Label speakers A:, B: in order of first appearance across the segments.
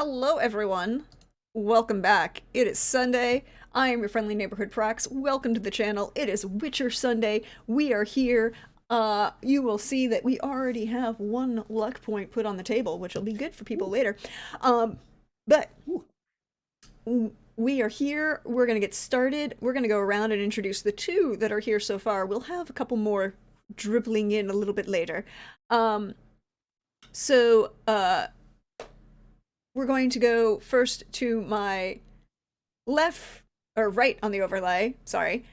A: Hello, everyone. Welcome back. It is Sunday. I am your friendly neighborhood Prax. Welcome to the channel. It is Witcher Sunday. We are here. You will see that we already have one luck point put on the table, which will be good for people later. But we are here. We're going to get started. We're going to go around and introduce the two that are here so far. We'll have a couple more dribbling in a little bit later. So, we're going to go first to my left, or right on the overlay, sorry,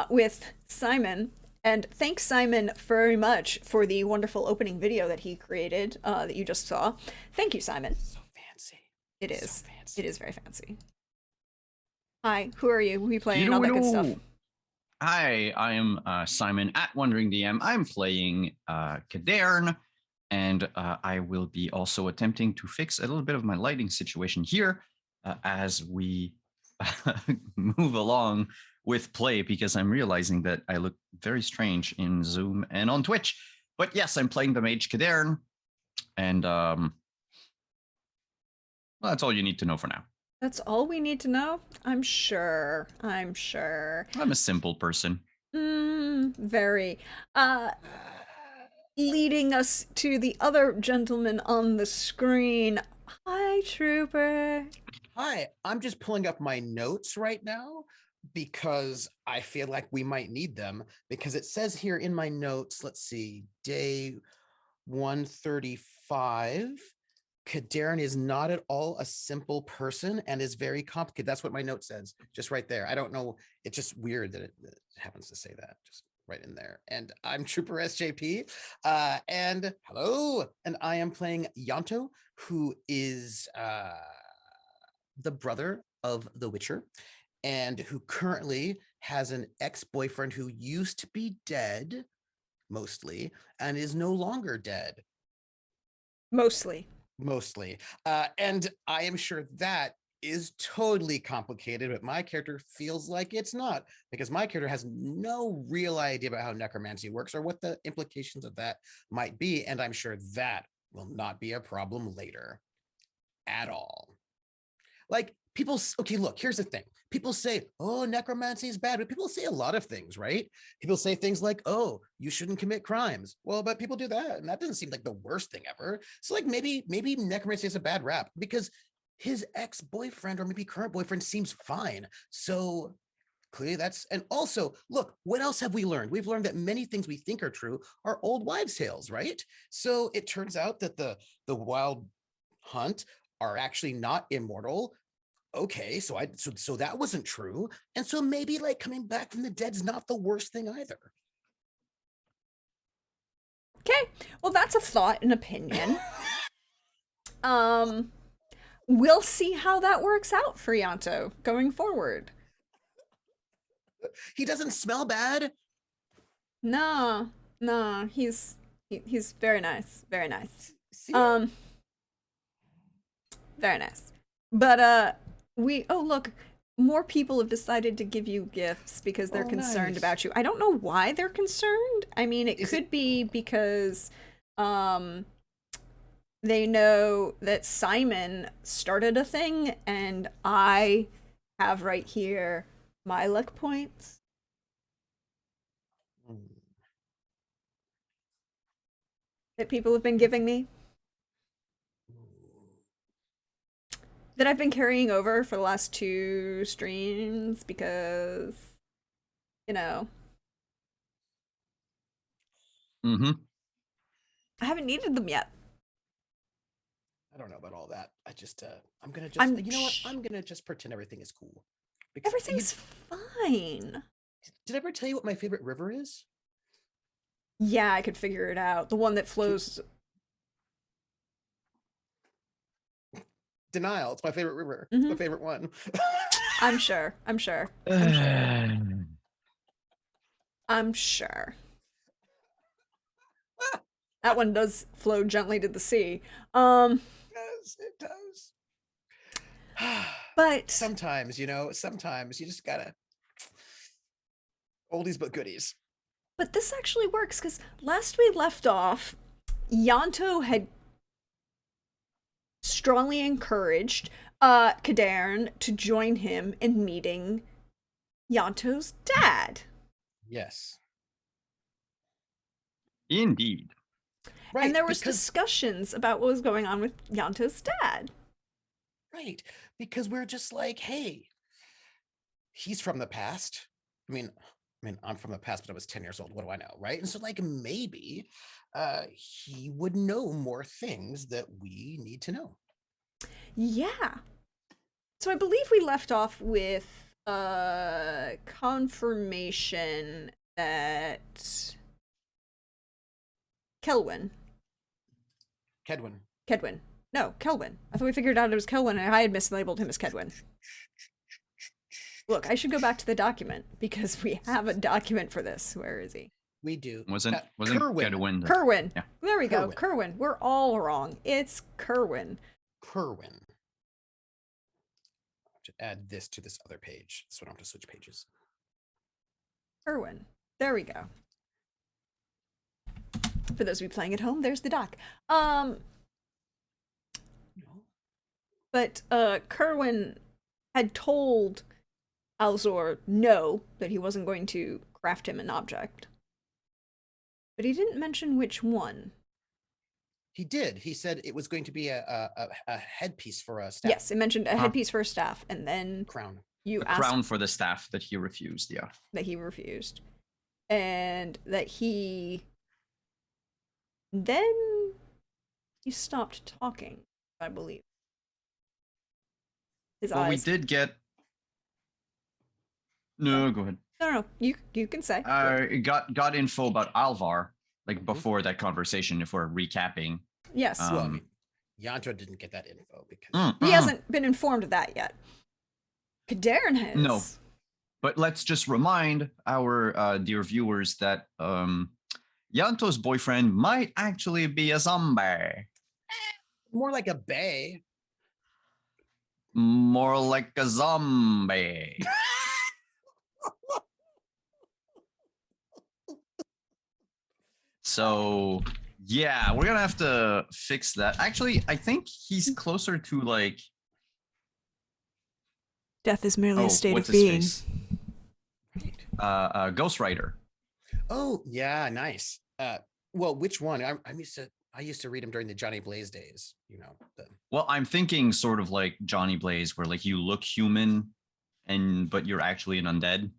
A: with Simon. And thanks, Simon, very much for the wonderful opening video that he created that you just saw. Thank you, Simon.
B: So fancy.
A: It is.
B: So fancy.
A: It is very fancy. Hi, who are you? Who are you playing?
C: Hello,
A: All that good stuff.
C: hello. Hi, I am Simon at Wandering DM. I'm playing Kadern, and I will be also attempting to fix a little bit of my lighting situation here as we move along with play, because I'm realizing that I look very strange in Zoom and on Twitch. But yes, I'm playing the mage Kadern, and well, that's all you need to know for now.
A: That's all we need to know? I'm sure. I'm sure.
C: I'm a simple person.
A: Very. Leading us to the other gentleman on the screen. Hi, Trooper.
B: Hi, I'm just pulling up my notes right now because I feel like we might need them, because it says here in my notes, let's see, day 135, Kadern is not at all a simple person and is very complicated. That's what my note says, just right there. I don't know. It's just weird that it happens to say that just right in there. And I'm Trooper SJP. And hello. And I am playing Yanto, who is the brother of the Witcher, and who currently has an ex-boyfriend who used to be dead, mostly, and is no longer dead.
A: Mostly.
B: And I am sure that is totally complicated, but my character feels like it's not, because my character has no real idea about how necromancy works or what the implications of that might be, and I'm sure that will not be a problem later at all. Like, people, okay, look, here's the thing. People say, oh, necromancy is bad, but people say a lot of things, right? People say things like, oh, you shouldn't commit crimes. Well, but people do that, and that doesn't seem like the worst thing ever. So like maybe necromancy is a bad rap because his ex-boyfriend or maybe current boyfriend seems fine. So clearly that's, and also, look, what else have we learned? We've learned that many things we think are true are old wives' tales, right? So it turns out that the wild hunt are actually not immortal. Okay, so that wasn't true, and so maybe like coming back from the dead's not the worst thing either.
A: Okay, well, that's a thought and opinion. We'll see how that works out for Yanto going forward.
B: He doesn't smell bad.
A: No, he's very nice, very nice.
B: See?
A: Very nice. But oh look, more people have decided to give you gifts because they're concerned
B: nice.
A: about you. I don't know why they're concerned. I mean, it could be because they know that Simon started a thing, and I have right here my luck points. That people have been giving me. That I've been carrying over for the last 2 streams because, you know.
C: Mm-hmm.
A: I haven't needed them yet.
B: I don't know about all that. I'm gonna just, you know what? I'm gonna just pretend everything is cool.
A: Because everything's fine.
B: Did I ever tell you what my favorite river is?
A: Yeah, I could figure it out. The one that flows.
B: Denial. It's my favorite river. It's my favorite one.
A: I'm sure. I'm sure. That one does flow gently to the sea.
B: Yes, it does.
A: But
B: sometimes you just gotta oldies but goodies.
A: But this actually works, because last we left off, Yanto had strongly encouraged Kadern to join him in meeting Yanto's dad.
B: Yes.
C: Indeed.
B: Right.
A: And there was
B: because,
A: discussions about what was going on with Yanto's dad.
B: right. Because we're just like, hey, he's from the past. I mean, I'm from the past, but I was 10 years old. What do I know? Right. And so like maybe he would know more things that we need to know.
A: Yeah. So I believe we left off with confirmation that Kedwin. No, Kelwin. I thought we figured out it was Kelwin and I had mislabeled him as Kedwin. Look, I should go back to the document because we have a document for this. Where is he?
B: We do.
C: Wasn't
B: Kerwin.
C: Kedwin.
A: Kerwin.
C: Yeah.
A: There we go.
B: Kerwin.
A: Kerwin. We're all wrong. It's Kerwin.
B: Kerwin. To add this to this other page, so I don't have to switch pages.
A: Kerwin. There we go. For those of you playing at home, there's the doc.
B: No.
A: But Kerwin had told Alzor no, that he wasn't going to craft him an object. But he didn't mention which one.
B: He did. He said it was going to be a headpiece for a staff.
A: Yes, it mentioned a headpiece for a staff, and then
B: Crown.
A: you
C: A
A: asked
C: crown for the staff that he refused. Yeah.
A: that he refused. And that then he stopped talking, I believe. His
C: Well,
A: eyes.
C: we did get. No, go ahead.
A: No, you can say.
C: Got info about Alvar like before that conversation. If we're recapping,
A: Yes.
B: Well, I mean, Yanto didn't get that info because
A: He hasn't been informed of that yet. Kadern has.
C: No. But let's just remind our dear viewers that Yanto's boyfriend might actually be a zombie.
B: more like a bay.
C: More like a zombie. So yeah, we're gonna have to fix that. Actually, I think he's closer to like
A: Death is merely a state of
C: what's his
A: being.
C: face? Ghost Rider.
B: Oh yeah, nice. Well, which one? I used to read him during the Johnny Blaze days. You know.
C: Well, I'm thinking sort of like Johnny Blaze, where like you look human, but you're actually an undead.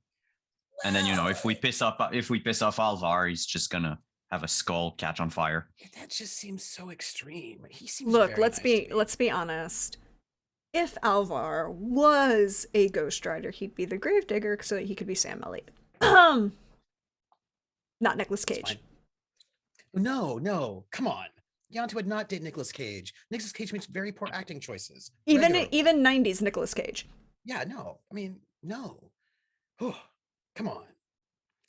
C: And then if we piss off Alvar, he's just gonna have a skull catch on fire.
B: That just seems so extreme. He seems.
A: Look,
B: very
A: let's
B: nice
A: be
B: to me.
A: let's be honest. If Alvar was a Ghost Rider, he'd be the Gravedigger so that he could be Sam Elliott. Not Nicolas
B: That's
A: Cage.
B: fine. No, come on. Yanto would not date Nicolas Cage. Nicolas Cage makes very poor acting choices. regularly.
A: Even 90s Nicolas Cage.
B: Yeah, no. I mean, no. Oh, come on.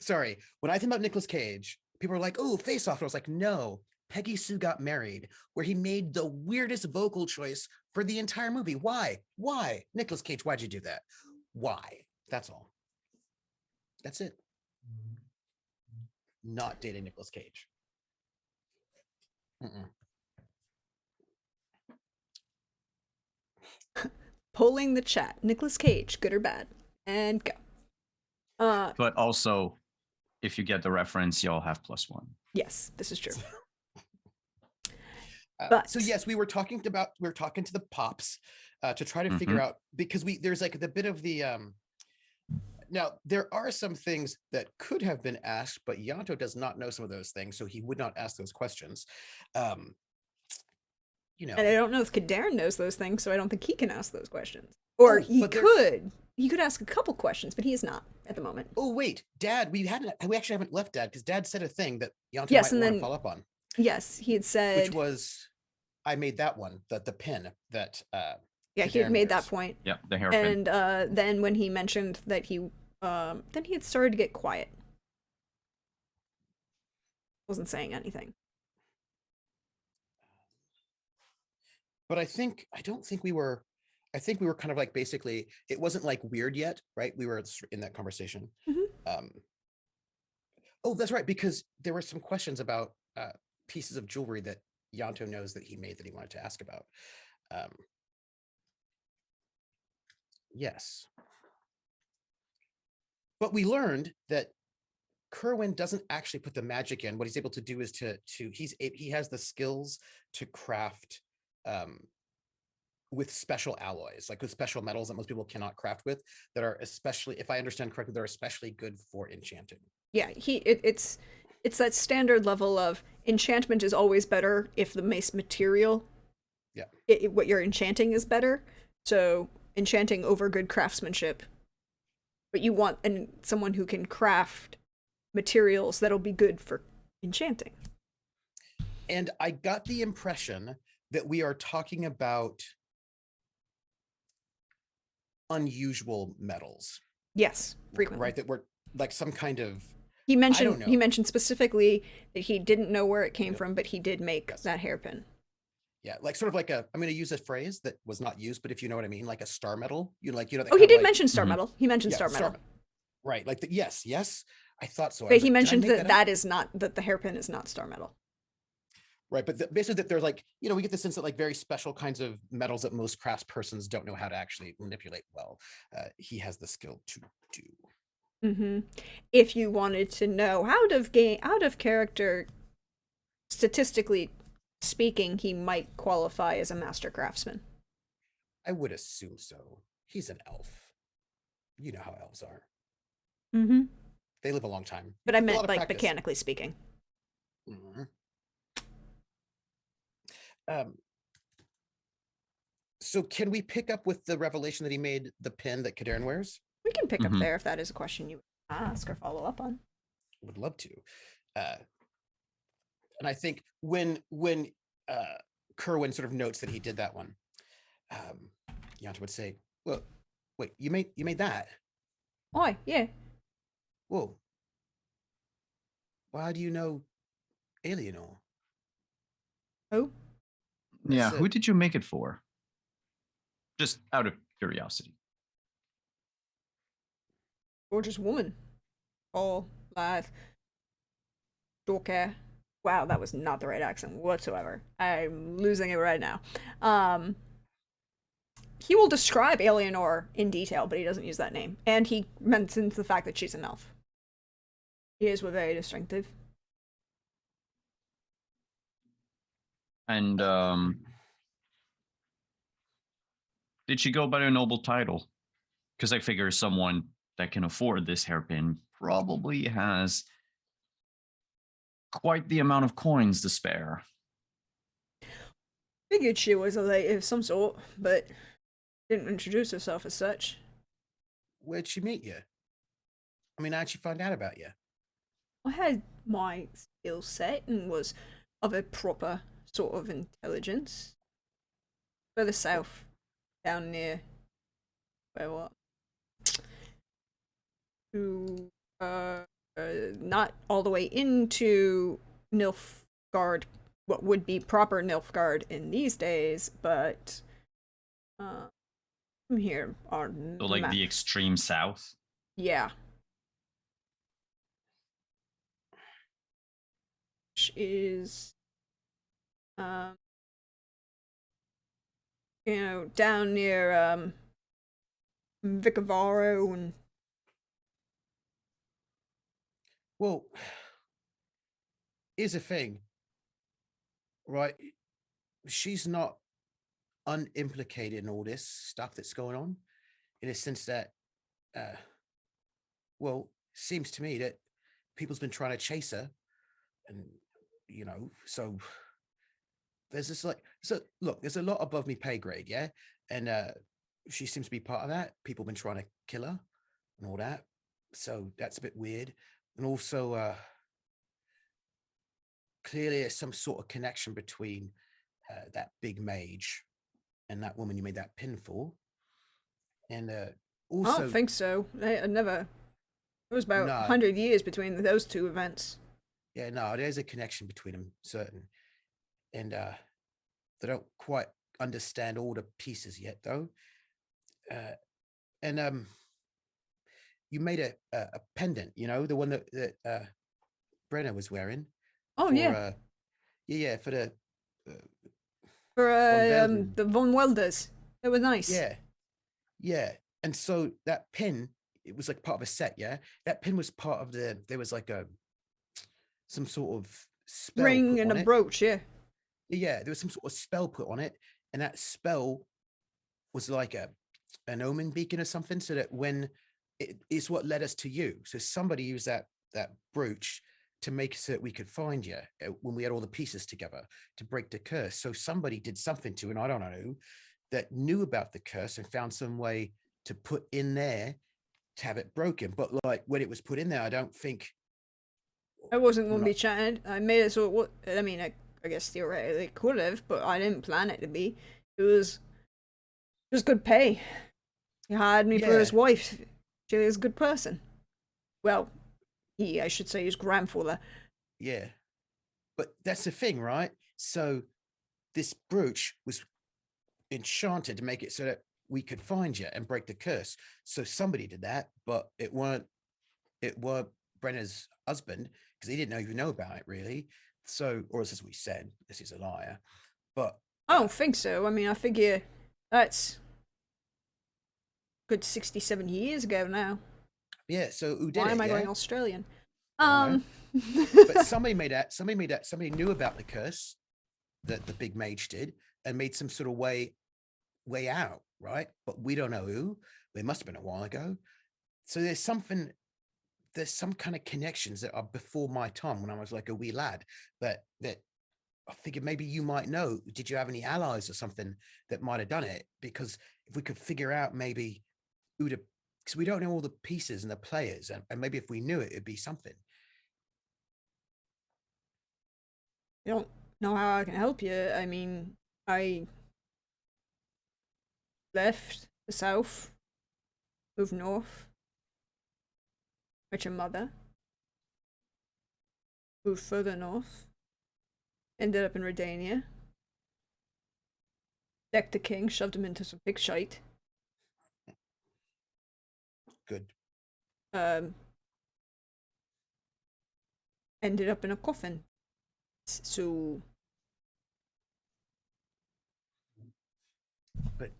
B: Sorry. When I think about Nicolas Cage, people are like, oh, Face Off. And I was like, no. Peggy Sue Got Married, where he made the weirdest vocal choice for the entire movie. Why? Nicolas Cage, why'd you do that? Why? That's all. That's it. Not dating Nicolas Cage. Mm-mm.
A: Polling the chat. Nicolas Cage, good or bad? And go.
C: But also, if you get the reference, you'll have +1.
A: Yes, this is true.
B: So yes, we were talking to the pops to try to figure out, because there's like the bit of the now there are some things that could have been asked, but Yanto does not know some of those things, so he would not ask those questions.
A: And I don't know if Kadern knows those things, so I don't think he can ask those questions. Or he could. He could ask a couple questions, but he is not at the moment.
B: Oh wait, Dad, we actually haven't left Dad, because Dad said a thing that Yanto
A: Yes,
B: might
A: and
B: want
A: then-
B: to follow up on.
A: Yes, he had said.
B: Which was, I made that one, the pin that
A: yeah, he had
B: Kadern
A: made
B: wears.
A: that point.
C: Yeah, the hairpin.
A: And then when he mentioned that then he had started to get quiet. Wasn't saying anything.
B: But I think we were kind of like, basically, it wasn't like weird yet, right? We were in that conversation. Oh, that's right, because there were some questions about pieces of jewelry that Yanto knows that he made that he wanted to ask about. Yes. But we learned that Kerwin doesn't actually put the magic in. What he's able to do is he has the skills to craft with special alloys, like with special metals that most people cannot craft with, that are especially, if I understand correctly, they're especially good for enchanting.
A: Yeah, it's that standard level of enchantment is always better if the base material,
B: Yeah.
A: what you're enchanting is better. So enchanting over good craftsmanship, but you want someone who can craft materials that'll be good for enchanting.
B: And I got the impression that we are talking about unusual metals.
A: Yes, frequently.
B: Right, that we're like some kind of,
A: he
B: I don't know.
A: mentioned specifically that he didn't know where it came from, but he did make
B: Yes.
A: that hairpin.
B: Yeah, like sort of like I'm going to use a phrase that was not used, but if you know what I mean, like a star metal. That
A: Oh, he did
B: like,
A: mention star metal. He mentioned star metal.
B: Right, like yes, I thought so.
A: But he mentioned that is not, that the hairpin is not star metal.
B: Right, but basically that they're like, we get the sense that like very special kinds of metals that most craftspersons don't know how to actually manipulate well. He has the skill to do.
A: Mm-hmm. If you wanted to know out of character, statistically speaking, he might qualify as a master craftsman.
B: I would assume so. He's an elf. You know how elves are.
A: Mm-hmm.
B: They live a long time.
A: But I meant like
B: practice.
A: Mechanically speaking.
B: Mm-hmm. So can we pick up with the revelation that he made the pin that Kadarin wears?
A: We can pick up there if that is a question you ask or follow up on.
B: Would love to. And I think when Kerwin sort of notes that he did that one, Yanta would say, "Well, wait, you made that?
A: Oh, yeah.
B: Whoa. Why do you know Eleanor?"
A: Oh?
C: Yeah, who did you make it for? Just out of curiosity.
A: Gorgeous woman. All live. Dorcare. Wow, that was not the right accent whatsoever. I'm losing it right now. He will describe Eleanor in detail, but he doesn't use that name. And he mentions the fact that she's an elf. Ears were very distinctive.
C: And did she go by a noble title? Because I figure someone that can afford this hairpin probably has quite the amount of coins to spare.
A: Figured she was a lady of some sort, but didn't introduce herself as such.
B: Where'd she meet you? I mean, how'd she find out about you?
A: I had my skill set and was of a proper sort of intelligence. Further south, down near where what? To not all the way into Nilfgaard, what would be proper Nilfgaard in these days, but here on
C: so like the extreme south.
A: Yeah. Which is down near Vicavaro and
B: Well, here's the thing, right? She's not unimplicated in all this stuff that's going on, in a sense that, well, seems to me that people's been trying to chase her, and so there's this look, there's a lot above me pay grade, yeah, and she seems to be part of that. People have been trying to kill her and all that, so that's a bit weird. And also, clearly there's some sort of connection between that big mage and that woman you made that pin for. And also,
A: I don't think so. I never. It was about 100 years between those two events.
B: Yeah, no, there's a connection between them, certain. And they don't quite understand all the pieces yet, though. And you made a pendant, the one that Brenna was wearing.
A: Oh,
B: for,
A: yeah.
B: Yeah, for the
A: For
B: Von Velden.
A: the Von Welders. It was nice.
B: Yeah, yeah. And so that pin, it was like part of a set. Yeah, that pin was part of the. There was like a some sort of spell
A: Ring
B: put
A: and
B: on
A: a
B: it.
A: brooch, yeah.
B: Yeah, there was some sort of spell put on it, and that spell was like an omen beacon or something, so that when it's what led us to you. So somebody used that brooch to make it so that we could find you when we had all the pieces together to break the curse. So somebody did something to, and I don't know who, that knew about the curse and found some way to put in there to have it broken. But like when it was put in there, I don't think.
A: I wasn't
B: I'm
A: going to
B: not.
A: be chatted. I made it so it was, I mean, I guess theoretically it could have, but I didn't plan it to be. It was just good pay. He hired me for his
B: Yeah,
A: wife. She is a good person. Well, I should say, his grandfather.
B: yeah. But that's the thing, right? So this brooch was enchanted to make it so that we could find you and break the curse. So somebody did that, but it weren't Brenna's husband because he didn't even know about it really. So, or as we said, this is a liar. But
A: I don't think so. I mean, I figure that's good 60, 70 years ago now.
B: yeah, so who did
A: Why
B: it?
A: am I
B: Yeah,
A: going Australian?
B: I don't know.
A: Um,
B: But somebody made that. Somebody made that. Somebody knew about the curse that the big mage did and made some sort of way out, right? But we don't know who. It must have been a while ago. So there's something, there's some kind of connections that are before my time when I was like a wee lad that I figured maybe you might know. Did you have any allies or something that might have done it? Because if we could figure out maybe who to, because we don't know all the pieces and the players, and maybe if we knew it, it'd be something.
A: I don't know how I can help you. I mean, I left the south, moved north, met your mother, moved further north, ended up in Redania, decked the king, shoved him into some pig shite.
B: Good.
A: Um, ended up in a coffin. So
B: But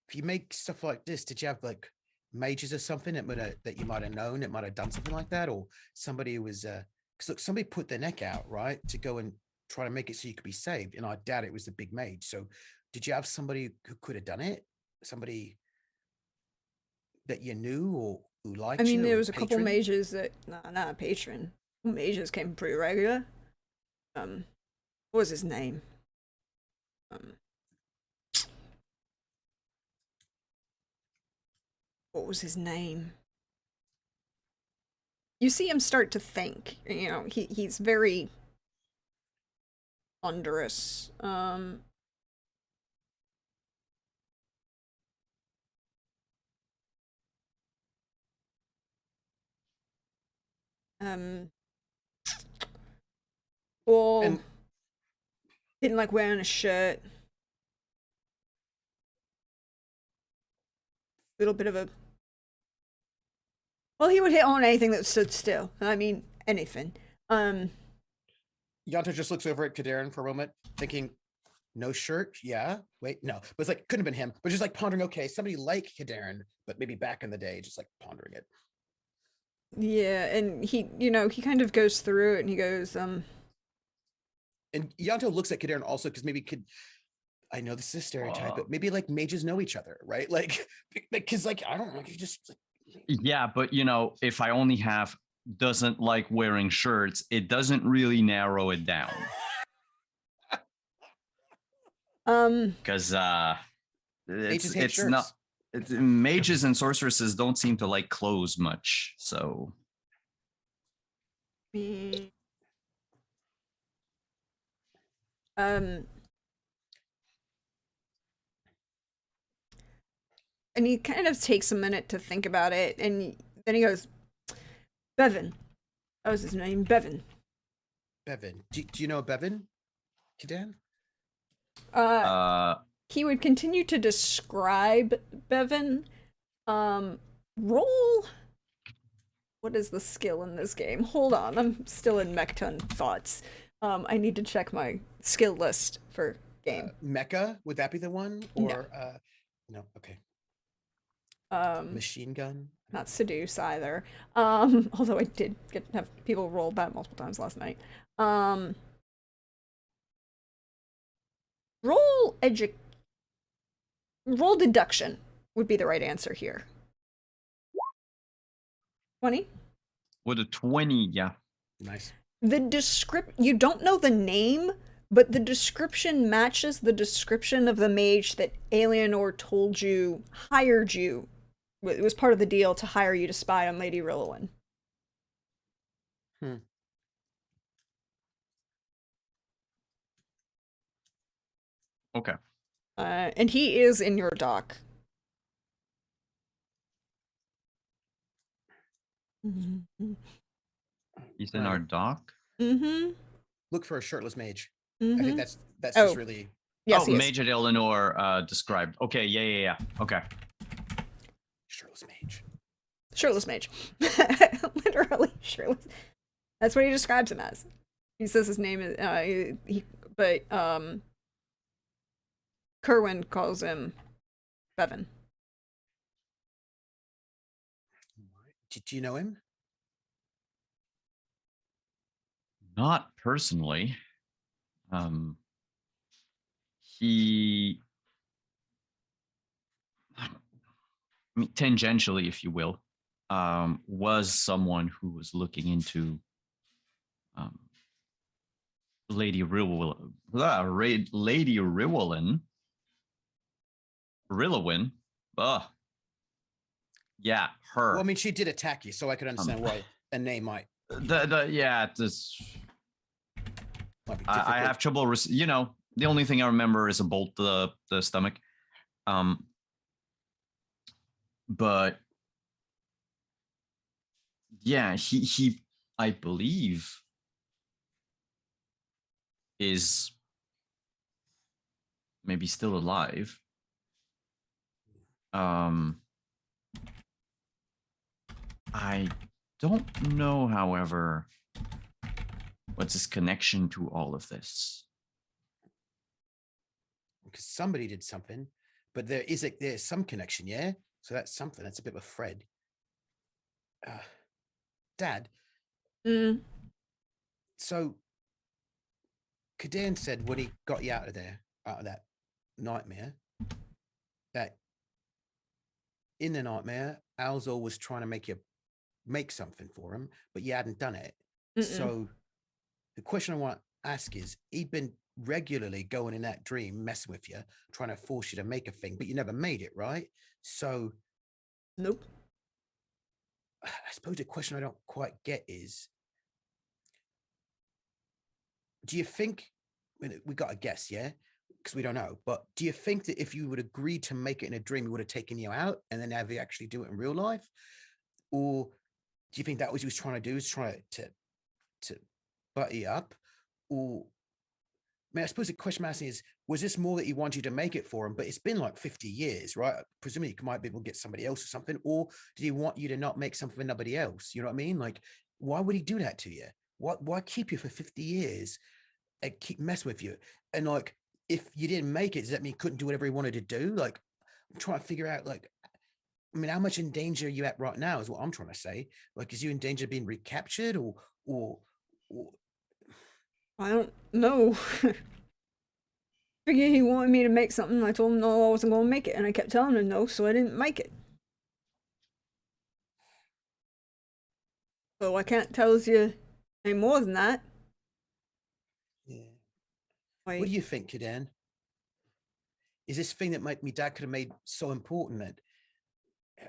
B: if you make stuff like this, did you have like mages or something that you might have known that might have done something like that, or somebody who was because look, somebody put their neck out right to go and try to make it so you could be saved, and I doubt it was the big mage. So did you have somebody who could have done it? Somebody that you knew or who
A: I
B: liked
A: mean,
B: you
A: there
B: or
A: was a couple
B: patron?
A: mages that not a patron. Mages came pretty regular. What was his name? Um, what was his name? You see him start to think. You know, he's very ponderous. Um, or
B: And
A: didn't like wearing a shirt. Little bit of a. Well, he would hit on anything that stood still. I mean, anything. Um,
B: Yanto just looks over at Kaderin for a moment, thinking, no shirt? Yeah. Wait, no. But it's like, couldn't have been him, but just like pondering, okay, somebody like Kaderin, but maybe back in the day, just like pondering it.
A: yeah, and he kind of goes through it and he goes,
B: And Yanto looks at Kaderin also because maybe could, I know this is a stereotype, but maybe like mages know each other, right? Like, because like, I don't know, you just like,
C: Yeah, but if I only have doesn't like wearing shirts, it doesn't really narrow it down.
B: mages
C: Because
B: hate
C: it's
B: shirts.
C: not mages and sorceresses don't seem to like clothes much. So
A: mm, um, and he kind of takes a minute to think about it, and then he goes, Bevan. That was his name, Bevan.
B: Bevan. Do you know Bevan, Kadan?
A: Uh,
C: uh
A: he would continue to describe Bevan. Roll. What is the skill in this game? Hold on, I'm still in Mechton thoughts. I need to check my skill list for game.
B: Mecha, would that be the one? Or no, okay. Machine gun?
A: Not seduce either. Although I did have people roll that multiple times last night. Roll roll deduction would be the right answer here. 20?
C: With a 20, yeah.
B: Nice.
A: You don't know the name, but the description matches the description of the mage that Alienor told you, hired you. It was part of the deal to hire you to spy on Lady Rillowen.
C: Okay.
A: And he is in your dock.
C: He's in our dock.
A: Mm-hmm.
B: Look for a shirtless mage.
A: Mm-hmm.
B: I think that's
A: Oh.
B: just really.
A: Yes,
C: oh,
A: he is.
C: Mage at Eleanor described. Okay, yeah. Okay.
B: Shirtless mage.
A: Shirtless mage. Literally shirtless. That's what he describes him as. He says his name is Kerwin calls him Bevan.
B: Do you know him?
C: Not personally. He, I mean, tangentially, if you will, was someone who was looking into Lady Rillowen. Lady Rillowen. Rillowen. Yeah, her.
B: Well, I mean, she did attack you, so I could understand why a name might.
C: This.
B: Might be
C: I have trouble. The only thing I remember is a bolt to the stomach. But yeah, he I believe is maybe still alive. I don't know, however, what's his connection to all of this.
B: Because somebody did something, but there's some connection, yeah. So that's something. That's a bit of a thread. Dad. So Kadan said when he got you out of that nightmare, that in the nightmare, Alzor was trying to make something for him, but you hadn't done it. So the question I want to ask is, he'd been regularly going in that dream, messing with you, trying to force you to make a thing, but you never made it, right? So
A: nope.
B: I suppose the question I don't quite get is, do you think, we got to guess, yeah? Because we don't know, but do you think that if you would agree to make it in a dream, he would have taken you out and then have you actually do it in real life? Or do you think that what he was trying to do, is try to butt you up? Or, I mean, I suppose the question I'm asking is, was this more that he wanted you to make it for him, but it's been like 50 years, right? Presumably you might be able to get somebody else or something, or did he want you to not make something for nobody else? You know what I mean? Like, why would he do that to you? Why keep you for 50 years and keep messing with you? And like, if you didn't make it, does that mean he couldn't do whatever he wanted to do? Like, I'm trying to figure out, like, I mean, how much in danger are you at right now is what I'm trying to say. Like, is you in danger of being recaptured or
A: I don't know. Figure he wanted me to make something. I told him no, I wasn't going to make it, and I kept telling him no, so I didn't make it. So I can't tell you any more than that.
B: Yeah.
A: Like,
B: What do you think, Kadan? Is this thing that my dad could have made so important that,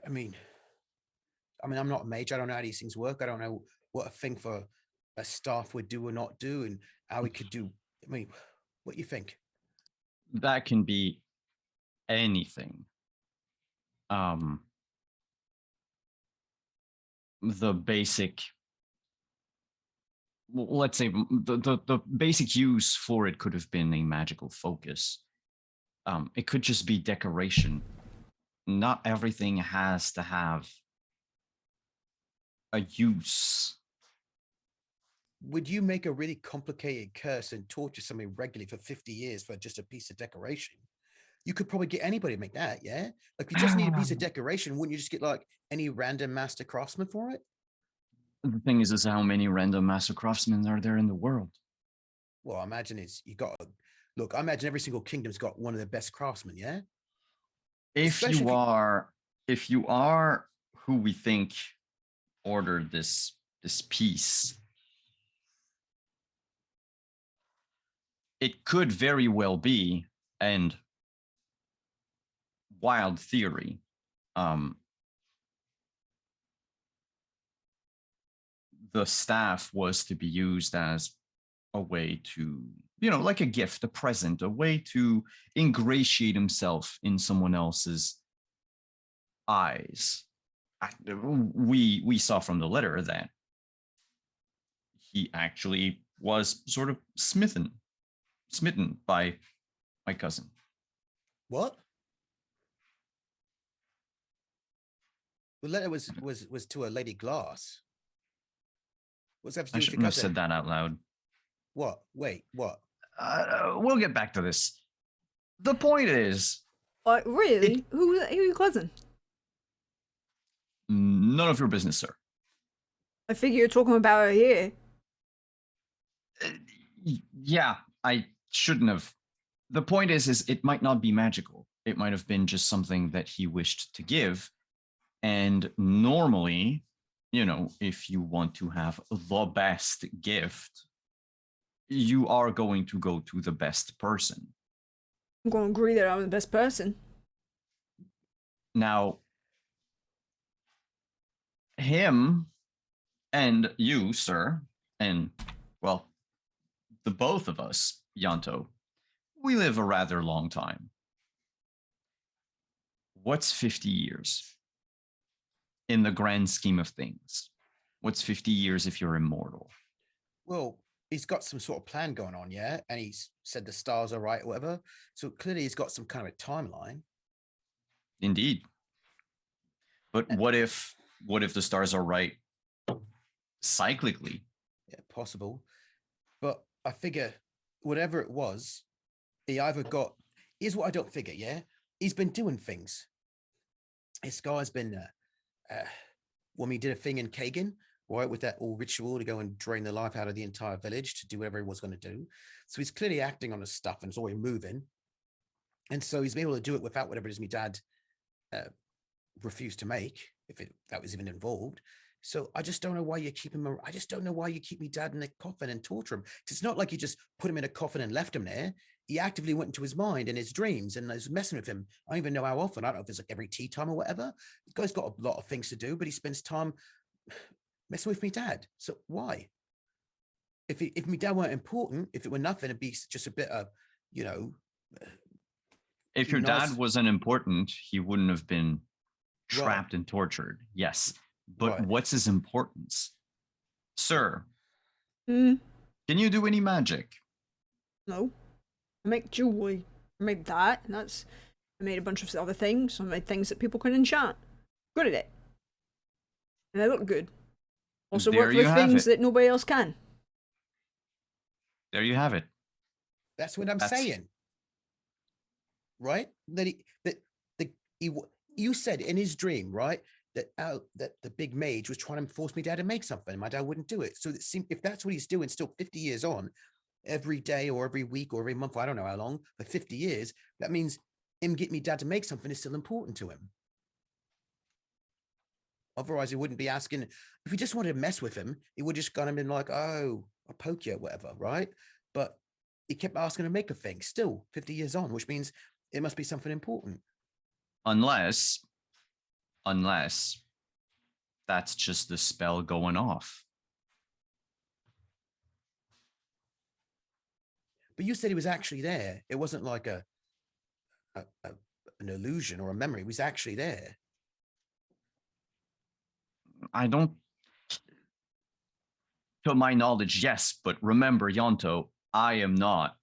B: I mean, I'm not a mage. I don't know how these things work. I don't know what a thing for a staff would do or not do, and how we could do. I mean, what do you think?
C: That can be anything. The basic, let's say the basic use for it could have been a magical focus. It could just be decoration. Not everything has to have a use.
B: would you make a really complicated curse and torture somebody regularly for 50 years for just a piece of decoration? You could probably get anybody to make that, yeah? Like, you just need a piece of decoration. Wouldn't you just get like any random master craftsman for it?
C: The thing is how many random master craftsmen are there in the world?
B: Well, I imagine you got look. I imagine every single kingdom's got one of the best craftsmen, yeah.
C: If
B: Especially
C: you are, if you are who we think ordered this piece, it could very well be, and wild theory, the staff was to be used as a way to, like a gift, a present, a way to ingratiate himself in someone else's eyes. We saw from the letter that he actually was sort of smitten by my cousin.
B: what? The letter was to a Lady Glass. What's that to
C: I
B: do with your
C: shouldn't have
B: cousin?
C: said that out loud.
B: What? Wait, what?
C: We'll get back to this. The point is,
A: Really? Who your cousin?
C: none of your business, sir.
A: I figure you're talking about her here.
C: Yeah, I shouldn't have. The point is it might not be magical. It might have been just something that he wished to give. And normally, if you want to have the best gift, you are going to go to the best person.
A: I'm going to agree that I'm the best person.
C: Now, him and you, sir, and, well, the both of us, Yanto, we live a rather long time. What's 50 years in the grand scheme of things? What's 50 years if you're immortal?
B: Well, he's got some sort of plan going on, yeah? And he's said the stars are right or whatever. So clearly he's got some kind of a timeline.
C: Indeed. But what if the stars are right cyclically?
B: Yeah, possible. But I figure whatever it was, he either got, here's what I don't figure, yeah? He's been doing things. This guy's been, when he did a thing in Kagan, right, with that all ritual to go and drain the life out of the entire village to do whatever he was going to do. So he's clearly acting on his stuff and it's already moving. And so he's been able to do it without whatever it is my dad refused to make, if that was even involved. So I just don't know why you keep him. I just don't know why you keep me dad in a coffin and torture him. It's not like you just put him in a coffin and left him there. He actively went into his mind and his dreams and was messing with him. I don't even know how often. I don't know if it's like every tea time or whatever. The guy's got a lot of things to do, but he spends time messing with me dad. So why? If me dad weren't important, if it were nothing, it'd be just a bit of,
C: if your
B: nice.
C: dad wasn't important, he wouldn't have been trapped
B: Right.
C: and tortured. Yes. But
B: Right.
C: what's his importance? Sir,
A: Hmm.
C: can you do any magic?
A: No. I make jewelry. I make that. And I made a bunch of other things. I made things that people can enchant. Good at it. And they look good. Also
C: There
A: work
C: you
A: with
C: have
A: things
C: it.
A: that nobody else can.
C: There you have it.
B: That's what I'm
C: That's-
B: saying. Right? You said in his dream, right? That the big mage was trying to force me dad to make something. And my dad wouldn't do it. So it seemed, if that's what he's doing still 50 years on, every day or every week or every month, I don't know how long, for 50 years, that means him getting me dad to make something is still important to him. Otherwise, he wouldn't be asking. If he just wanted to mess with him, he would just gone and been like, oh, I'll poke you, whatever, right? But he kept asking to make a thing still 50 years on, which means it must be something important.
C: Unless that's just the spell going off.
B: But you said he was actually there. It wasn't like an illusion or a memory. He was actually there.
C: I don't, to my knowledge, yes, but remember, Yanto, I am not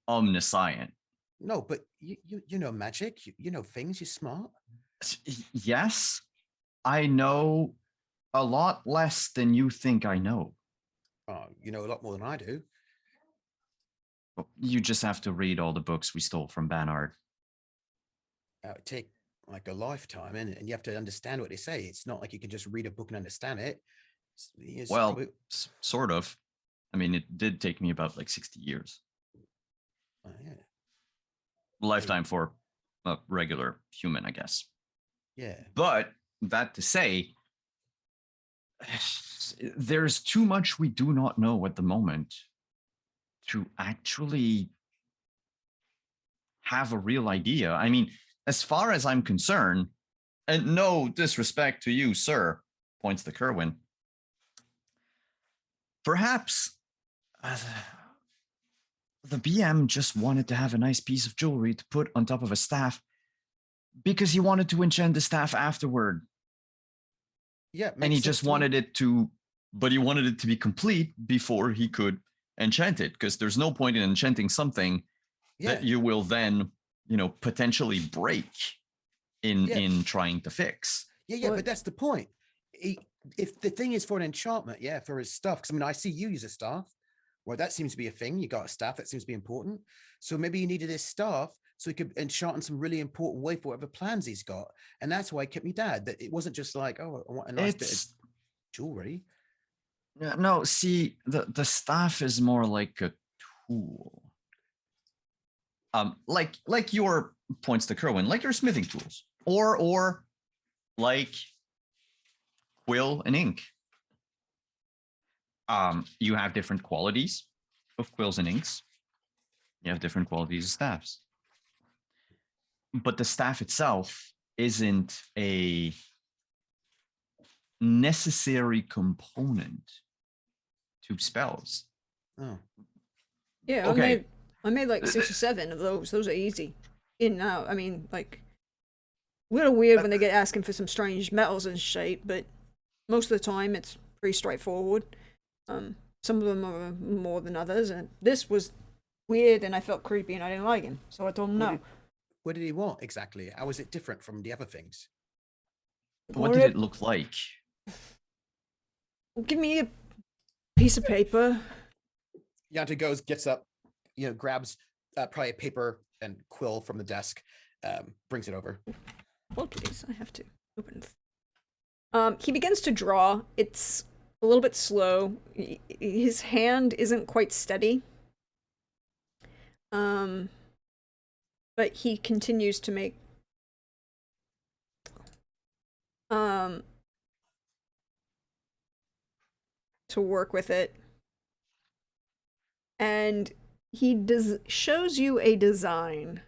C: omniscient.
B: No, but you know magic. You know things. You're smart.
C: Yes, I know a lot less than you think I know.
B: Oh, you know a lot more than I do.
C: You just have to read all the books we stole from Banard.
B: It would take like a lifetime, and you have to understand what they say. It's not like you can just read a book and understand it. It's
C: Well,
B: probably,
C: sort of. I mean, it did take me about like 60 years.
B: yeah.
C: Lifetime for a regular human, I guess.
B: Yeah.
C: But that to say, there's too much we do not know at the moment to actually have a real idea. I mean, as far as I'm concerned, and no disrespect to you, sir, points to Kerwin, perhaps the BM just wanted to have a nice piece of jewelry to put on top of a staff because he wanted to enchant the staff afterward.
B: Yeah.
C: And he just wanted it to, but he wanted it to be complete before he could enchant it, because there's no point in enchanting something that you will then, potentially break in trying to fix.
B: Yeah, but that's the point. If the thing is for an enchantment, for his stuff, because I mean, I see you use a staff. Well, that seems to be a thing. You got a staff, that seems to be important. So maybe he needed his staff so he could enchant in some really important way for whatever plans he's got. And that's why he kept me dad. That it wasn't just like, oh, I want a nice bit of jewelry.
C: No, see, the staff is more like a tool. Like your points to Kerwin, like your smithing tools, or like quill and ink. You have different qualities of quills and inks. You have different qualities of staffs. But the staff itself isn't a necessary component to spells.
B: Oh.
A: Yeah,
C: okay.
A: I made like 6 or 7 of those. Those are easy. In and out. I mean, like, a little weird when they get asking for some strange metals and shit, but most of the time it's pretty straightforward. Some of them are more than others, and this was weird, and I felt creepy, and I didn't like him, so I told him no.
B: What did he want exactly? How was it different from the other things?
C: What did it look like?
A: Give me a piece of paper.
B: Yanta goes, gets up, grabs probably a paper and quill from the desk, brings it over.
A: Hold please, I have to open. He begins to draw. It's a little bit slow. His hand isn't quite steady. But he continues to make to work with it. And he shows you a design.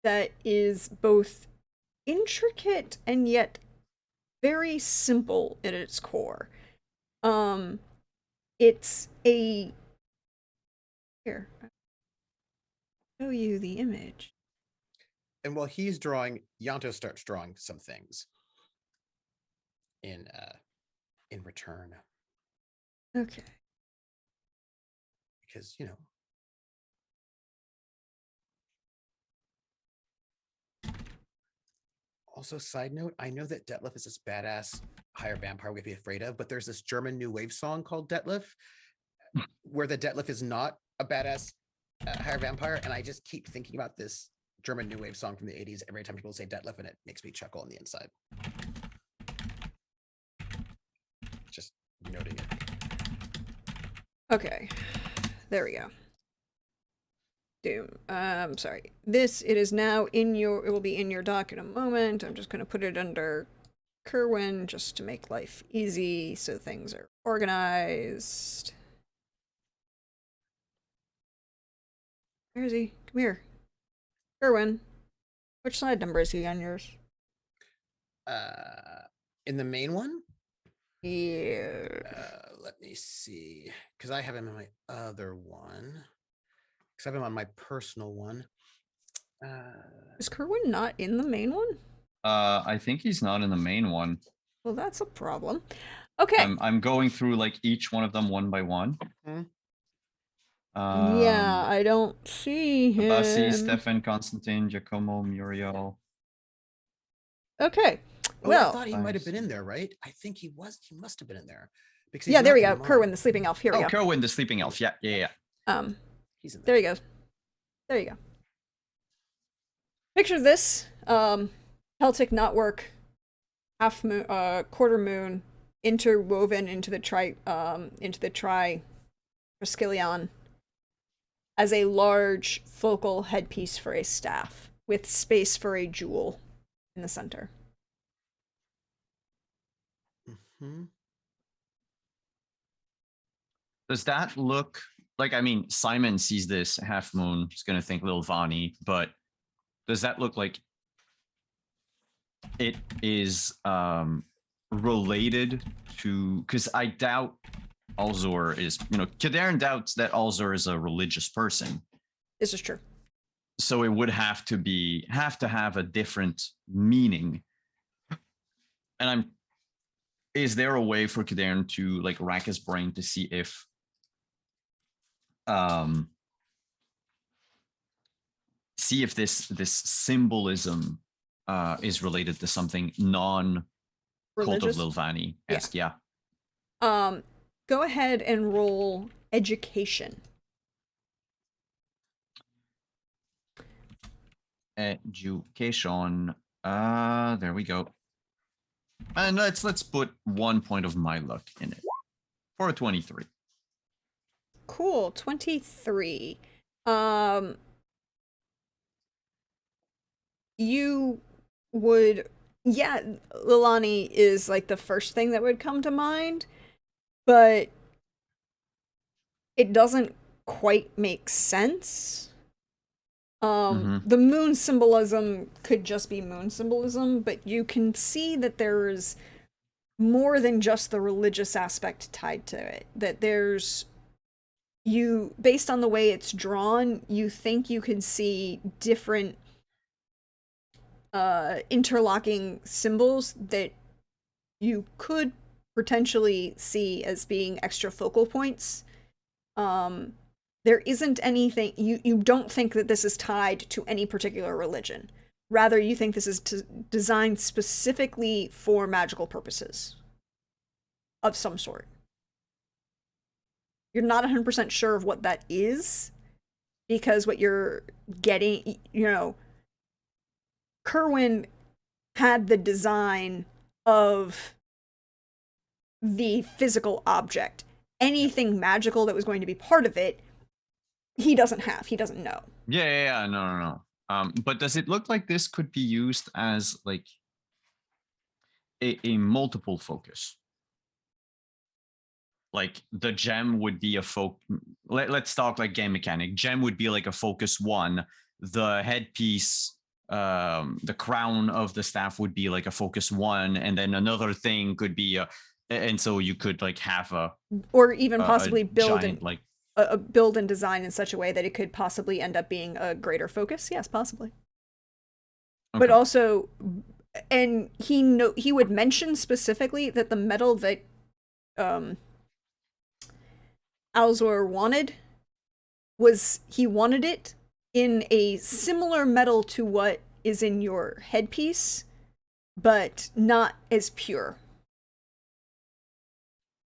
A: That is both intricate and yet very simple at its core. It's a... Here. I'll show you the image.
B: And while he's drawing, Yanto starts drawing some things in return.
A: Okay.
B: Because, Also, side note, I know that Detlef is this badass higher vampire we have to be afraid of, but there's this German new wave song called Detlef, where the Detlef is not a badass higher vampire, and I just keep thinking about this German new wave song from the 80s every time people say Detlef, and it makes me chuckle on the inside. Just noting it.
A: Okay. There we go. Doom. Sorry. It is now in your, it will be in your doc in a moment. I'm just going to put it under Kerwin just to make life easy so things are organized. Where is he? Come here. Kerwin. Which side number is he on yours?
B: In the main one?
A: Yeah.
B: Let me see. Because I have him in my other one. Because I have him on my personal one.
A: Is Kerwin not in the main one?
C: I think he's not in the main one.
A: Well, that's a problem. Okay.
C: I'm going through like each one of them one by one.
B: Mm-hmm.
A: Yeah, I don't see him.
C: Bassi, Stefan, Constantine, Giacomo, Muriel.
A: Okay.
B: Oh, I
A: Well,
B: thought he might have been in there, right? I think he must have been in there. Because
A: yeah,
B: he's
A: there
B: not
A: we
B: in
A: go.
B: mine.
A: Kerwin, the sleeping elf. Here we
C: Oh,
A: go.
C: Kerwin, the sleeping elf. Yeah, yeah, yeah.
B: He's in
A: There you go. There you go. Picture this. Celtic knotwork, half moon, quarter moon, interwoven into the triskelion as a large focal headpiece for a staff, with space for a jewel in the center.
B: Mm-hmm.
C: Does that look like, I mean, Simon sees this half moon, he's going to think Lil Vani, but does that look like it is related to, because I doubt Alzor is, Kadarin doubts that Alzor is a religious person.
A: This is true.
C: So it would have to have a different meaning. And is there a way for Kadarin to like rack his brain to see if this symbolism is related to something non Cult of
A: Religious?
C: Lilvani esque? Yeah.
A: Go ahead and roll education.
C: Education. There we go. And let's put 1 point of my luck in it for a 23.
A: Cool. 23. You would, yeah, Lilani is like the first thing that would come to mind, but it doesn't quite make sense. The moon symbolism could just be moon symbolism, but you can see that there's more than just the religious aspect tied to it. That based on the way it's drawn, you think you can see different interlocking symbols that you could potentially see as being extra focal points. There isn't anything, you don't think that this is tied to any particular religion. Rather, you think this is designed specifically for magical purposes of some sort. You're not 100% sure of what that is, because what you're getting, Kerwin had the design of the physical object. Anything magical that was going to be part of it, he doesn't know.
C: Yeah, no. But does it look like this could be used as like a multiple focus? Like the gem would be a let's talk like game mechanic. Gem would be like a focus 1. The headpiece, the crown of the staff would be like a focus 1, and then another thing could be and so you could like have
A: or even possibly build
C: giant, like
A: build and design in such a way that it could possibly end up being a greater focus. Yes, possibly. Okay. But also, and he would mention specifically that the metal that Alzor wanted he wanted it in a similar metal to what is in your headpiece, but not as pure.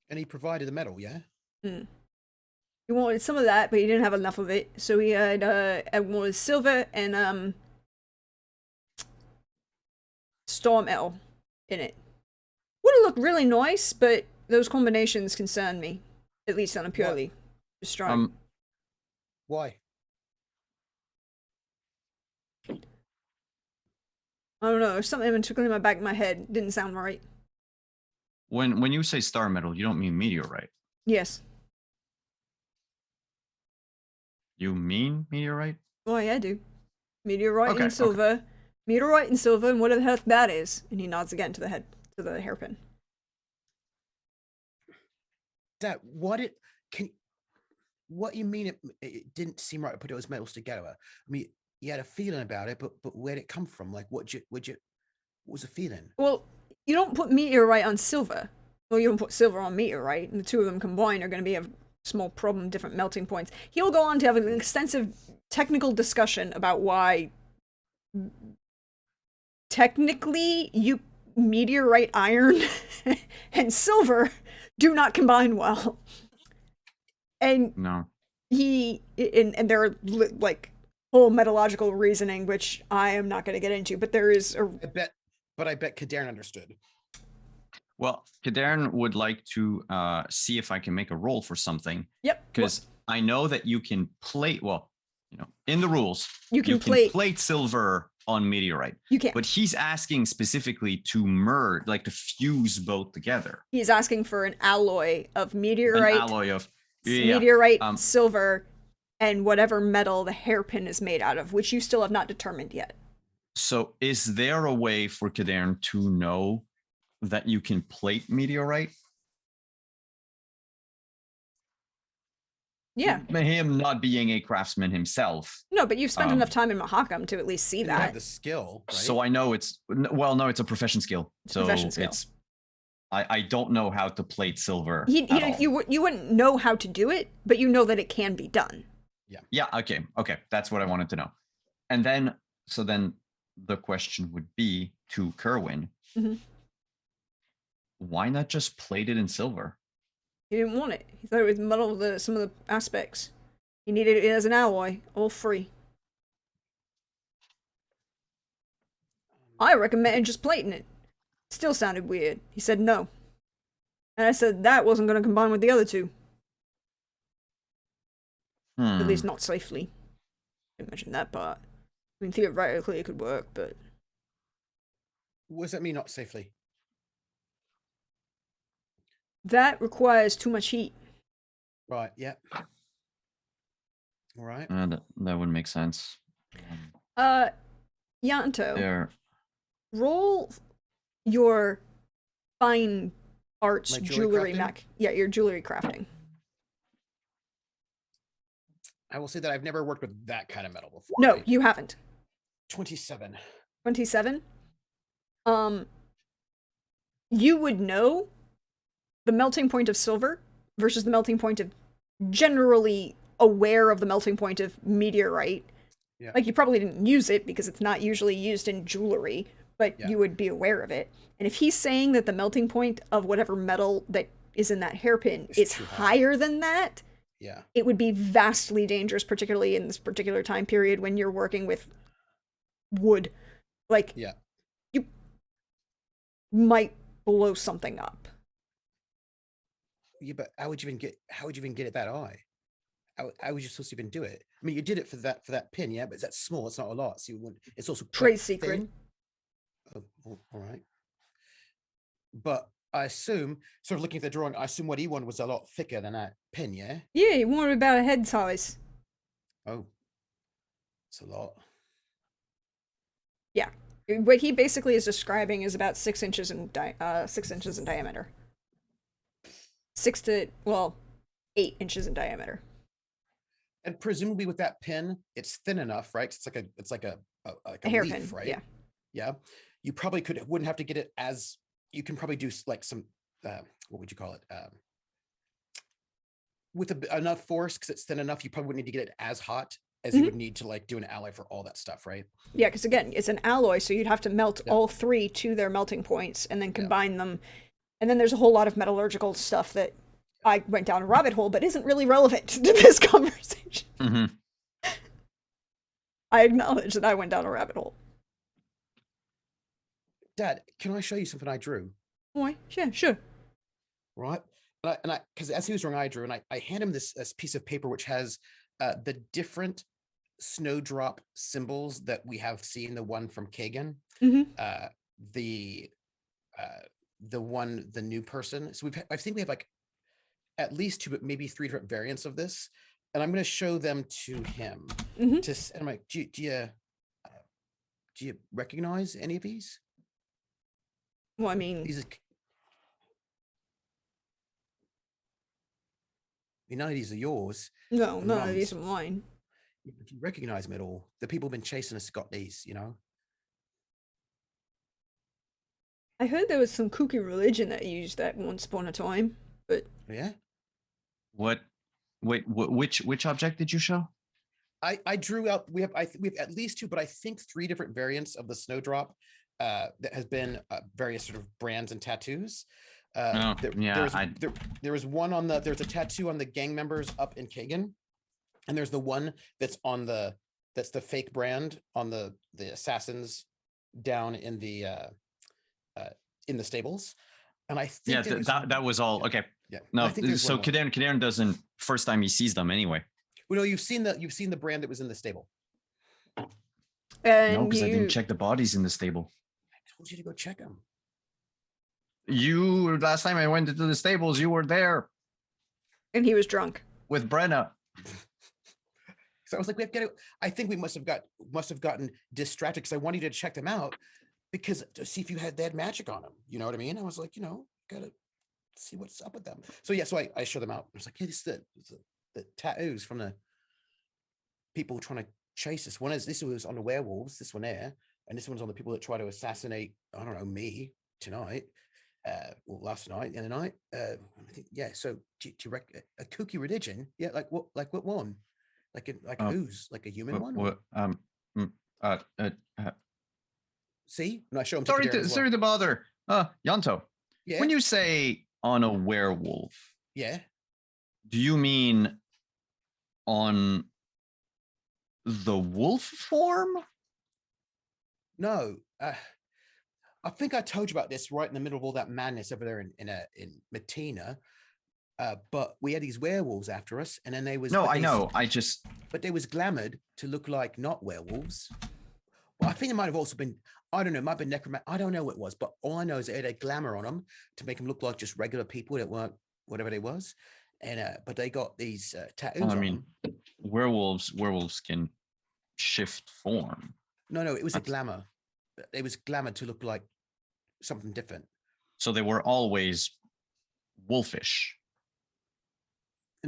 B: And he provided the metal, yeah?
A: He wanted some of that, but he didn't have enough of it. So he had wanted silver and storm ale in it. Would have looked really nice, but those combinations concern me, at least on a purely destroying.
B: Why?
A: I don't know. There's something been tickling in my back of my head. It didn't sound right.
C: When you say star metal, you don't mean meteorite.
A: Yes.
C: You mean meteorite?
A: Oh yeah, I do. Meteorite and silver. Okay. Meteorite and silver, and whatever the heck that is. And he nods again to the hairpin.
B: Dad, what you mean it didn't seem right to put those metals together? I mean, you had a feeling about it, but where'd it come from? Like, what was the feeling?
A: Well, you don't put meteorite on silver. Well, you don't put silver on meteorite, and the two of them combined are going to be a small problem, different melting points. He'll go on to have an extensive technical discussion about why technically meteorite iron and silver do not combine well. And
C: No.
A: and there are like whole metallurgical reasoning, which I am not going to get into, but there is a.
B: I bet Kadarn understood.
C: Well, Kadarn would like to see if I can make a roll for something.
A: Yep.
C: Because I know that you can plate, well, in the rules,
A: you can plate
C: silver on meteorite.
A: You can.
C: But he's asking specifically to merge, like to fuse both together.
A: He's asking for an alloy of meteorite.
C: An alloy of
A: meteorite, silver, and whatever metal the hairpin is made out of, which you still have not determined yet.
C: So is there a way for Kadarn to know that you can plate meteorite?
A: Yeah.
C: Him not being a craftsman himself.
A: No, but you've spent enough time in Mahakam to at least see that.
B: You have the skill, right?
C: So I know it's a profession skill. I don't know how to plate silver.
A: You wouldn't know how to do it, but you know that it can be done.
B: Yeah.
C: Yeah. Okay. That's what I wanted to know. And then the question would be to Kerwin.
A: Mm-hmm.
C: Why not just plate it in silver?
A: He didn't want it. He thought it would muddle some of the aspects. He needed it as an alloy, all free. I recommended just plating it. Still sounded weird. He said no. And I said that wasn't going to combine with the other two. At least not safely. Didn't mention that part. I mean, theoretically it could work, but...
B: What does that mean, not safely?
A: That requires too much heat.
B: Right, yeah. All right.
C: That would make sense.
A: Yanto,
C: there.
A: Roll your fine arts jewelry your jewelry crafting.
B: I will say that I've never worked with that kind of metal before.
A: No,
B: right?
A: you haven't.
B: 27.
A: 27? You would know the melting point of silver versus the melting point of, generally aware of the melting point of meteorite.
B: Yeah.
A: Like, you probably didn't use it because it's not usually used in jewelry, but you would be aware of it. And if he's saying that the melting point of whatever metal that is in that hairpin is higher than that, it would be vastly dangerous, particularly in this particular time period when you're working with wood. Like, you might blow something up.
B: Yeah, but how would you even get it that high? How would you supposed to even do it? I mean, you did it for that pin, yeah, but it's that small. It's not a lot, so you wouldn't. It's also
A: trade secret.
B: Oh, all right. But I assume, sort of looking at the drawing, I assume what he wanted was a lot thicker than that pin, yeah.
A: Yeah, he wanted about a head size.
B: Oh, it's a lot.
A: Yeah, what he basically is describing is about 6 inches in 6 inches in diameter. 8 inches in diameter.
B: And presumably with that pin, it's thin enough, right? It's like a
A: hairpin,
B: leaf, right?
A: Yeah.
B: Yeah. You probably wouldn't have to get it as, you can probably do like some, what would you call it? With enough force, because it's thin enough, you probably wouldn't need to get it as hot as you would need to like do an alloy for all that stuff, right?
A: Yeah, because again, it's an alloy, so you'd have to melt all three to their melting points and then combine them. And then there's a whole lot of metallurgical stuff that I went down a rabbit hole, but isn't really relevant to this conversation.
C: Mm-hmm.
A: I acknowledge that I went down a rabbit hole.
B: Dad, can I show you something I drew?
A: Why? Yeah, sure.
B: Right. And I because as he was drawing, I drew, and I hand him this piece of paper which has the different snowdrop symbols that we have seen. The one from Kagan, the new person. So I think we have like at least 2, but maybe 3 different variants of this, and I'm going to show them to him. And I'm like, do you recognize any of these?
A: Well, I mean,
B: none of these are yours.
A: No, none of these are mine.
B: Do you recognize them at all? The people who've been chasing us got these, you know?
A: I heard there was some kooky religion that used that once upon a time, but...
B: Yeah?
C: What? Wait, which object did you show?
B: I drew out, we have at least 2, but I think 3 different variants of the snowdrop. that has been various sort of brands and tattoos.
C: Oh, yeah,
B: there was one on there's a tattoo on the gang members up in Kagan, and there's the one that's on that's the fake brand on the assassins down in the stables. And I think
C: that was all. Okay.
B: Yeah.
C: No,
B: think
C: so Kadern doesn't, first time he sees them anyway.
B: Well, no, you've seen the brand that was in the stable.
A: And
C: no, because I didn't check the bodies in the stable.
B: I told you to go check them.
C: Last time I went into the stables, you were there.
A: And he was drunk.
C: With Brenna.
B: So I was like, I think we must have gotten distracted because I wanted you to check them out because to see if they had magic on them. You know what I mean? I was like, gotta see what's up with them. So yeah, so I show them out. I was like, hey, this is the tattoos from the people trying to chase us. This was on the werewolves, this one there, and this one's on the people that try to assassinate, I don't know, me tonight. Last night, the other night. I think, yeah. So do you reckon a kooky religion? Yeah, like what one? Like who's like a human one? See, and I show him.
C: Sorry to bother. Yanto.
B: Yeah.
C: When you say on a werewolf,
B: yeah,
C: do you mean on the wolf form?
B: No. I think I told you about this right in the middle of all that madness over there in Matina. But we had these werewolves after us, and then they was but they was glamored to look like not werewolves. Well, I think it might have also been, I don't know, it might have been necromancy. I don't know what it was, but all I know is it had a glamour on them to make them look like just regular people that weren't whatever they was. And but they got these tattoos.
C: Well, I mean, werewolves can shift form.
B: No, it was a glamour. It was glamour to look like something different.
C: So they were always wolfish.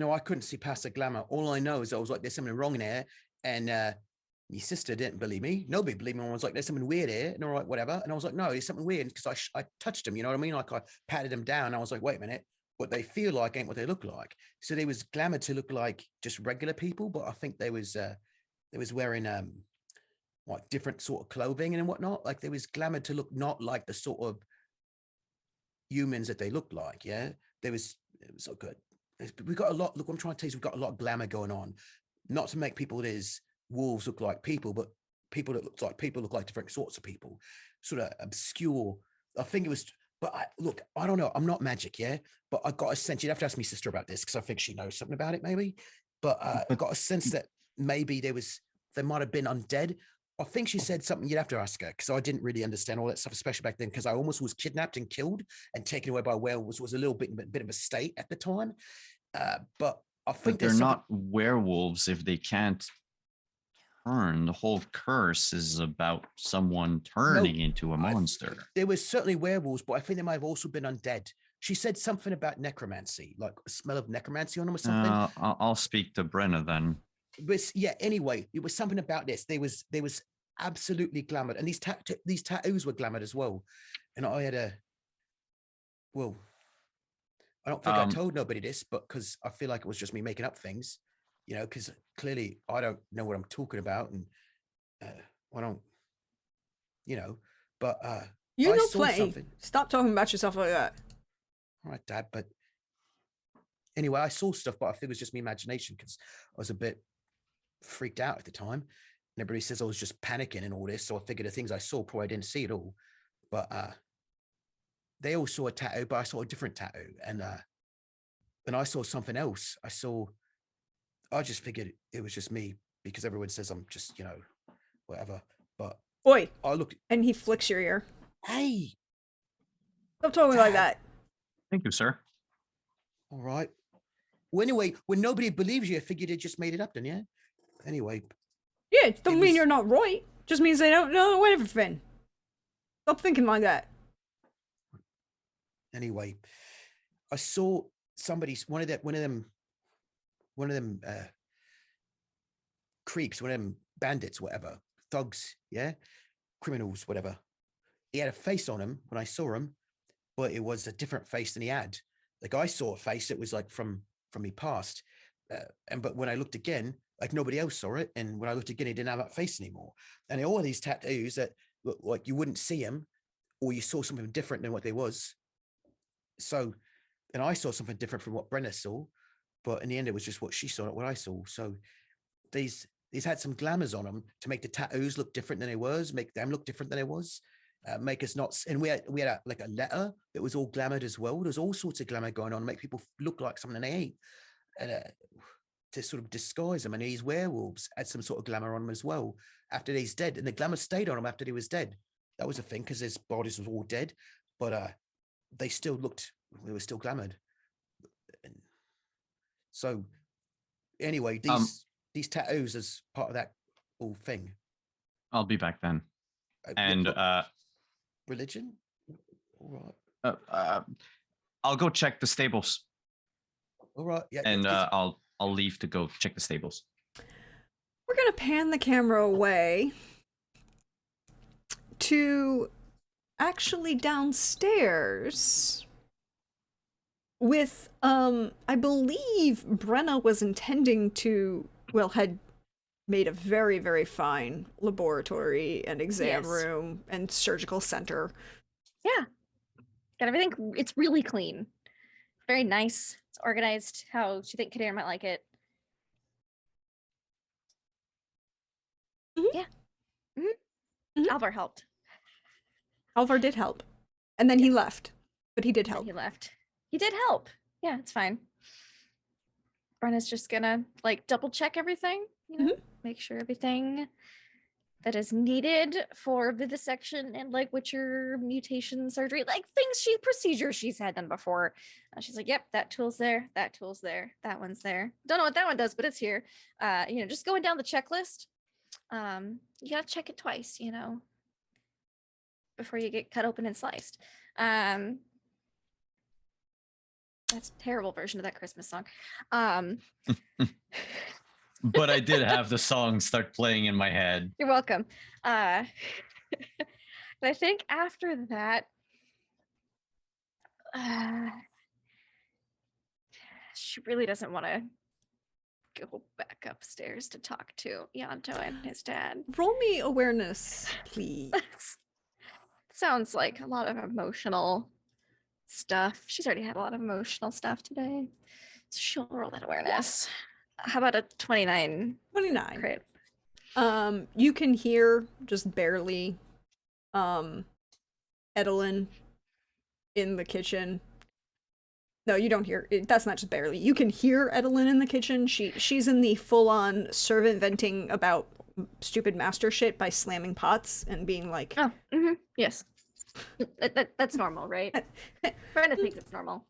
B: I couldn't see past the glamour. All I know is I was like, there's something wrong in here. And my sister didn't believe me. Nobody believed me. I was like, there's something weird here. And all right, whatever. And I was like, no, there's something weird because I touched them. You know what I mean? Like I patted them down. I was like, wait a minute. What they feel like ain't what they look like. So they was glamour to look like just regular people, but I think they was wearing like different sort of clothing and whatnot. Like they was glamour to look not like the sort of humans that they looked like. Yeah, it was so good. We got a lot. Look, what I'm trying to tell you is we've got a lot of glamour going on. Not to make people that is wolves look like people, but people that look like people look like different sorts of people. Sort of obscure. I think it was. But I don't know. I'm not magic, yeah. But I got a sense. You'd have to ask my sister about this because I think she knows something about it, maybe. But I got a sense that maybe there might have been undead. I think she said something. You'd have to ask her because I didn't really understand all that stuff, especially back then. Because I almost was kidnapped and killed and taken away by werewolves. Was a little bit of a state at the time. But I think
C: they're not werewolves if they can't turn. The whole curse is about someone turning into a monster.
B: There was certainly werewolves, but I think they might have also been undead. She said something about necromancy, like a smell of necromancy on them or something.
C: I'll speak to Brenna then.
B: But yeah, anyway, it was something about this. They was absolutely glamored, and these tattoos were glamored as well. And I had I don't think I told nobody this, but because I feel like it was just me making up things, because clearly I don't know what I'm talking about, and I don't, but
A: you know plenty. Stop talking about yourself like that.
B: All right, Dad, but anyway, I saw stuff, but I think it was just my imagination because I was a bit freaked out at the time. And everybody says I was just panicking and all this, so I figured the things I saw probably I didn't see it all. But they all saw a tattoo, but I saw a different tattoo, and I saw something else. I just figured it was just me because everyone says I'm just whatever. But
A: Oi!
B: I looked,
A: and he flicks your ear.
B: Hey!
A: Stop talking like that.
C: Thank you, sir.
B: All right. Well, anyway, when nobody believes you, I figured they just made it up, then, yeah? Anyway.
A: Yeah, it doesn't mean you're not right. Just means they don't know everything. Stop thinking like that.
B: Anyway, I saw one of them creeps, one of them bandits, whatever, thugs, yeah, criminals, whatever. He had a face on him when I saw him, but it was a different face than he had. Like I saw a face that was like from me past, but when I looked again, like nobody else saw it, and when I looked again, he didn't have that face anymore. And all of these tattoos that but like you wouldn't see them, or you saw something different than what they was. So, and I saw something different from what Brenna saw, but in the end, it was just what she saw, not what I saw. So these had some glamours on them to make the tattoos look different than they was, make them look different than they was, make us not. And we had like a letter that was all glamoured as well. There's all sorts of glamour going on, make people look like something they ain't, and to sort of disguise them. And these werewolves had some sort of glamour on them as well after he's dead, and the glamour stayed on him after he was dead. That was a thing because his bodies was all dead, but they still looked. They were still glamoured. And so anyway, these tattoos as part of that whole thing.
C: I'll be back then. And
B: religion. All right.
C: I'll go check the stables.
B: All right. Yeah.
C: And I'll leave to go check the stables.
A: We're gonna pan the camera away to actually downstairs with I believe Brenna was intending to, well, had made a very, very fine laboratory and exam room and surgical center.
D: Yeah. Got everything. It's really clean. Very nice. It's organized how you think Kadir might like it.
A: Mm-hmm.
D: Yeah. Mm-hmm. Mm-hmm. Alvar helped.
A: Alvar did help. And then he left. But he did help.
D: He left. He did help. Yeah, it's fine. Brenna's just gonna like double check everything, you know, make sure everything that is needed for vivisection and like Witcher mutation surgery, like procedures she's had done before. She's like, yep, that tool's there, that tool's there, that one's there. Don't know what that one does, but it's here. You know, just going down the checklist. You gotta check it twice, you know, before you get cut open and sliced. That's a terrible version of that Christmas song.
C: But I did have the song start playing in my head.
D: You're welcome. And I think after that, she really doesn't want to go back upstairs to talk to Yanto and his dad.
A: Roll me awareness, please.
D: Sounds like a lot of emotional stuff. She's already had a lot of emotional stuff today. So she'll roll that awareness. How about a 29?
A: 29.
D: Great.
A: You can hear just barely Edelyn in the kitchen. No, you don't hear it. That's not just barely. You can hear Edelyn in the kitchen. She's in the full-on servant venting about stupid master shit by slamming pots and being like,
D: oh, yes. That's normal, right? Brenda thinks it's normal.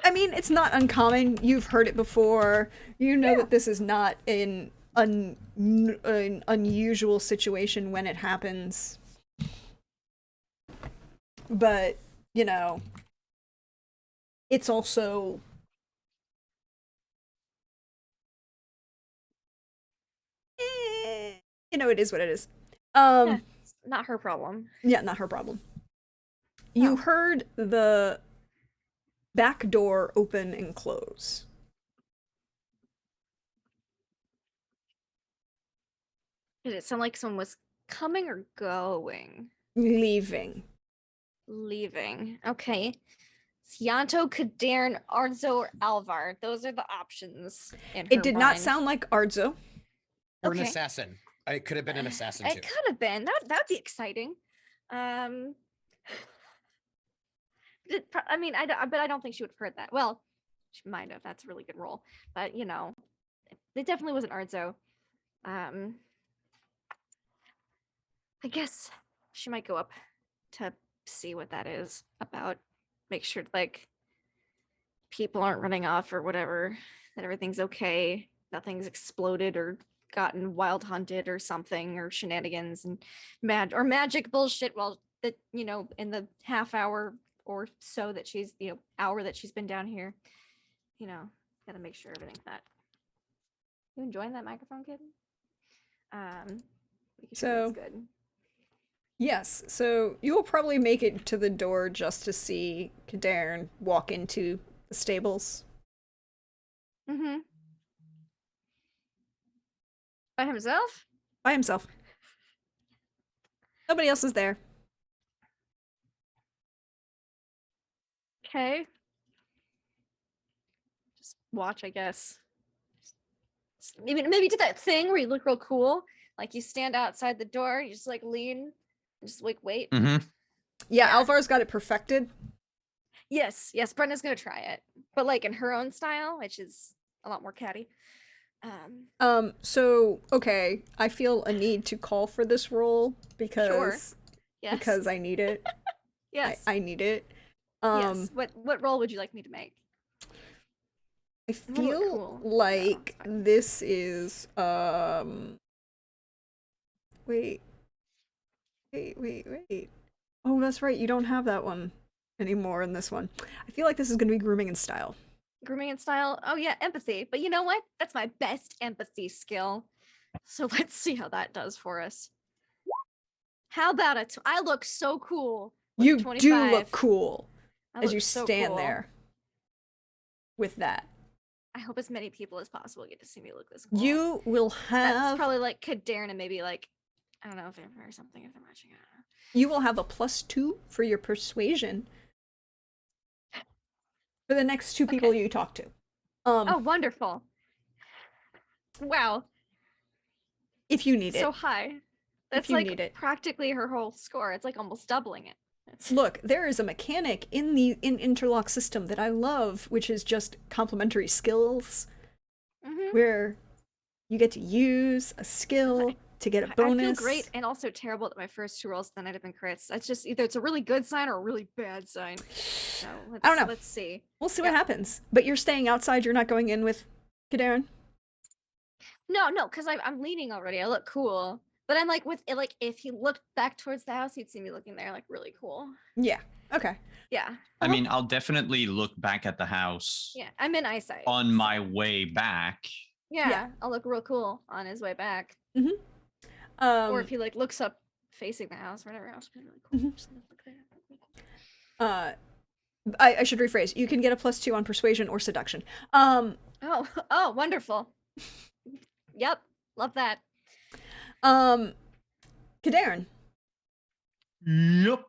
A: I mean, it's not uncommon. You've heard it before. You know that this is not an unusual situation when it happens. But, you know, it's also... you know, it is what it is.
D: Yeah, it's not her problem.
A: Yeah, not her problem. You heard the back door open and close.
D: Did it sound like someone was coming or going?
A: Leaving.
D: Leaving. Okay. Yanto, Kadarn, Arzo, or Alvar. Those are the options.
A: It did not sound like Arzo.
B: Or an assassin. It could have been an assassin too.
D: It could have been. That would be exciting. I mean, but I don't think she would have heard that. Well, she might have. That's a really good roll. But you know, it definitely wasn't Arzo. I guess she might go up to see what that is about. Make sure like people aren't running off or whatever. That everything's okay. Nothing's exploded or gotten wild hunted or something, or shenanigans and magic bullshit. Well, that, you know, in the half hour or so that she's, you know, hour that she's been down here, you know, gotta make sure everything's that. You enjoying that microphone, kid?
A: So
D: it's good.
A: Yes, so you will probably make it to the door just to see Kadarn walk into the stables.
D: Mm-hmm. By himself?
A: By himself. Nobody else is there.
D: Okay. Just watch, I guess. Maybe do that thing where you look real cool. Like you stand outside the door, you just like lean, and just like wait.
C: Mm-hmm.
A: Yeah,
D: Yeah.
A: Alvar's got it perfected.
D: Yes, Brenda's gonna try it, but like in her own style, which is a lot more catty.
A: So okay, I feel a need to call for this roll because
D: Yes.
A: I need it.
D: Yes.
A: I need it.
D: Yes. What role would you like me to make?
A: I
D: wanna look
A: feel
D: cool. No,
A: like
D: it's fine.
A: this is wait. Oh, that's right. You don't have that one anymore in this one. I feel like this is going to be grooming and style.
D: Grooming and style. Oh yeah, empathy. But you know what? That's my best empathy skill. So let's see how that does for us. How about it? I look so cool. With
A: You
D: 25.
A: do look cool
D: I
A: as
D: look
A: you
D: so
A: stand
D: cool.
A: there with that.
D: I hope as many people as possible get to see me look this cool.
A: You will
D: That's
A: have
D: probably like Kadarn and maybe like I don't know if or something if they're matching. I don't know.
A: you will have a +2 for your persuasion for the next 2 people
D: Okay.
A: you talk to.
D: Oh, wonderful! Wow,
A: If you need
D: so
A: it.
D: high. That's
A: you
D: like
A: need it.
D: practically her whole score. It's like almost doubling it.
A: Look, there is a mechanic in Interlock system that I love, which is just complementary skills, where you get to use a skill to get a bonus.
D: I feel great and also terrible at my first 2 rolls, then I'd have been crits. That's just either it's a really good sign or a really bad sign. So
A: I don't know.
D: Let's see.
A: We'll see what happens. But you're staying outside. You're not going in with Kadarn.
D: No, because I'm leaning already. I look cool. But I'm like with it, like if he looked back towards the house, he'd see me looking there, like really cool.
A: Yeah. Okay.
D: Yeah.
C: I mean, I'll definitely look back at the house.
D: Yeah, I'm in eyesight.
C: On my way back.
D: Yeah, I'll look real cool on his way back. Or if he like looks up facing the house or whatever, I'll just be really cool. Just look there.
A: I should rephrase. You can get a +2 on persuasion or seduction.
D: Oh, wonderful. Yep, love that.
A: Kadarn.
C: Yep.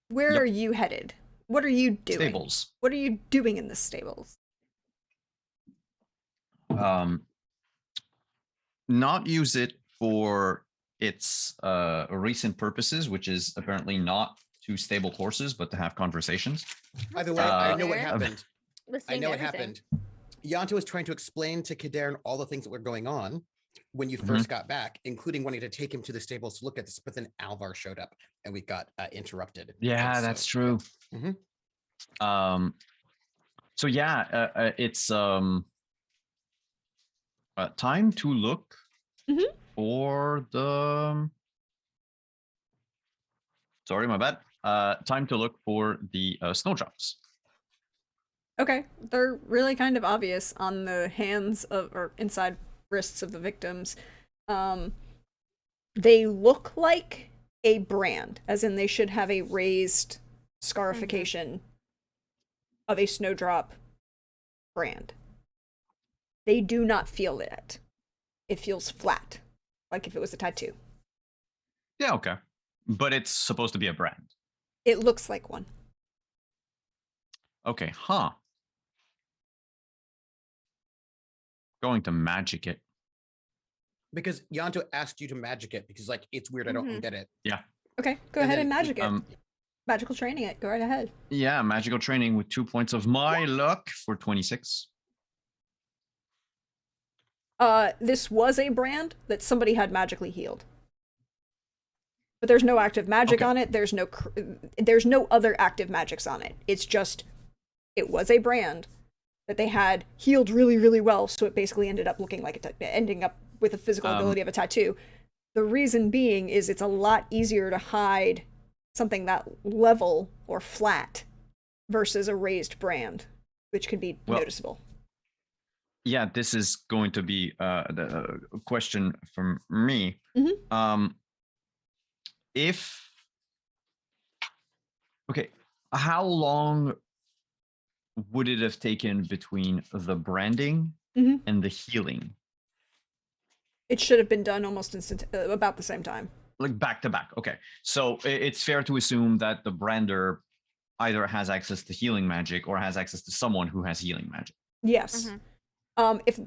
A: Where are you headed? What are you doing?
C: Stables.
A: What are you doing in the stables?
C: Not use it for its recent purposes, which is apparently not to stable horses, but to have conversations.
B: By the way, I know what happened.
D: Listening
B: I know
D: to
B: what
D: everything.
B: happened. Yanto was trying to explain to Kadarn all the things that were going on when you first got back, including wanting to take him to the stables to look at this, but then Alvar showed up and we got interrupted.
C: Yeah, that's true. So yeah, it's time to look for the sorry, my bad. Time to look for the snowdrops.
A: Okay, they're really kind of obvious on the hands of or inside wrists of the victims. They look like a brand, as in they should have a raised scarification of a snowdrop brand. They do not feel it. It feels flat, like if it was a tattoo.
C: Yeah, okay. But it's supposed to be a brand.
A: It looks like one.
C: Okay, Going to magic it.
B: Because Yanto asked you to magic it because like it's weird, I don't get it.
C: Yeah.
A: Okay, go ahead and magic it. Magical training it. Go right ahead.
C: Yeah, magical training with 2 points of my luck for 26.
A: This was a brand that somebody had magically healed. But there's no active magic on it. There's no other active magics on it. It's just it was a brand that they had healed really, really well, so it basically ended up looking like ending up with a physical ability of a tattoo. The reason being is it's a lot easier to hide something that level or flat versus a raised brand, which can be noticeable.
C: Yeah, this is going to be the question from me. How long would it have taken between the branding and the healing?
A: It should have been done almost about the same time.
C: Like back to back. Okay. So it's fair to assume that the brander either has access to healing magic or has access to someone who has healing magic.
A: Yes. If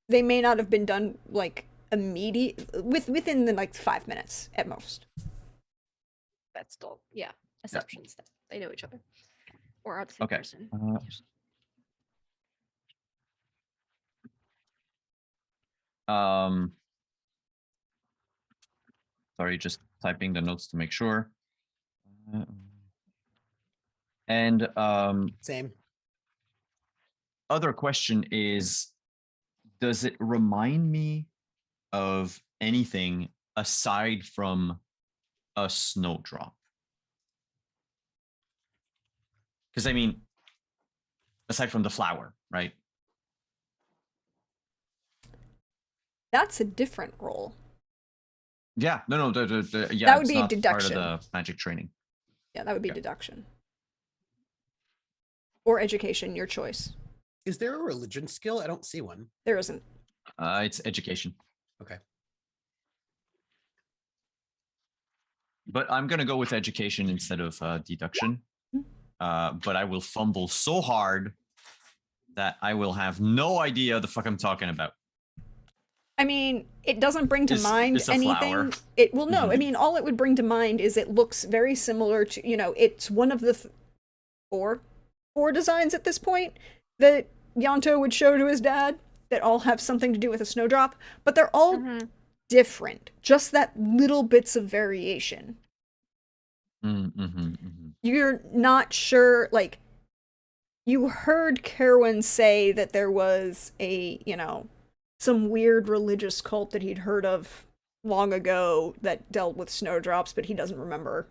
A: they may not have been done like within the like 5 minutes at most.
D: That's still assumptions that they know each other or are the same
C: Okay.
D: person.
C: Sorry, just typing the notes to make sure. And
B: Same.
C: other question is, does it remind me of anything aside from a snowdrop? Because I mean, aside from the flower, right?
A: That's a different role.
C: Yeah, no, yeah,
A: That would
C: it's
A: be
C: not
A: deduction.
C: part of the magic training.
A: Yeah, that would be deduction. Or education, your choice.
B: Is there a religion skill? I don't see one.
A: There isn't.
C: It's education.
B: Okay.
C: But I'm gonna go with education instead of deduction. But I will fumble so hard that I will have no idea the fuck I'm talking about.
A: I mean, it doesn't bring to mind
C: it's a
A: anything.
C: flower.
A: It well, no. I mean, all it would bring to mind is it looks very similar to, it's one of the four designs at this point that Yanto would show to his dad that all have something to do with a snowdrop, but they're all different. Just that little bits of variation. You're not sure, like, you heard Kerwin say that there was a, some weird religious cult that he'd heard of long ago that dealt with snowdrops, but he doesn't remember.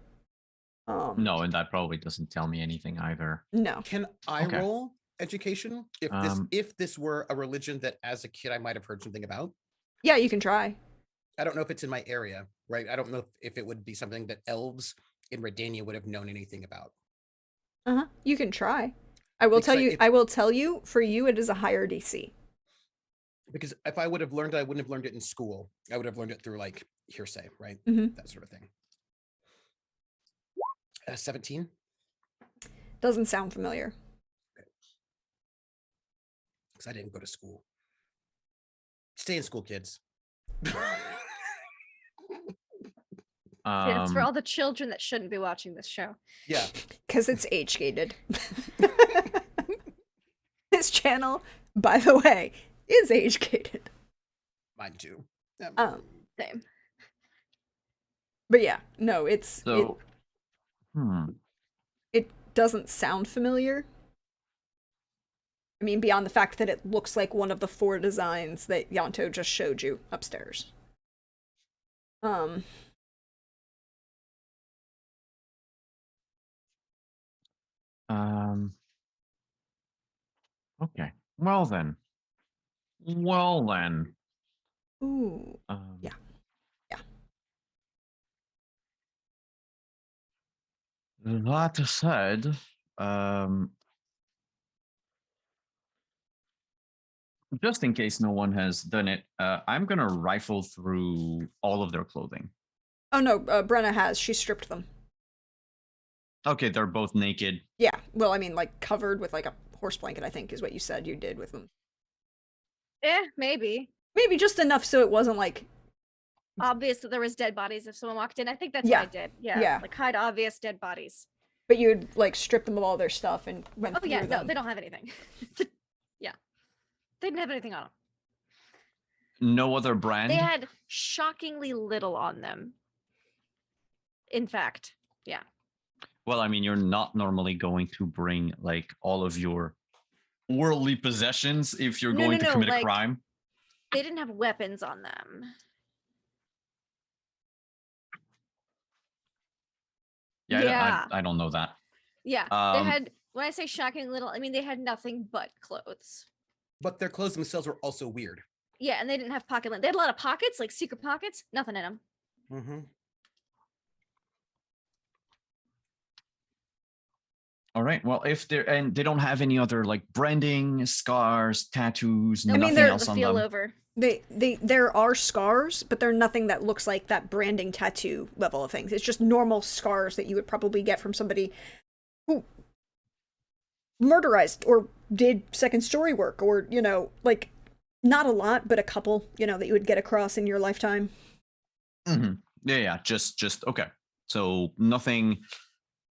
C: No, and that probably doesn't tell me anything either.
A: No.
B: Can I roll education if this were a religion that as a kid I might have heard something about?
A: Yeah, you can try.
B: I don't know if it's in my area, right? I don't know if it would be something that elves in Redania would have known anything about.
A: You can try. I will tell you. I will tell you. For you, it is a higher DC.
B: Because if I would have learned it, I wouldn't have learned it in school. I would have learned it through like hearsay, right? That sort of thing. 17.
A: Doesn't sound familiar.
B: Because I didn't go to school. Stay in school, kids.
D: It's for all the children that shouldn't be watching this show.
B: Yeah.
A: Because it's age-gated. This channel, by the way, is age-gated.
B: Mine too.
D: Same.
A: But yeah, no, it's...
C: So,
A: it doesn't sound familiar. I mean, beyond the fact that it looks like one of the 4 designs that Yanto just showed you upstairs.
C: Okay. Well then.
A: Ooh. Yeah.
C: That said, just in case no one has done it, I'm gonna rifle through all of their clothing.
A: Oh no, Brenna has. She stripped them.
C: Okay, they're both naked.
A: Yeah, well, I mean, like, covered with, like, a horse blanket, I think, is what you said you did with them.
D: Maybe.
A: Maybe just enough so it wasn't, like...
D: obvious that there was dead bodies if someone walked in. I think that's what I did. Yeah. Like, hide obvious dead bodies.
A: But you would, like, strip them of all their stuff and went through them.
D: No, they don't have anything. Yeah. They didn't have anything on them.
C: No other brand?
D: They had shockingly little on them. In fact, yeah.
C: Well, I mean, you're not normally going to bring, like, all of your worldly possessions if you're going to commit a crime.
D: They didn't have weapons on them.
C: Yeah. I don't know that.
D: Yeah, they had, when I say shocking little, I mean they had nothing but clothes.
B: But their clothes themselves were also weird.
D: Yeah, and they didn't have pocket lint. They had a lot of pockets, like secret pockets, nothing in them.
C: All right. Well, if they're and they don't have any other like branding, scars, tattoos,
D: No,
A: I mean,
C: nothing
A: they're-
C: else
D: the
C: on
D: feel
C: them.
D: over.
A: There are scars, but they're nothing that looks like that branding tattoo level of things. It's just normal scars that you would probably get from somebody who murderized or did second story work, or like not a lot, but a couple, that you would get across in your lifetime.
C: Mm-hmm. Yeah. Just okay. So nothing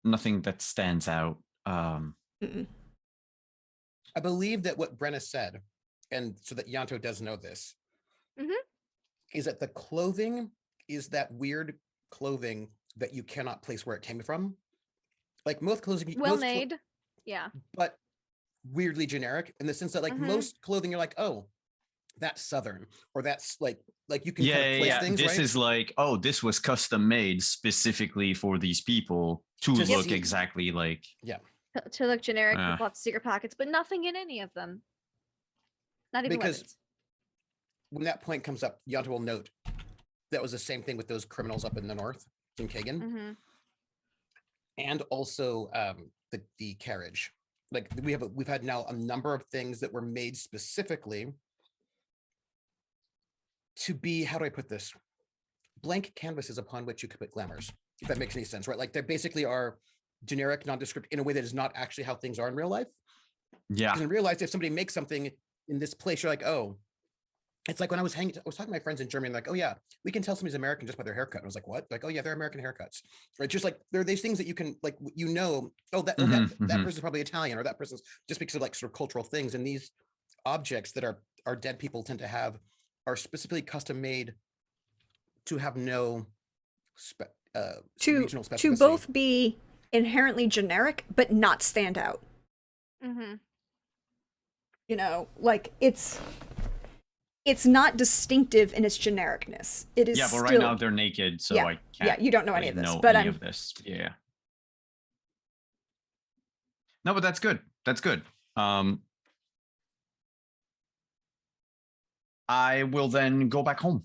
C: that stands out.
A: Mm-mm.
B: I believe that what Brenna said, and so that Yanto does know this, is that the clothing is that weird clothing that you cannot place where it came from. Like most clothing,
D: Well made. Yeah.
B: but weirdly generic in the sense that like most clothing, you're like, oh, that's Southern, or that's like you can kind of place things.
C: This
B: right?
C: is like, oh, this was custom made specifically for these people to look
B: see-
C: exactly like.
B: Yeah.
D: To look generic with lots of secret pockets, but nothing in any of them. Not even
B: Because
D: weapons.
B: when that point comes up, Yanto will note that was the same thing with those criminals up in the north in Kagan, and also the carriage. Like we've had now a number of things that were made specifically to be, how do I put this, blank canvases upon which you could put glamours, if that makes any sense, right? Like they basically are generic, nondescript in a way that is not actually how things are in real life.
C: Yeah.
B: Because in real life, if somebody makes something in this place, you're like, oh, it's like when I was talking to my friends in Germany, like, oh yeah, we can tell somebody's American just by their haircut. I was like, what? Like, oh yeah, they're American haircuts, right? Just like there are these things that you can like, oh that person's probably Italian, or that person's, just because of like sort of cultural things. And these objects that our dead people tend to have are specifically custom made to have no regional specificity.
A: To both be inherently generic but not stand out. Like it's not distinctive in its genericness. It is.
C: Yeah, but right now they're naked, so I can't.
A: Yeah, you don't know any of this.
C: Of this. Yeah. No, but that's good. That's good. I will then go back home.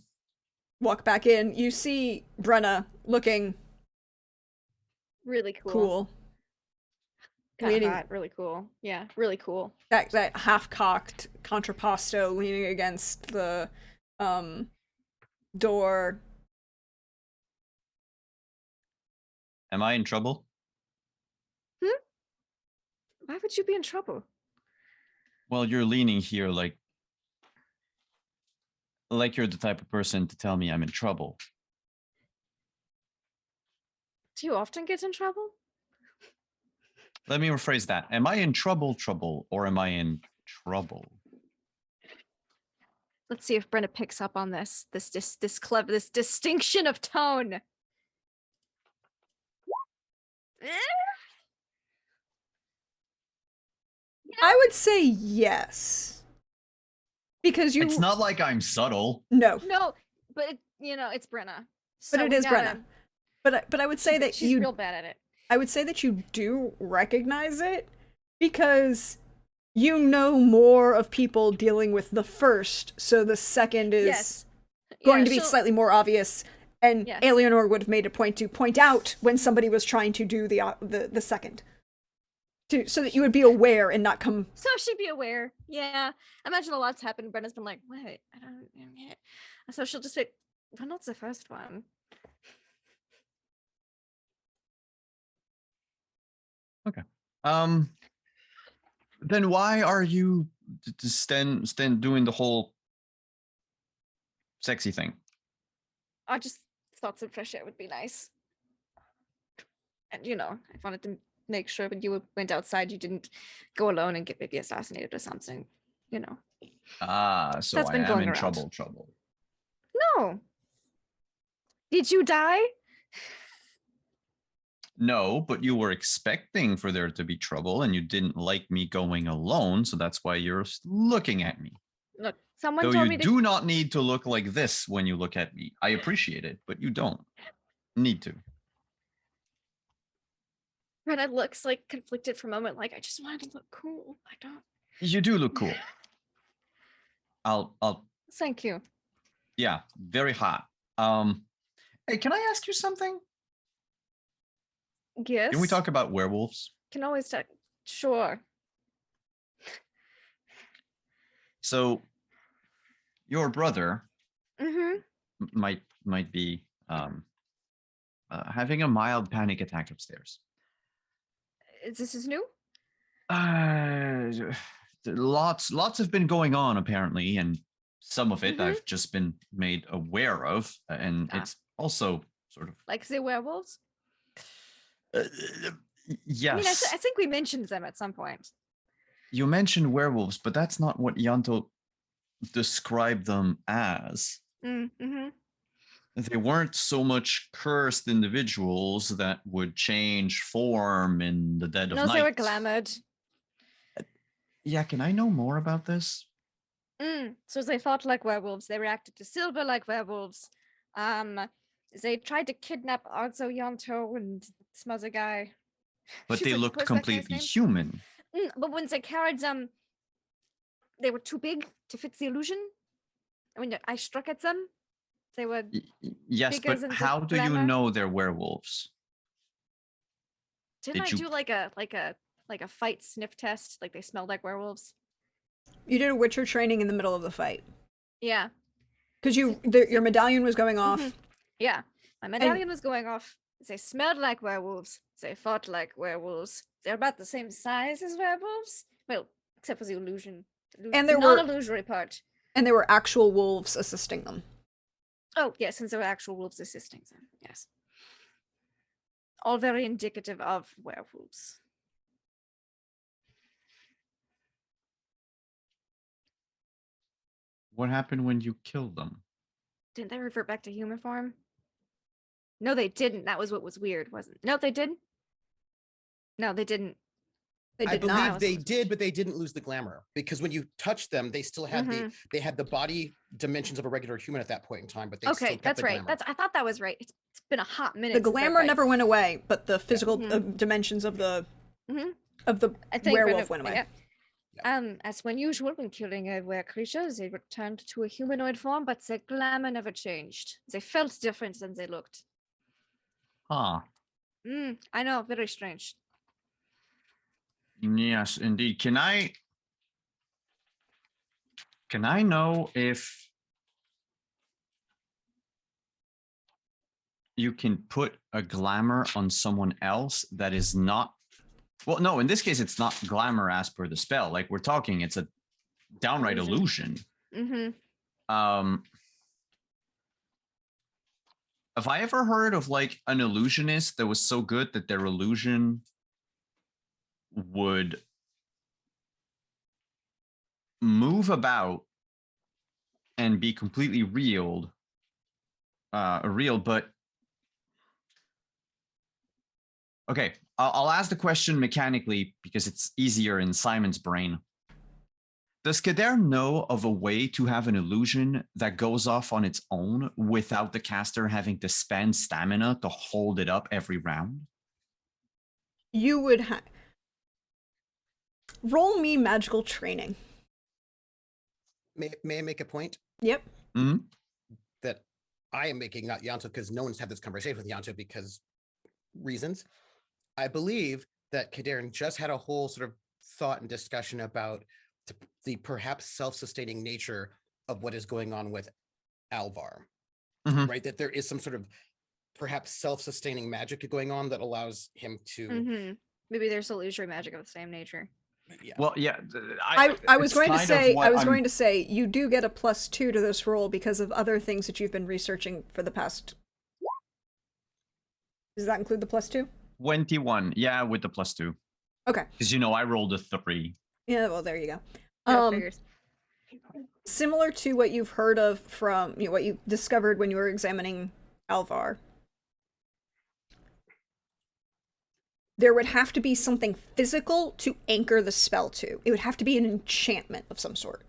A: Walk back in. You see Brenna looking
D: really
A: cool.
D: Kind of hot, really cool. Yeah, really cool.
A: That half-cocked contrapposto leaning against the door.
C: Am I in trouble?
D: Why would you be in trouble?
C: Well, you're leaning here like you're the type of person to tell me I'm in trouble.
D: Do you often get in trouble?
C: Let me rephrase that. Am I in trouble, or am I in trouble?
D: Let's see if Brenna picks up on this clever, this distinction of tone.
A: I would say yes. Because
C: It's not like I'm subtle.
A: No,
D: but it's Brenna.
A: But it is Brenna. But I would say that
D: she's real bad at it.
A: I would say that you do recognize it because you know more of people dealing with the first, so the second is going to be slightly more obvious. And Eleanor would have made a point to point out when somebody was trying to do the second, so that you would be aware and not come.
D: So she'd be aware. Yeah, I imagine a lot's happened. Brenna's been like, "What? I don't get it." So she'll just say, "Ronald's the first one."
C: Okay. Then why are you stand doing the whole sexy thing?
D: I just thought some fresh air would be nice. And I wanted to make sure when you went outside, you didn't go alone and get maybe assassinated or something. So
C: that's I
D: been
C: am
D: going
C: in
D: around.
C: trouble.
D: No. Did you die?
C: No, but you were expecting for there to be trouble, and you didn't like me going alone, so that's why you're looking at me.
D: Look, someone
C: So
D: told
C: you
D: me to...
C: do not need to look like this when you look at me. I appreciate it, but you don't need to.
D: Brenna looks like conflicted for a moment, like, I just wanted to look cool. I don't...
C: You do look cool. I'll
D: Thank you.
C: Yeah, very hot. Hey, can I ask you something?
D: Yes.
C: Can we talk about werewolves?
D: can always talk. Sure.
C: So your brother
D: Mm-hmm.
C: might be having a mild panic attack upstairs.
D: This is new?
C: Lots have been going on apparently, and some of it
D: Mhm.
C: I've just been made aware of, and
D: Ah.
C: it's also sort of
D: Like the werewolves?
C: yes.
D: I mean, I think we mentioned them at some point.
C: You mentioned werewolves, but that's not what Yanto described them as.
D: Mm-hmm.
C: They weren't so much cursed individuals that would change form in the dead of
D: No,
C: night.
D: they were glamored.
C: Yeah, can I know more about this?
D: So they fought like werewolves. They reacted to silver like werewolves. They tried to kidnap Arzo Yanto and some other guy.
C: But
D: She's
C: they
D: like,
C: looked
D: "What's that guy's
C: completely
D: name?"
C: human.
D: But when they carried them, they were too big to fit the illusion. When I struck at them, they were
C: Yes,
D: bigger
C: but
D: than the
C: how do you
D: glamour.
C: know they're werewolves?
D: Didn't
C: Did
D: I
C: you-
D: do like a fight sniff test? Like they smelled like werewolves.
A: You did a Witcher training in the middle of the fight
D: Yeah.
A: because your medallion was going off.
D: Mhm. Yeah. My medallion was going off. They smelled like werewolves. They fought like werewolves. They're about the same size as werewolves. Well, except for the illusion.
A: And
D: the
A: there were-
D: non-illusory part.
A: And there were actual wolves assisting them.
D: Oh, yes, since there were actual wolves assisting them. Yes. All very indicative of werewolves.
C: What happened when you killed them?
D: Didn't they revert back to human form? No, they didn't. That was what was weird, wasn't it? No, they didn't. No, they didn't.
A: They
B: I
A: did
B: believe
A: not.
B: they did, but they didn't lose the glamour because when you touched them, they still had they had the body dimensions of a regular human at that point in time. But they still
D: Okay,
B: kept
D: that's
B: the
D: right.
B: glamour.
D: I thought that was right. It's been a hot minute.
A: The
D: since that
A: glamour
D: fight.
A: never went away, but the physical
D: Mhm.
A: dimensions of the
D: Mhm.
A: of
D: I
A: the
D: think
A: werewolf went away.
D: yeah. As when usual, when killing a were creature, they returned to a humanoid form, but their glamour never changed. They felt different than they looked.
C: Huh.
D: I know, very strange.
C: Yes, indeed. Can I know if you can put a glamour on someone else that is not, well, no, in this case, it's not glamour as per the spell. Like we're talking, it's a downright illusion. Have I ever heard of like an illusionist that was so good that their illusion would move about and be completely real, but okay, I'll ask the question mechanically because it's easier in Simon's brain. Does Kader know of a way to have an illusion that goes off on its own without the caster having to spend stamina to hold it up every round?
A: You would roll me magical training.
B: May I make a point?
A: Yep.
C: Mm-hmm.
B: That I am making, not Yanto, because no one's had this conversation with Yanto because reasons. I believe that Kadarn just had a whole sort of thought and discussion about the perhaps self-sustaining nature of what is going on with Alvar, right? That there is some sort of perhaps self-sustaining magic going on that allows him to.
D: Maybe there's illusory magic of the same nature.
B: Yeah.
C: Well, yeah.
A: I was going to say you do get a +2 to this roll because of other things that you've been researching for the past. Does that include the +2?
C: 21. Yeah, with the +2.
A: Okay.
C: Because I rolled a 3.
A: Yeah, well, there you go.
D: Figures.
A: Similar to what you've heard of from what you discovered when you were examining Alvar. There would have to be something physical to anchor the spell to. It would have to be an enchantment of some sort.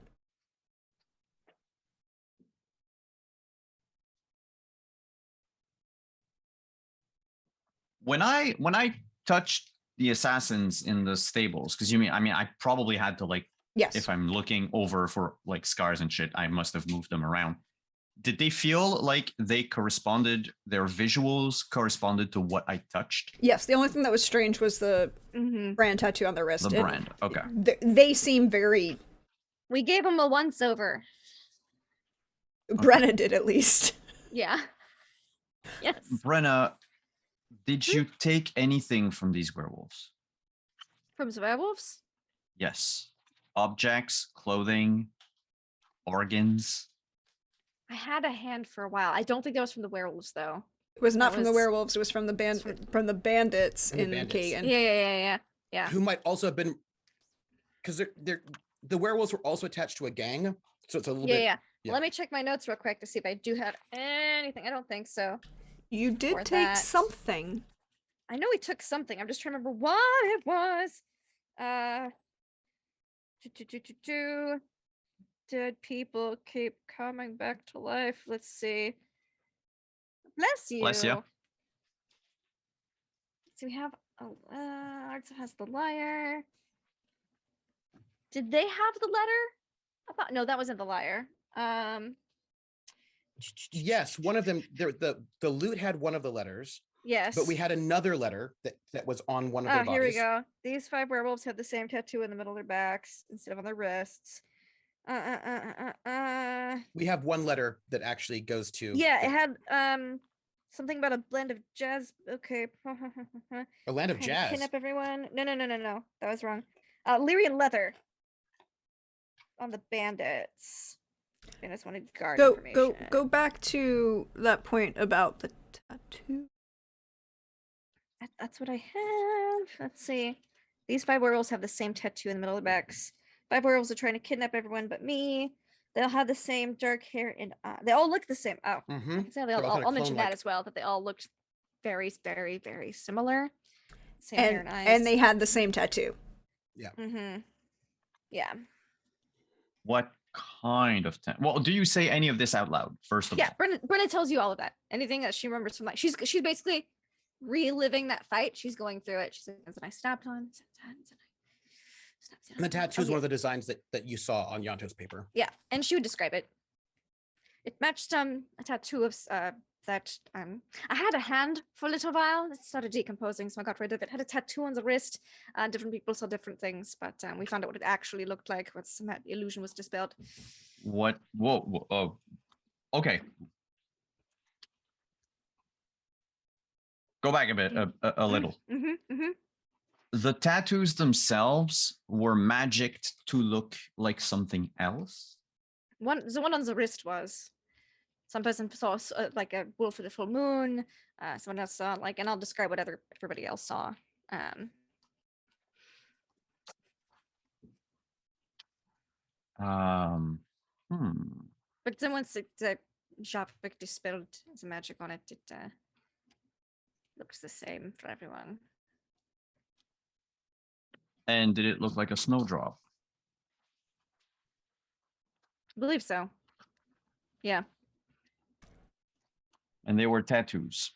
C: When I touched the assassins in the stables, because I probably had to
A: yes.
C: If I'm looking over for like scars and shit, I must have moved them around. Did they feel like their visuals corresponded to what I touched?
A: Yes, the only thing that was strange was the
D: Mm-hmm.
A: brand tattoo on their wrist.
C: The
A: and
C: brand. Okay.
A: They seem very.
D: We gave him a once over.
A: Brenna did at least.
D: Yeah. Yes.
C: Brenna, did you take anything from these werewolves?
D: From the werewolves?
C: Yes. Objects, clothing, organs.
D: I had a hand for a while. I don't think that was from the werewolves though.
A: It was not
D: That
A: from the
D: was-
A: werewolves. It was from the from the bandits
B: From the
A: in
B: bandits.
A: Kagan.
D: Yeah.
B: Who might also have been, because the werewolves were also attached to a gang, so it's a little bit.
D: Yeah.
B: Yeah.
D: Let me check my notes real quick to see if I do have anything. I don't think so.
A: You did
D: Or
A: take
D: that.
A: something.
D: I know we took something. I'm just trying to remember what it was. Dead people keep coming back to life. Let's see. Bless you.
C: Bless ya.
D: So we have Arts has the liar. Did they have the letter? I thought no, that wasn't the liar.
B: Yes, one of them. The loot had one of the letters,
D: Yes.
B: but we had another letter that was on one of
D: Oh,
B: their bodies.
D: here we go. These 5 werewolves have the same tattoo in the middle of their backs instead of on their wrists.
B: We have one letter that actually goes to.
D: Yeah, it had something about a blend of jazz. Okay.
B: A land of
D: Trying to
B: jazz.
D: Kidnap everyone. No. That was wrong. Lyrian leather on the bandits. Bandits wanted guard information.
A: Go back to that point about the tattoo.
D: That's what I have. Let's see. These 5 werewolves have the same tattoo in the middle of their backs. 5 werewolves are trying to kidnap everyone but me. They all have the same dark hair and they all look the same. Oh,
B: Mm-hmm.
D: I can say
B: They're all kinda
D: I'll mention that
B: clone-like.
D: as well. That they all looked very, very, very similar. Same hair and eyes.
A: And they had the same tattoo.
D: Mm-hmm. Yeah.
C: What kind of well, do you say any of this out loud, first of
D: Yeah.
C: all?
D: Brenna tells you all of that. Anything that she remembers from she's basically reliving that fight. She's going through it. She says, "And I stabbed on."
B: And the tattoo is one of the designs that you saw on Yanto's paper.
D: Yeah, and she would describe it. It matched a tattoo of that I had a hand for a little while. It started decomposing, so I got rid of it. Had a tattoo on the wrist. Different people saw different things, but we found out what it actually looked like once that illusion was dispelled.
C: What? Whoa. Oh, okay. Go back a bit, a little. The tattoos themselves were magicked to look like something else.
D: The one on the wrist was. Some person saw like a wolf with a full moon. Someone else saw and I'll describe what everybody else saw. But then once the Javik dispelled the magic on it, it looks the same for everyone.
C: And did it look like a snowdrop?
D: I believe so. Yeah.
C: And they were tattoos.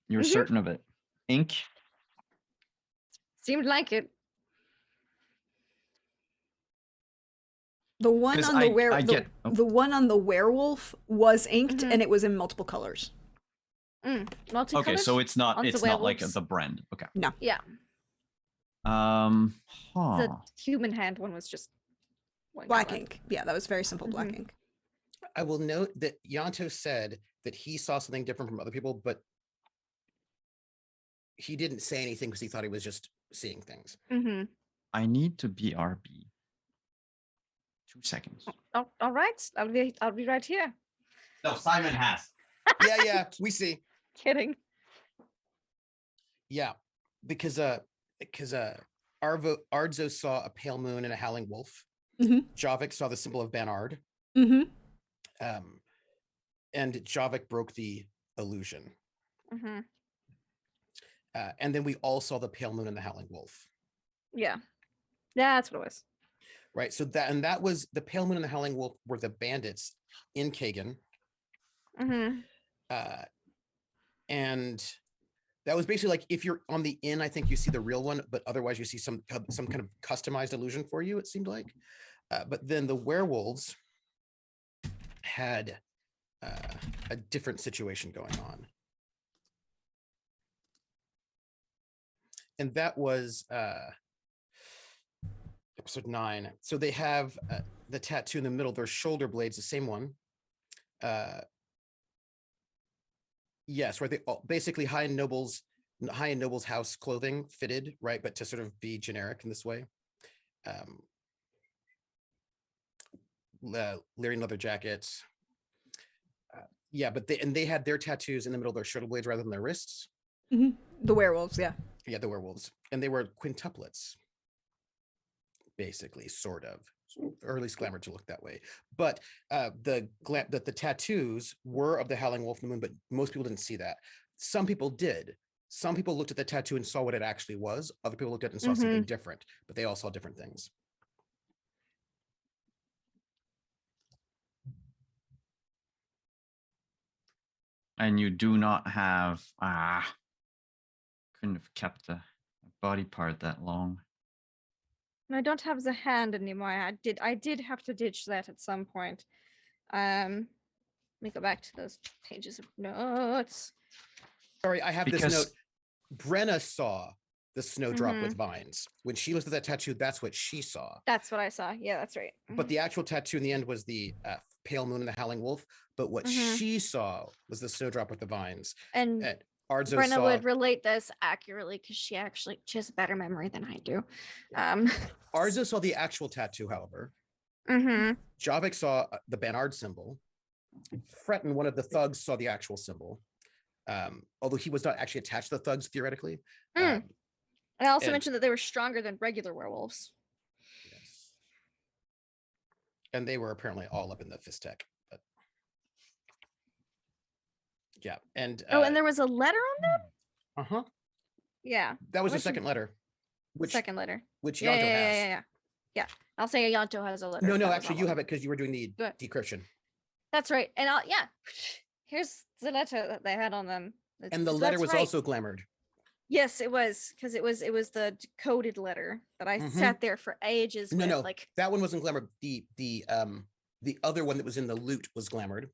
C: You're
D: Mhm.
C: certain of it? Ink?
D: Seemed like it.
A: The one
C: 'Cause
A: on the
C: I get-
A: the one on the werewolf was inked
D: Mhm.
A: and it was in multiple colors.
D: Multicolors?
C: Okay, so it's not
D: On the
C: like
D: werewolves?
C: the brand. Okay.
D: Yeah.
C: Huh.
D: The human hand one was just one
A: Black
D: color.
A: ink. Yeah, that was very simple black
D: Mhm.
A: ink.
B: I will note that Yanto said that he saw something different from other people, but he didn't say anything because he thought he was just seeing things.
D: Mm-hmm.
C: I need to BRB. 2 seconds.
D: Oh, all right. I'll be right here.
C: No, Simon has.
B: Yeah, we see.
D: Kidding.
B: Yeah, because Ardzo saw a pale moon and a howling wolf.
A: Mhm.
B: Javik saw the symbol of Banard.
A: Mm-hmm.
B: And Javik broke the illusion.
D: Mm-hmm.
B: And then we all saw the pale moon and the howling wolf.
D: Yeah. Yeah, that's what it was.
B: Right. So that was the pale moon and the howling wolf were the bandits in Kagan.
D: Mm-hmm.
B: And that was basically like if you're on the inn, I think you see the real one, but otherwise you see some kind of customized illusion for you, it seemed like. But then the werewolves had a different situation going on. And that was episode 9. So they have the tattoo in the middle, their shoulder blades, the same one. Yes, right. They basically high and nobles house clothing fitted, right? But to sort of be generic in this way. Leering leather jackets. Yeah, but they had their tattoos in the middle of their shoulder blades rather than their wrists.
A: The werewolves, yeah.
B: Yeah, the werewolves. And they were quintuplets. Basically, sort of. Or at least glamour to look that way. But the tattoos were of the Howling Wolf and the Moon, but most people didn't see that. Some people did. Some people looked at the tattoo and saw what it actually was. Other people looked at it and saw something different, but they all saw different things.
C: And you do not have couldn't have kept the body part that long.
D: I don't have the hand anymore. I did have to ditch that at some point. Let me go back to those pages of notes.
B: Sorry, I have this note. Brenna saw the snowdrop with vines. When she looked at that tattoo, that's what she saw.
D: That's what I saw. Yeah, that's right.
B: But the actual tattoo in the end was the pale moon and the howling wolf. But what she saw was the snowdrop with the vines.
D: And
B: Arzo
D: Brenna
B: saw,
D: would relate this accurately because she has a better memory than I do.
B: Arzo saw the actual tattoo, however. Javik saw the Banard symbol. Fretten, one of the thugs, saw the actual symbol. Although he was not actually attached to the thugs theoretically.
D: I also mentioned that they were stronger than regular werewolves.
B: Yes. And they were apparently all up in the fist tech. But yeah. And
D: and there was a letter on them? Yeah.
B: That was the second letter.
D: Second letter.
B: Which Yanto has.
D: Yeah. I'll say Yanto has a letter.
B: No, actually you have it because you were doing the decryption.
D: That's right. And here's the letter that they had on them.
B: And the letter was also glamoured.
D: Yes, it was, because it was the coded letter that I sat there for ages.
B: No, that one wasn't glamoured. The other one that was in the loot was glamoured.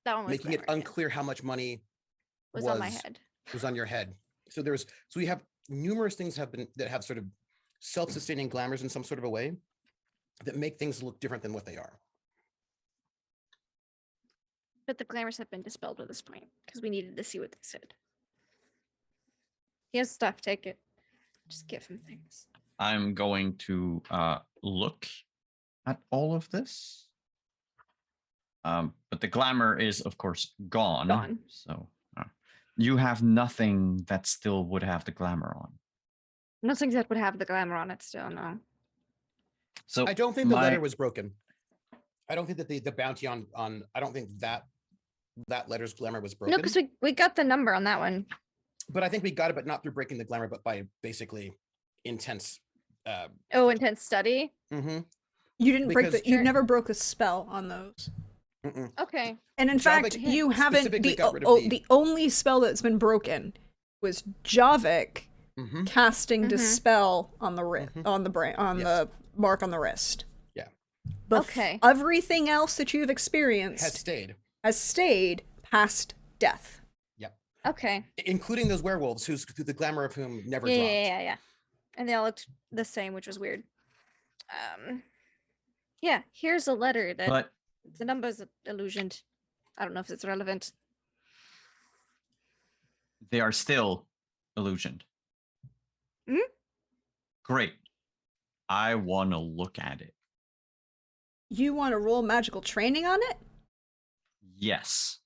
D: That one was
B: making it unclear how much money
D: was on my head.
B: Was on your head. So we have numerous things that have sort of self-sustaining glamours in some sort of a way that make things look different than what they are.
D: But the glamours have been dispelled at this point because we needed to see what they said. He has stuff. Take it. Just give him things.
C: I'm going to look at all of this. But the glamour is, of course, gone. So you have nothing that still would have the glamour on.
D: Nothing that would have the glamour on it still, no.
C: So
B: I don't think the letter was broken. I don't think that the bounty on I don't think that letter's glamour was broken.
D: No, because we got the number on that one.
B: But I think we got it, but not through breaking the glamour, but by basically intense.
D: Intense study.
A: You didn't you never broke a spell on those.
D: Okay.
A: And in fact, you haven't. The only spell that's been broken was Javik casting Dispel on the the mark on the wrist.
B: Yeah.
D: Okay.
A: Everything else that you've experienced has stayed past death.
D: Okay.
B: Including those werewolves who's the glamour of whom never dropped.
D: Yeah. And they all looked the same, which was weird. Yeah, here's a letter that the number's illusioned. I don't know if it's relevant.
C: They are still illusioned. Great. I want to look at it.
A: You want to roll magical training on it?
C: Yes.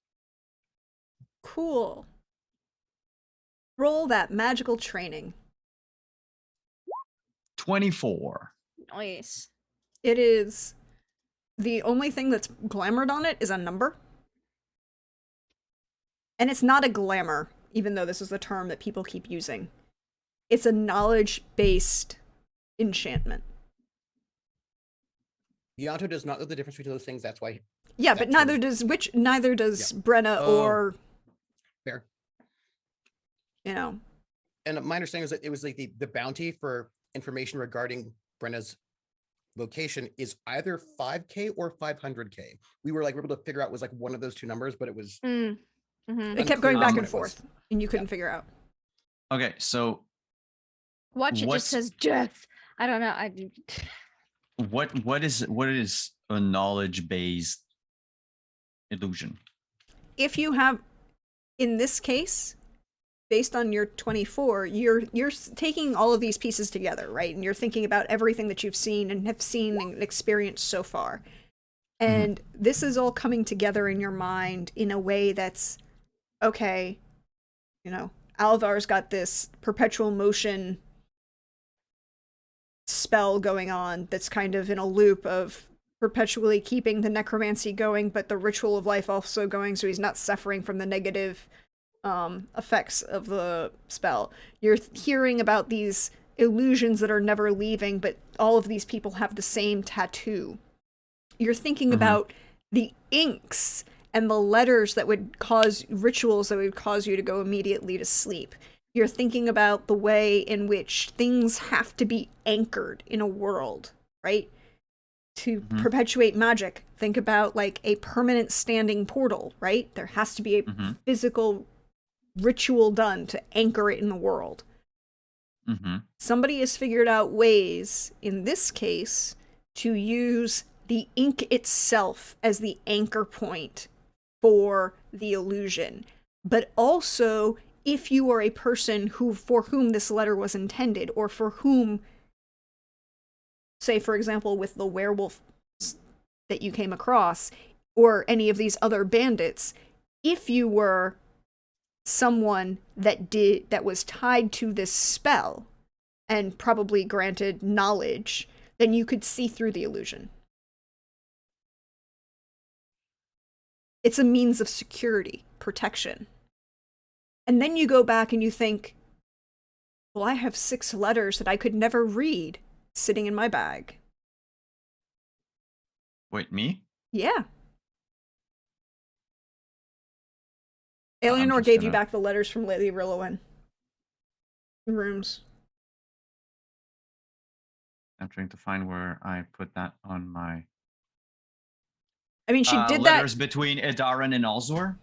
A: Cool. Roll that magical training.
C: 24.
D: Nice.
A: It is the only thing that's glamoured on it is a number. And it's not a glamour, even though this is the term that people keep using. It's a knowledge-based enchantment.
B: Yanto does not know the difference between those things. That's why.
A: Yeah, but neither does Brenna or.
B: Fair.
A: You know.
B: And my understanding is that it was like the bounty for information regarding Brenna's location is either 5K or 500K. We were able to figure out was one of those two numbers, but it was
A: It kept going
B: unclear
A: back
B: what
A: and
B: it was.
A: forth, and you couldn't figure out.
C: Okay, so
D: Watch it
C: What's-
D: just says death. I don't know.
C: what is a knowledge-based illusion?
A: If you have, in this case, based on your 24, you're taking all of these pieces together, right? And you're thinking about everything that you've seen and have seen and experienced so far. And this is all coming together in your mind in a way that's, okay, Alvar's got this perpetual motion spell going on that's kind of in a loop of perpetually keeping the necromancy going, but the ritual of life also going, so he's not suffering from the negative effects of the spell. You're hearing about these illusions that are never leaving, but all of these people have the same tattoo. You're thinking about the inks and the letters that would cause rituals that would cause you to go immediately to sleep. You're thinking about the way in which things have to be anchored in a world, right? To perpetuate magic. Think about a permanent standing portal, right? There has to be a physical ritual done to anchor it in the world. Somebody has figured out ways, in this case, to use the ink itself as the anchor point for the illusion. But also, if you are a person for whom this letter was intended, or for whom, say for example with the werewolf that you came across, or any of these other bandits, if you were someone that was tied to this spell and probably granted knowledge, then you could see through the illusion. It's a means of security, protection. And then you go back and you think, well, I have 6 letters that I could never read sitting in my bag.
C: Wait, me?
A: Yeah.
C: I'm
A: Eleanor
C: just
A: gave you
C: gonna-
A: back the letters from Lady Rillowen. Rooms.
C: I'm trying to find where I put that on my
A: I mean, she did
C: letters
A: that.
C: between Edarin and Alzor.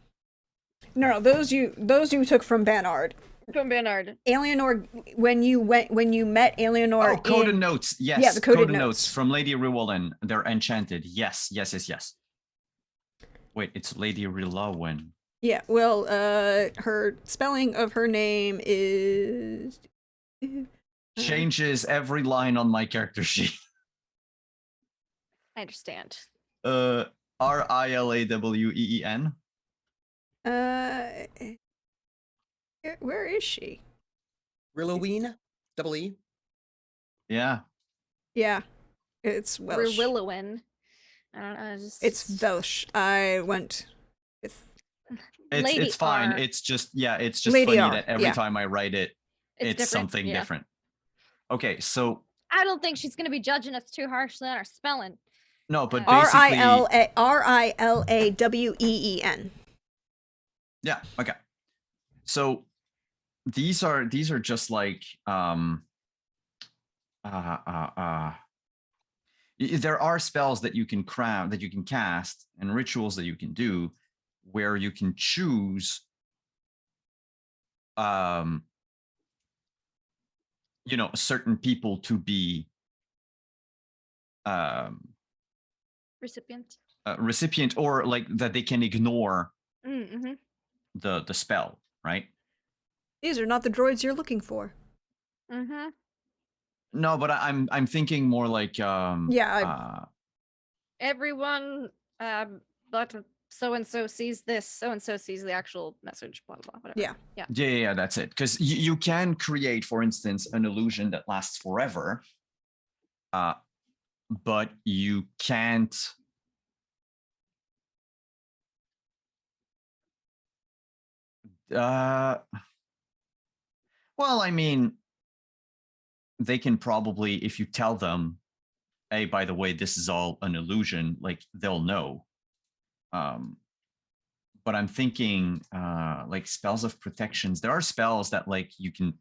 A: No, those you took from Banard.
D: From Bernard.
A: Eleanor, when you met Eleanor.
C: Oh, coded notes. Yes.
A: Yeah, the coded notes
C: from Lady Rewolin. They're enchanted. Yes. Wait, it's Lady Rilawen.
A: Yeah, well, her spelling of her name is
C: Changes every line on my character sheet.
D: I understand.
C: Rilawen.
A: where is she?
B: Rilloween, double E.
C: Yeah.
A: Yeah, it's Welsh.
D: Willowin. I don't know.
A: It's Welsh. I went with
D: Lady
C: It's fine.
D: R.
C: It's just Lady funny
A: R,
C: that every
A: yeah.
C: time I write it, it's
D: different,
C: something
D: yeah.
C: different. Okay, so
D: I don't think she's gonna be judging us too harshly on our spelling.
C: no, but
A: Rilawen.
C: yeah, okay. So these are just there are spells that you can craft, that you can cast, and rituals that you can do where you can choose certain people to be recipient, or that they can ignore the spell, right?
A: These are not the droids you're looking for.
C: No, but I'm thinking more like
D: everyone but so and so sees this, so and so sees the actual message, blah blah, whatever.
C: Yeah, that's it. Because you can create, for instance, an illusion that lasts forever, but you can't. Well, I mean, they can probably, if you tell them, hey, by the way, this is all an illusion, they'll know. But I'm thinking spells of protections. There are spells that you can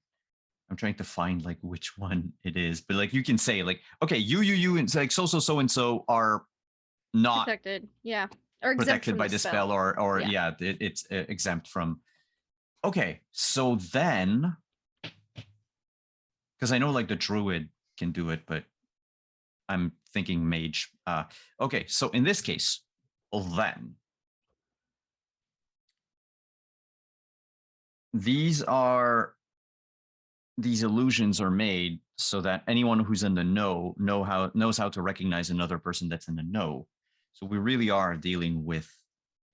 C: I'm trying to find like which one it is, but like you can say like, okay, you, and it's like so and so are not
D: Protected. Yeah. Or exempt
C: protected
D: from
C: by
D: the
C: the spell, or
D: Yeah.
C: it's exempt from. Okay, so then, because I know like the druid can do it, but I'm thinking mage. Okay, so in this case, then these illusions are made so that anyone who's in the knows how to recognize another person that's in the know. So we really are dealing with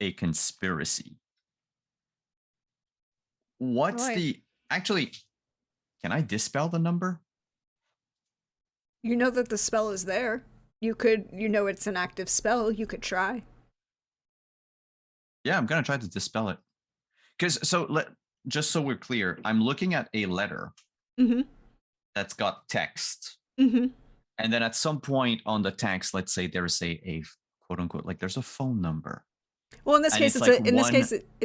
C: a conspiracy. What's
D: Boy.
C: the actually? Can I dispel the number?
A: You know that the spell is there. You could, it's an active spell. You could try.
C: Yeah, I'm gonna try to dispel it. Because just so we're clear, I'm looking at a letter
A: Mm-hmm.
C: that's got text.
A: Mm-hmm.
C: And then at some point on the text, let's say there's a quote unquote, like there's a phone number.
A: Well, in this
C: And
A: case,
C: it's
A: it's
C: like
A: in
C: one-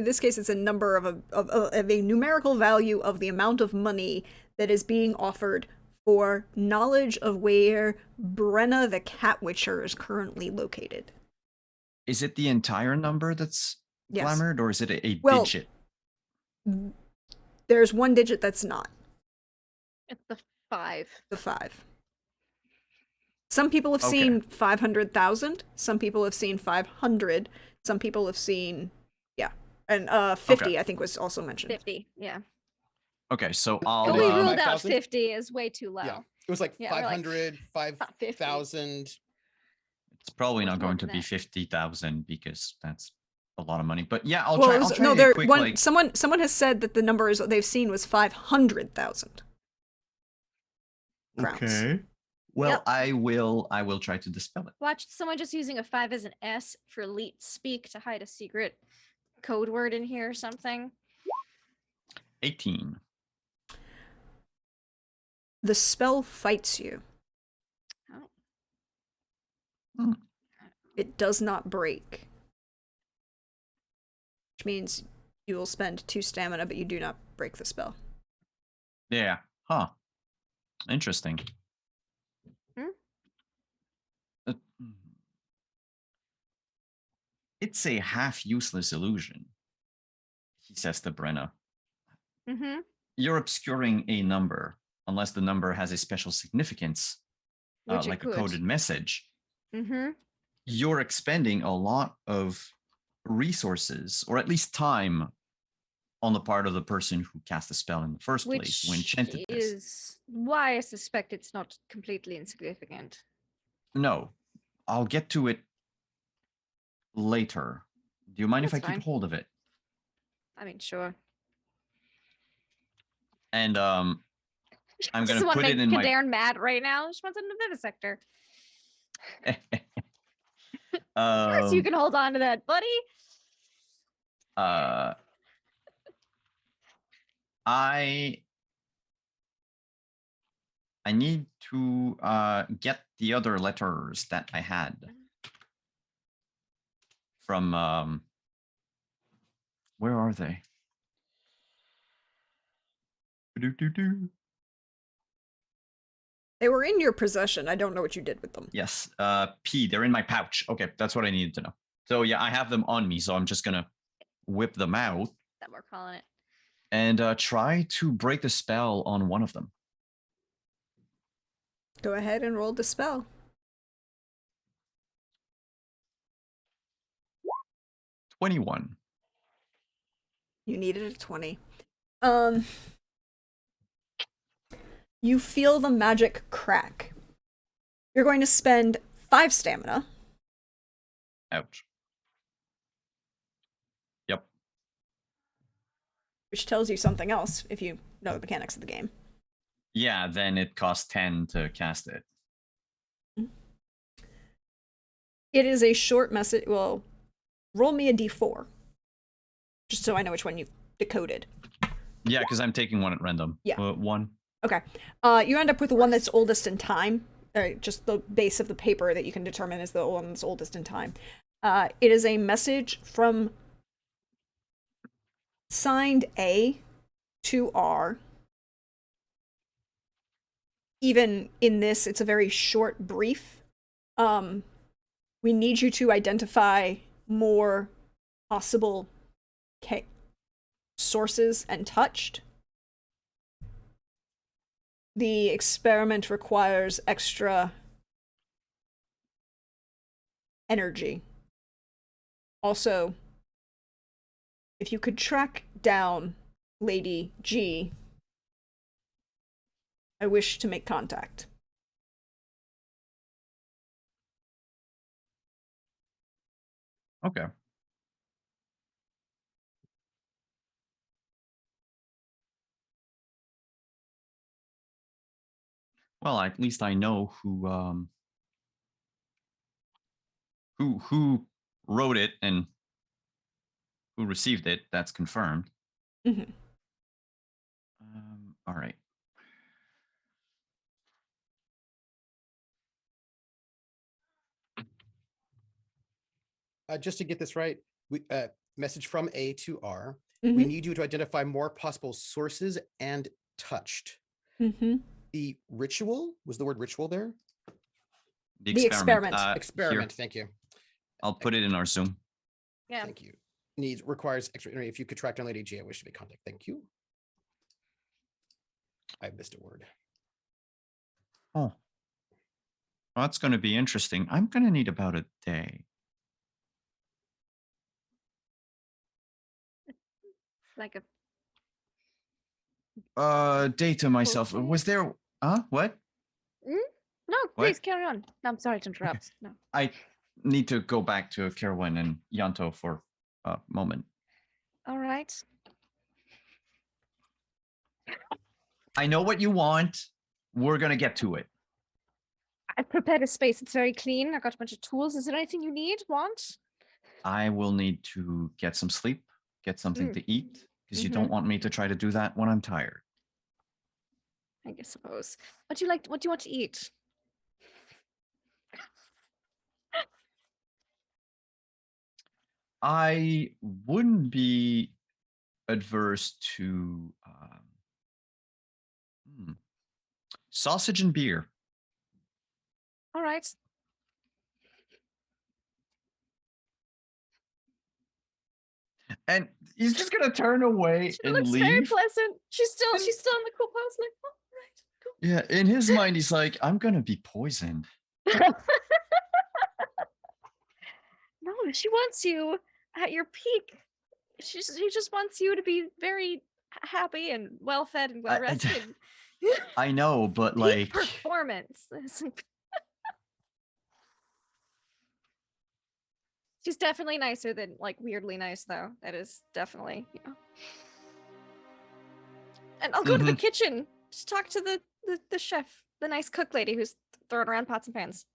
A: this case, it's a number of a numerical value of the amount of money that is being offered for knowledge of where Brenna the Cat Witcher is currently located.
C: Is it the entire number that's
A: Yes.
C: glamored, or is it a
A: Well,
C: digit?
A: There's one digit that's not.
D: It's the 5.
A: The 5. Some people have
C: Okay.
A: seen 500,000. Some people have seen 500. Some people have seen, and 50.
C: Okay.
A: I think was also mentioned.
D: 50. Yeah.
C: Okay, so
D: But
C: I'll
D: we
B: Maybe
D: ruled out
B: 5,000?
D: 50 is way too low.
B: Yeah. It was like
D: Yeah, we're like,
B: 500, 5,000.
C: it's probably
D: Much
C: not
D: more
C: going to
D: than
C: be
D: that.
C: 50,000 because that's a lot of money. But yeah, I'll
A: Well,
C: try.
A: it was-
C: I'll try
A: no,
C: a
A: there
C: quick
A: one
C: like.
A: someone has said that the numbers they've seen was 500,000 crowns.
C: Well,
D: Yep.
C: I will try to dispel it.
D: Watch someone just using a 5 as an S for elite speak to hide a secret code word in here or something.
C: 18.
A: The spell fights you.
D: Oh.
C: Hmm.
A: It does not break, which means you will spend 2 stamina, but you do not break the spell.
C: Yeah. Huh. Interesting.
D: Hmm?
C: Uh, It's a half useless illusion, he says to Brenna.
D: Mm-hmm.
C: You're obscuring a number unless the number has a special significance,
D: Which it
C: like a
D: could.
C: coded message.
D: Mm-hmm.
C: You're expending a lot of resources, or at least time, on the part of the person who cast the spell in the first place, who
D: Which
C: enchanted this.
D: is why I suspect it's not completely insignificant.
C: No, I'll get to it later. Do you mind if I
D: That's
C: keep
D: fine.
C: hold of it?
D: I mean, sure.
C: And I'm
D: Just
C: gonna
D: want
C: put
D: to
C: it
D: make
C: in my.
D: Kadarn mad right now. She wants it in the vivisector. Of course you can hold on to that, buddy.
C: I need to get the other letters that I had from where are they? Do-do-do-do.
A: They were in your possession. I don't know what you did with them.
C: Yes, P. They're in my pouch. Okay, that's what I needed to know. So yeah, I have them on me. So I'm just gonna whip them out
D: That we're calling it.
C: and try to break the spell on one of them.
A: Go ahead and roll the spell.
C: 21.
A: You needed a 20. You feel the magic crack. You're going to spend 5 stamina.
C: Ouch. Yep.
A: Which tells you something else if you know the mechanics of the game.
C: Yeah, then it costs 10 to cast it.
A: It is a short message. Well, roll me a d4. Just so I know which one you've decoded.
C: Yeah, because I'm taking one at random.
A: Yeah.
C: One.
A: Okay. You end up with the one that's oldest in time. Just the base of the paper that you can determine is the one that's oldest in time. It is a message from signed A to R even in this, it's a very short brief. We need you to identify more possible sources and touched. The experiment requires extra energy. Also, if you could track down Lady G, I wish to make contact.
C: Okay. Well, at least I know who wrote it and who received it. That's confirmed.
A: Mm-hmm.
C: All right.
B: Just to get this right, we message from A to R.
A: Mm-hmm.
B: We need you to identify more possible sources and touched.
A: Mm-hmm.
B: The ritual, was the word ritual there?
A: The experiment.
B: Experiment,
C: Here,
B: thank you.
C: I'll put it in our Zoom.
D: Yeah.
B: Thank you. Requires extra energy. If you could track down Lady G, I wish to make contact. Thank you. I missed a word.
C: Oh. Well, that's going to be interesting. I'm going to need about a day.
D: Like a
C: Day to myself.
D: Okay.
C: Was there what?
D: no,
C: What?
D: please carry on. No, I'm sorry to interrupt. No.
C: I need to go back to Kerwin and Yanto for a moment.
D: All right.
C: I know what you want. We're gonna get to it.
D: I've prepared a space. It's very clean. I got a bunch of tools. Is there anything you need? Want?
C: I will need to get some sleep, get something to eat, because you don't want me to try to do that when I'm tired.
D: I guess suppose. What do you like? What do you want to eat?
C: I wouldn't be adverse to sausage and beer.
D: All right.
C: And he's just gonna turn away
D: She
C: and
D: looks
C: leave.
D: very pleasant. She's still in the cool pose. Like, oh, right, cool.
C: Yeah, in his mind, he's like, I'm gonna be poisoned.
D: No, she wants you at your peak. She just wants you to be very happy and well fed and well rested.
C: I know, but
D: Peak
C: like
D: performance. She's definitely nicer than like weirdly nice though. That is definitely, you know. And I'll go to the kitchen. Just talk to the chef, the nice cook lady who's throwing around pots and pans.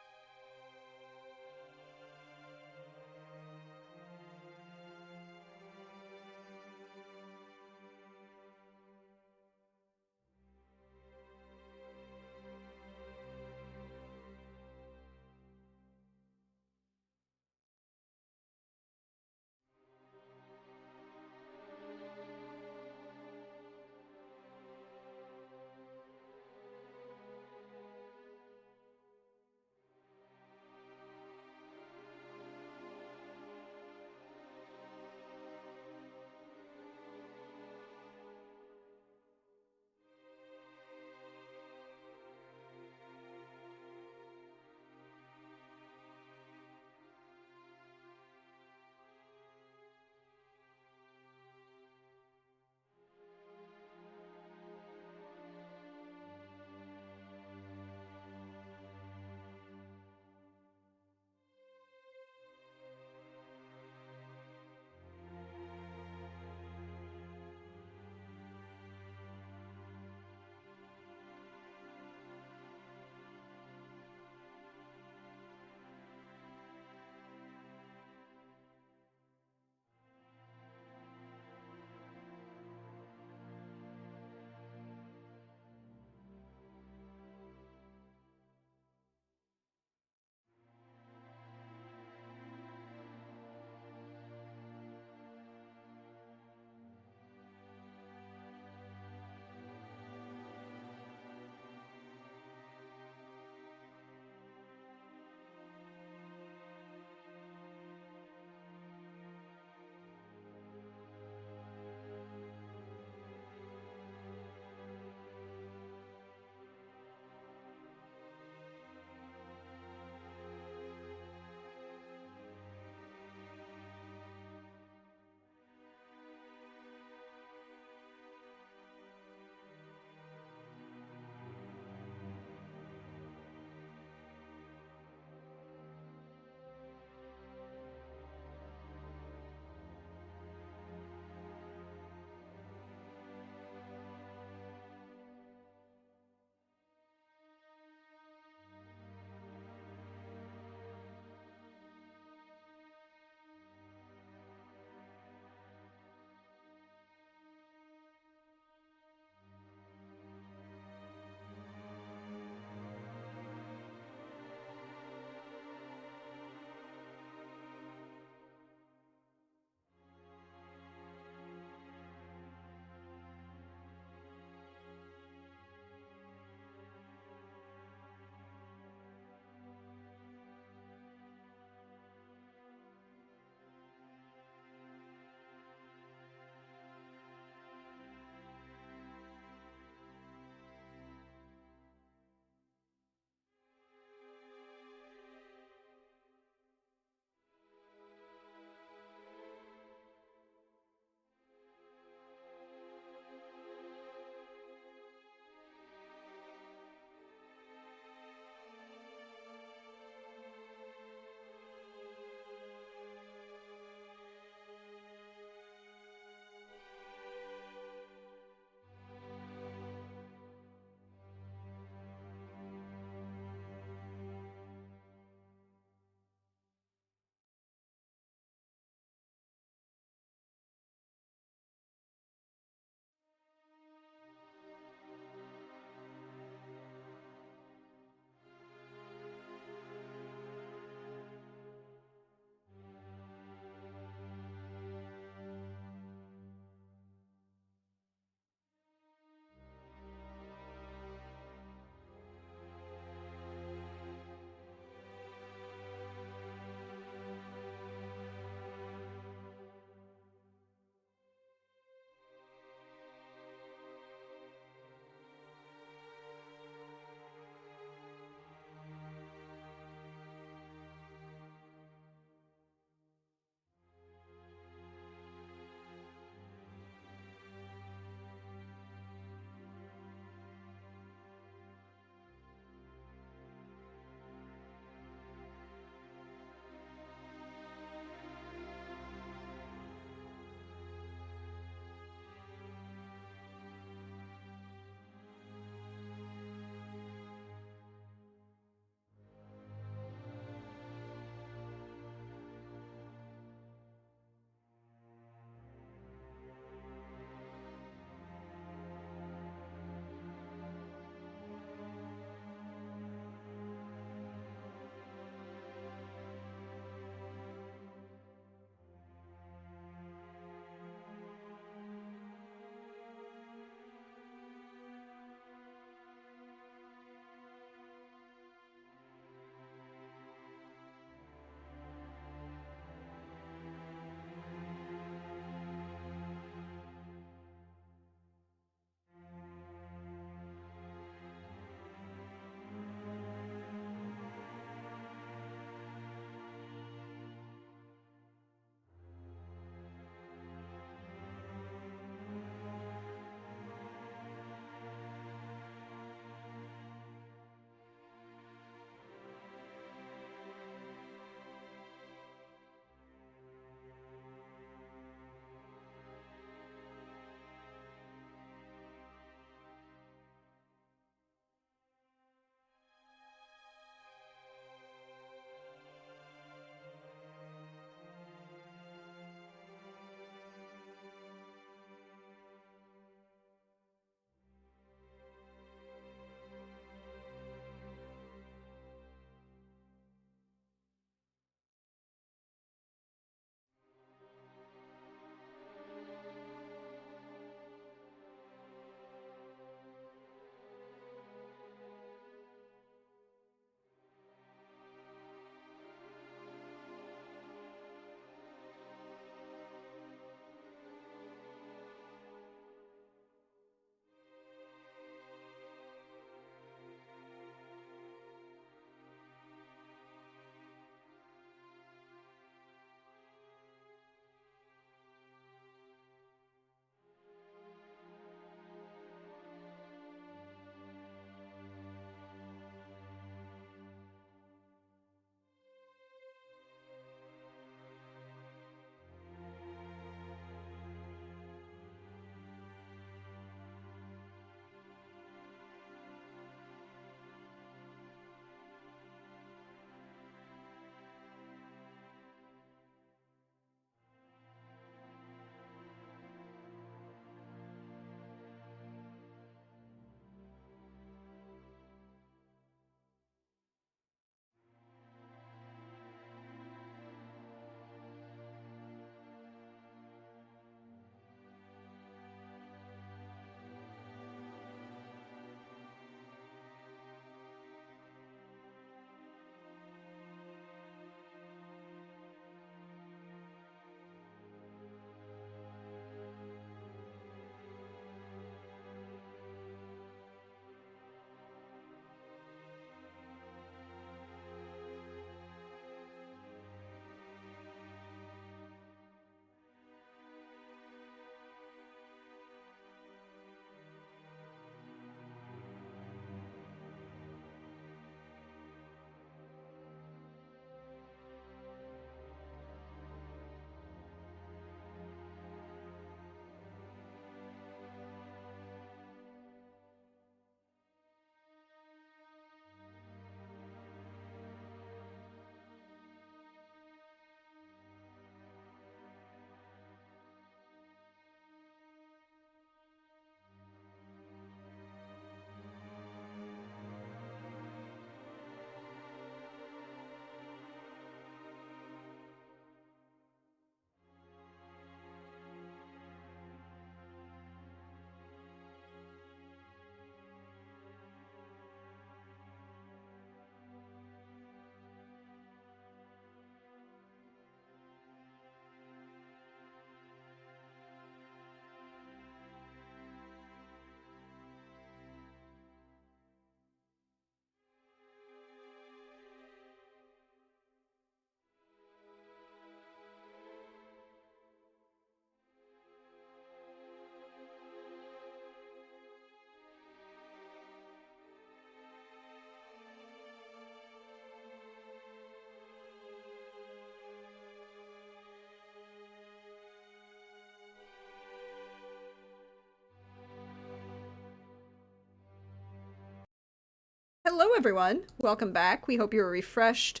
A: Hello, everyone. Welcome back. We hope you're refreshed,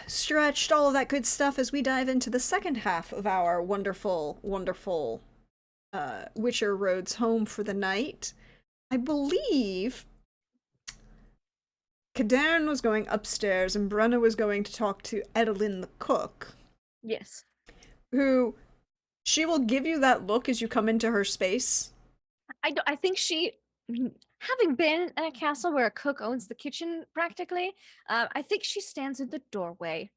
A: stretched, all of that good stuff as we dive into the second half of our wonderful, wonderful Witcher Roads home for the night. I believe Kadern was going upstairs and Brenna was going to talk to Edelyn the cook,
D: Yes.
A: who she will give you that look as you come into her space.
D: I think she, having been in a castle where a cook owns the kitchen practically, I think she stands in the doorway.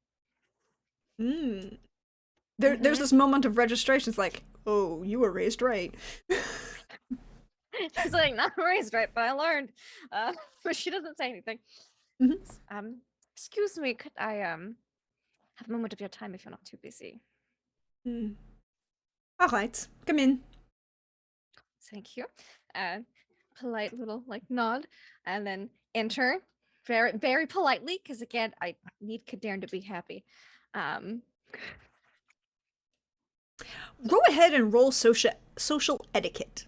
A: There's this moment of registration. It's like, oh, you were raised right.
D: She's like, not raised right, but I learned. But she doesn't say anything. Excuse me, could I have a moment of your time if you're not too busy?
A: All right, come in.
D: Thank you. Polite little like nod, and then enter very very politely, because again, I need Kadern to be happy.
A: Go ahead and roll social etiquette.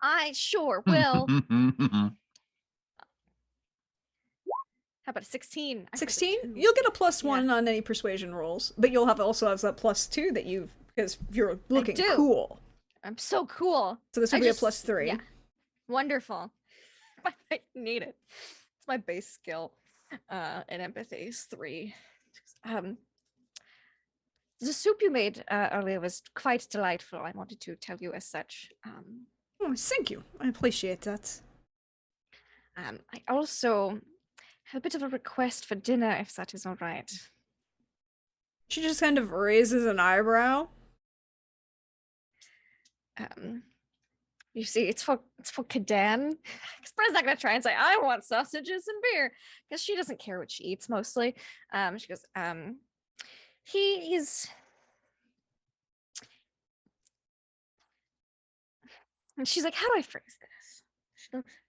D: I sure will. How about a 16?
A: 16? You'll get a +1 on any persuasion rolls, but you'll also have that +2 that because you're looking cool.
D: I'm so cool.
A: So this will be a +3.
D: Yeah. Wonderful. I might need it. It's my base skill. And empathy is 3. The soup you made earlier was quite delightful. I wanted to tell you as such.
A: Oh, thank you. I appreciate that.
D: I also have a bit of a request for dinner, if that is all right.
A: She just kind of raises an eyebrow.
D: You see, it's for Kadan. Express not gonna try and say I want sausages and beer, because she doesn't care what she eats mostly. She goes, he's, and she's like, how do I phrase this?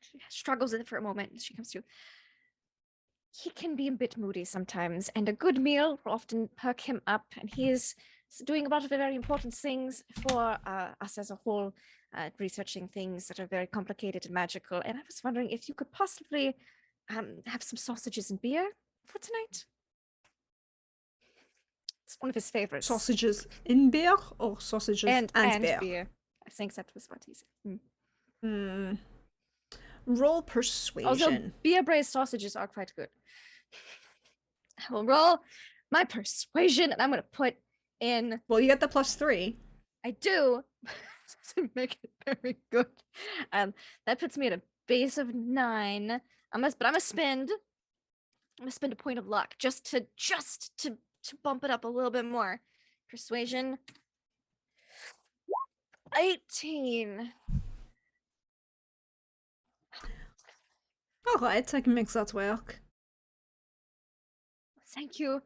D: She struggles with it for a moment, and she comes to, he can be a bit moody sometimes, and a good meal will often perk him up, and he is doing a lot of very important things for us as a whole, researching things that are very complicated and magical, and I was wondering if you could possibly have some sausages and beer for tonight. It's one of his favorites.
A: Sausages in beer or sausages and beer?
D: I think that was what he said.
A: Roll persuasion.
D: Also, beer braised sausages are quite good. I will roll my persuasion, and I'm going to put in.
A: Well, you get the +3.
D: I do. To make it very good. That puts me at a base of 9. I'm gonna spend a point of luck just to bump it up a little bit more. Persuasion. 18.
A: All right, I can make that work.
D: Thank you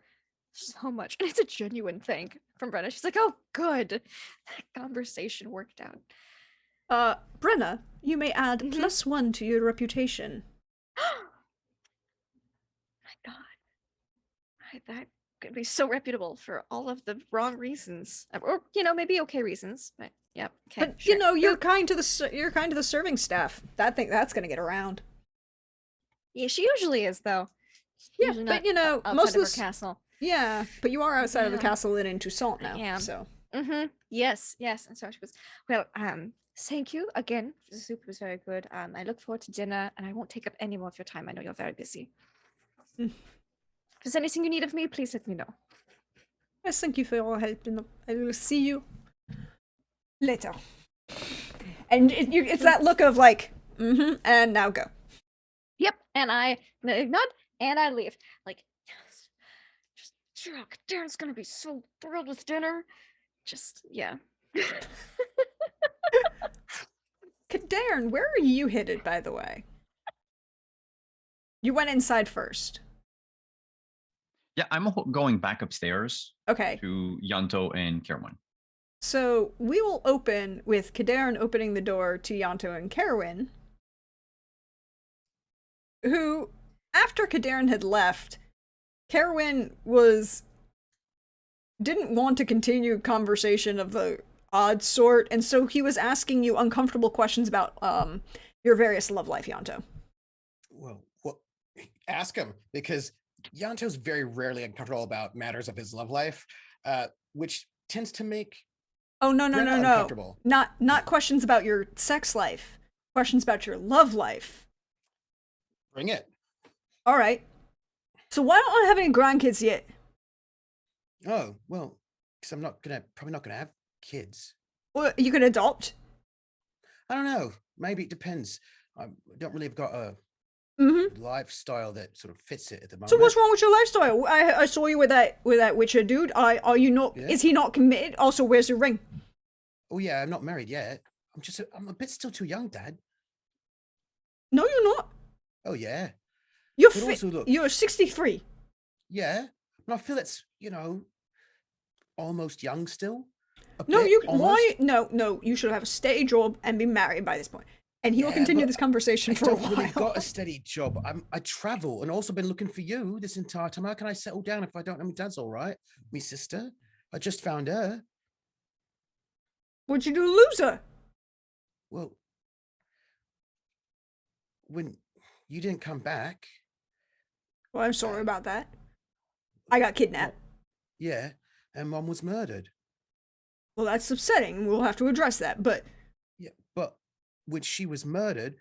D: so much. And it's a genuine thank from Brenna. She's like, oh, good. That conversation worked out.
A: Brenna, you may add +1 to your reputation.
D: My God. That could be so reputable for all of the wrong reasons. Or, maybe okay reasons. But yeah, okay.
A: But sure. You're kind to the serving staff. That's gonna get around.
D: Yeah, she usually is though.
A: Yeah, but most of
D: her castle.
A: Yeah, but you are outside of the castle and in Toussaint now.
D: Yeah.
A: So.
D: Yes. And so she goes, well, thank you again. The soup was very good. I look forward to dinner, and I won't take up any more of your time. I know you're very busy. If there's anything you need of me, please let me know.
A: Yes, thank you for your help, and I will see you later. And it's that look of like, and now go.
D: Yep, and I nod, and I leave. Like, yes, just Darren's gonna be so thrilled with dinner. Just, yeah.
A: Darren, where are you headed, by the way? You went inside first.
C: Yeah, I'm going back upstairs.
A: Okay.
C: To Yanto and Kerwin.
A: So we will open with Kadaren opening the door to Yanto and Kerwin, who, after Kadaren had left, Kerwin didn't want to continue conversation of the odd sort, and so he was asking you uncomfortable questions about your various love life, Yanto.
B: Well, Ask him, because Yanto's very rarely in control about matters of his love life, which tends to make
A: Oh no no
B: Brenna
A: no no!
B: uncomfortable.
A: Not questions about your sex life. Questions about your love life.
B: Bring it.
A: All right. So why don't I have any grandkids yet?
B: Oh, well, because I'm probably not gonna have kids.
A: Well, you can adopt.
B: I don't know. Maybe it depends. I don't really have got a
A: Mm-hmm.
B: lifestyle that sort of fits it at the moment.
A: So what's wrong with your lifestyle? I saw you with that Witcher dude. Are you not?
B: Yeah.
A: Is he not committed? Also, where's your ring?
B: Oh yeah, I'm not married yet. I'm a bit still too young, Dad.
A: No, you're not.
B: Oh yeah.
A: You're
B: But also look,
A: You're 63.
B: yeah, but I feel that's almost young still.
A: No,
B: Bit,
A: you
B: almost.
A: why? No. You should have a steady job and be married by this point. And he will
B: Yeah,
A: continue
B: but
A: this conversation
B: I
A: for a
B: don't
A: while.
B: really got a steady job. I travel and also been looking for you this entire time. How can I settle down if I don't know my dad's all right? Me sister, I just found her.
A: What'd you do to lose her?
B: Well, when you didn't come back.
A: Well, I'm sorry about that. I got kidnapped.
B: Yeah, and Mom was murdered.
A: Well, that's upsetting. We'll have to address that. But
B: Yeah, but when she was murdered,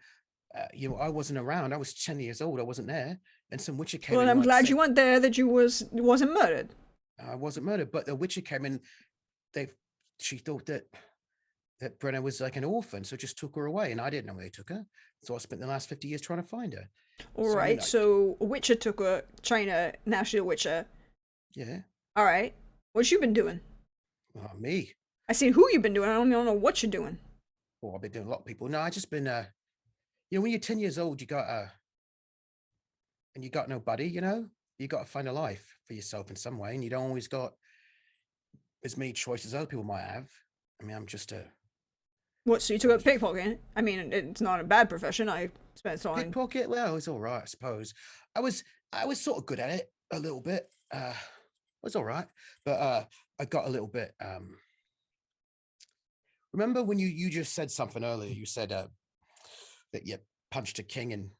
B: I wasn't around. I was 10 years old. I wasn't there. And some witcher came in.
A: well, I'm
B: like,
A: glad
B: said,
A: you weren't there. That you wasn't murdered.
B: I wasn't murdered, but the witcher came in. She thought that Brenna was like an orphan, so just took her away, and I didn't know where they took her. So I spent the last 50 years trying to find her.
A: All right. So a Witcher took her. China. Now she's a Witcher.
B: Yeah.
A: All right. What you been doing?
B: Me.
A: I seen who you've been doing. I don't know what you're doing.
B: Oh, I've been doing a lot of people. No, I just been when you're 10 years old, you got and you got nobody, you got to find a life for yourself in some way, and you don't always got as many choices as other people might have. I mean, I'm just a
A: What? So you took up pickpocketing? I mean, it's not a bad profession. I spent time.
B: pickpocket. Well, it's all right, I suppose. I was sort of good at it a little bit. It was all right, but I got a little bit. Remember when you just said something earlier? You said that you punched a king and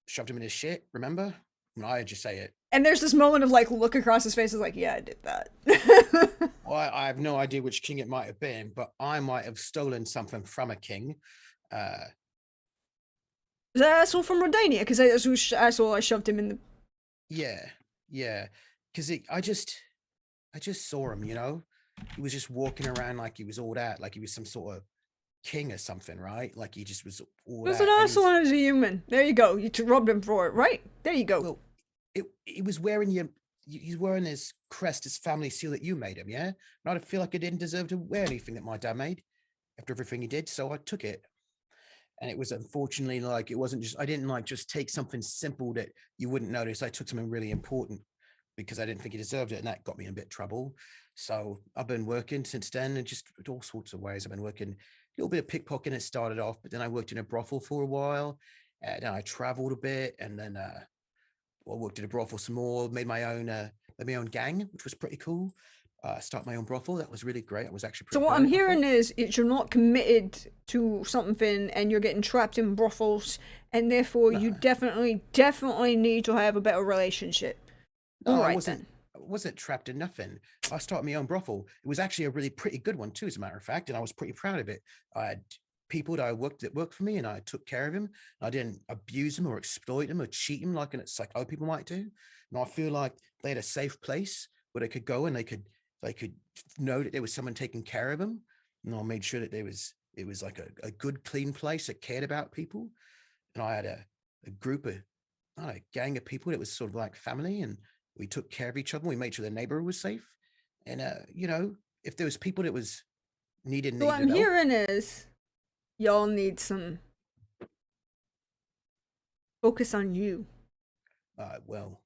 B: shoved him in his shit. Remember? When I heard you say it.
A: And there's this moment of like look across his face. Is like, yeah, I did that.
B: Well, I have no idea which king it might have been, but I might have stolen something from a king.
A: Is that asshole from Rodania? Because that's who asshole I shoved him in the.
B: Yeah. Because I just saw him. He was just walking around like he was all that, like he was some sort of king or something, right? Like he just was all
A: He was
B: that.
A: an asshole and he's a human. There you go. You robbed him for it, right? There you go.
B: Well, he was wearing he's wearing his crest, his family seal that you made him, yeah? And I feel like I didn't deserve to wear anything that my dad made after everything he did, so I took it. And it was unfortunately like, it wasn't just, I didn't like just take something simple that you wouldn't notice. I took something really important because I didn't think he deserved it, and that got me in a bit of trouble. So I've been working since then, and just all sorts of ways. I've been working a little bit of pickpocketing. It started off, but then I worked in a brothel for a while, and then I traveled a bit, and then I worked at a brothel some more. Made my own gang, which was pretty cool. Start my own brothel. That was really great. It was actually pretty.
A: So what
B: good,
A: I'm hearing is you're not committed to something, and you're getting trapped in brothels, and therefore you definitely need to have a better relationship.
B: No,
A: All
B: I
A: right,
B: wasn't.
A: then.
B: I wasn't trapped in nothing. I started my own brothel. It was actually a really pretty good one too, as a matter of fact, and I was pretty proud of it. I had people that worked for me, and I took care of him. I didn't abuse them or exploit them or cheat them like other people might do. And I feel like they had a safe place where they could go and they could know that there was someone taking care of them. And I made sure that it was like a good, clean place that cared about people. And I had a group of, a gang of people that was sort of like family, and we took care of each other. We made sure the neighborhood was safe. And, if there was people that was needed
A: So what I'm
B: help,
A: hearing is y'all need some focus on you.
B: well,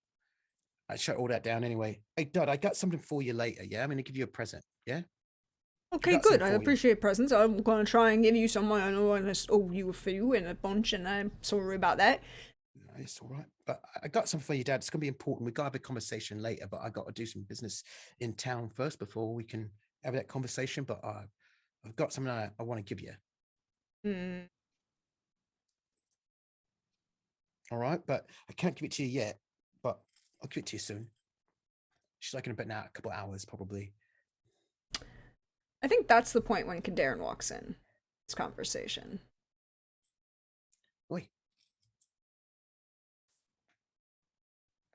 B: I shut all that down anyway. Hey, Dad, I got something for you later. Yeah, I'm going to give you a present. Yeah.
A: Okay, good. I appreciate presents. I'm going to try and give you some. I know I just owe you a few and a bunch, and I'm sorry about that.
B: No, it's all right. But I got something for you, Dad. It's going to be important. We got to have a conversation later, but I got to do some business in town first before we can have that conversation. But I've got something I want to give you. All right, but I can't give it to you yet, but I'll give it to you soon. She's like in about now, a couple of hours probably.
A: I think that's the point when Kadarin walks in. This conversation.
B: Wait.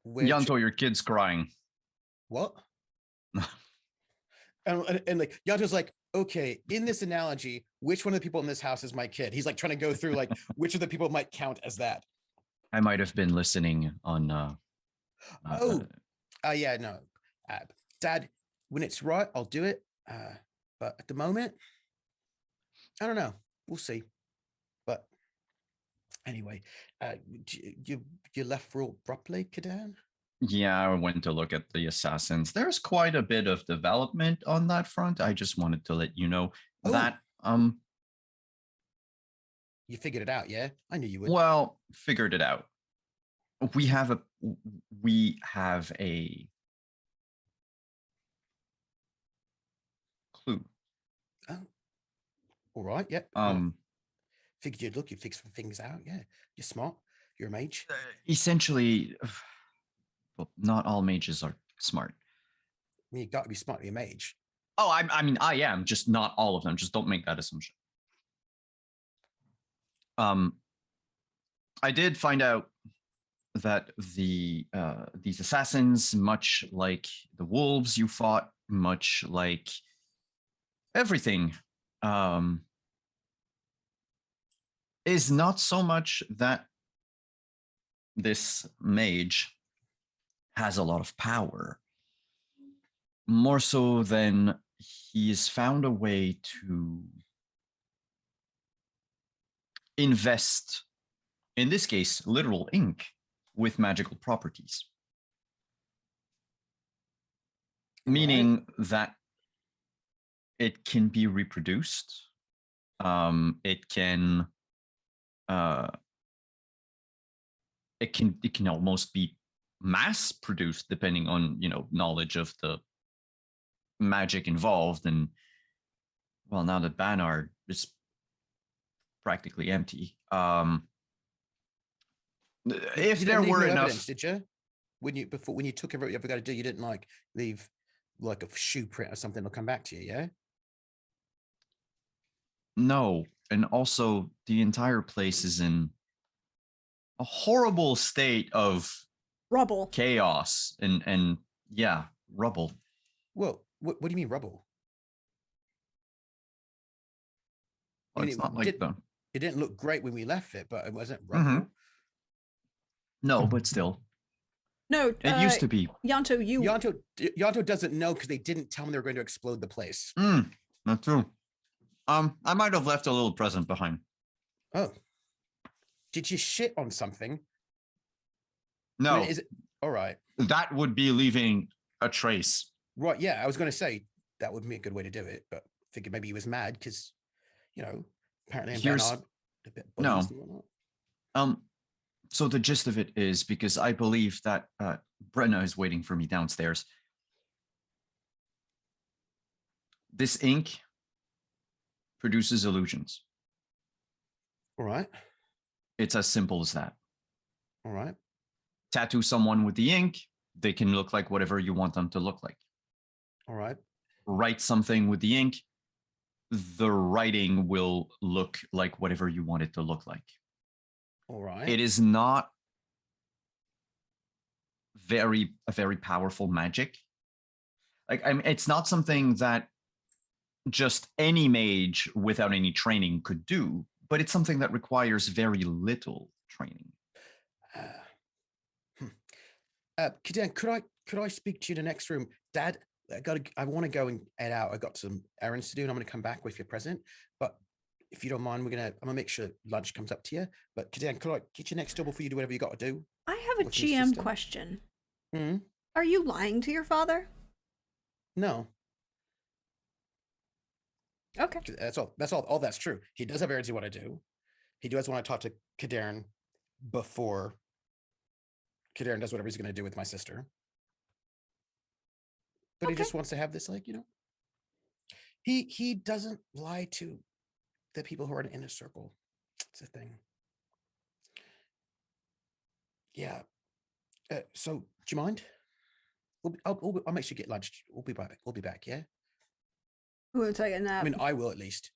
C: Yanto, your kid's crying.
B: What? and like Yanto's like, okay, in this analogy, which one of the people in this house is my kid? He's like trying to go through like which of the people might count as that.
C: I might have been listening on.
B: Yeah, no, Dad. When it's right, I'll do it. But at the moment, I don't know. We'll see. But anyway, you left real abruptly, Kadan?
C: Yeah, I went to look at the assassins. There's quite a bit of development on that front. I just wanted to let you know that
B: you figured it out, yeah? I knew you would.
C: Well, figured it out. We have a clue.
B: Oh. All right, yeah. Figured you'd look, you fix some things out, yeah. You're smart. You're a mage.
C: Essentially, well, not all mages are smart.
B: I mean, you got to be smart to be a mage.
C: Oh, I mean, I am, just not all of them. Just don't make that assumption. I did find out that these assassins, much like the wolves you fought, much like everything, is not so much that this mage has a lot of power, more so than he's found a way to invest, in this case, literal ink with magical properties. Meaning that it can be reproduced. It can almost be mass produced, depending on knowledge of the magic involved. And well, now that Banard is practically empty, if there were enough
B: evidence, did you? When you took everything you ever got to do, you didn't like leave like a shoe print or something to come back to you, yeah?
C: No, and also the entire place is in a horrible state of
A: rubble,
C: chaos, and yeah, rubble.
B: Well, what do you mean rubble?
C: Well, it's not like
B: it didn't look great when we left it, but it wasn't rubble.
C: Mm-hmm. No, but still.
A: No,
C: it used to be.
B: Yanto doesn't know because they didn't tell him they were going to explode the place.
C: Not true. I might have left a little present behind.
B: Oh. Did you shit on something?
C: No.
B: I mean, is it all right?
C: That would be leaving a trace.
B: Right, yeah. I was going to say that would be a good way to do it, but I figured maybe he was mad because, apparently I'm Bernard, a bit buddies and whatnot.
C: So the gist of it is, because I believe that Brenna is waiting for me downstairs. This ink produces illusions.
B: All right.
C: It's as simple as that.
B: All right.
C: Tattoo someone with the ink, they can look like whatever you want them to look like.
B: All right.
C: Write something with the ink, the writing will look like whatever you want it to look like.
B: All right.
C: It is not a very powerful magic. Like, it's not something that just any mage without any training could do, but it's something that requires very little training.
B: Kadan, could I speak to you in the next room? Dad, I want to go and head out. I got some errands to do, and I'm going to come back with your present. But if you don't mind, I'm gonna make sure lunch comes up to you. But Kadan, could I get you next door before you do whatever you got to do?
A: I have a GM question.
B: Mm-hmm.
A: Are you lying to your father?
B: No.
A: Okay.
B: That's all that's true. He does have errands he want to do. He does want to talk to Kadarin before Kadarin does whatever he's going to do with my sister. But he just wants to have this, he doesn't lie to the people who are in the inner circle. It's a thing. Yeah. So, do you mind? I'll make sure you get lunch. We'll be back. We'll be back. Yeah.
A: I'm going to take a
B: I
A: nap.
B: mean, I will at least.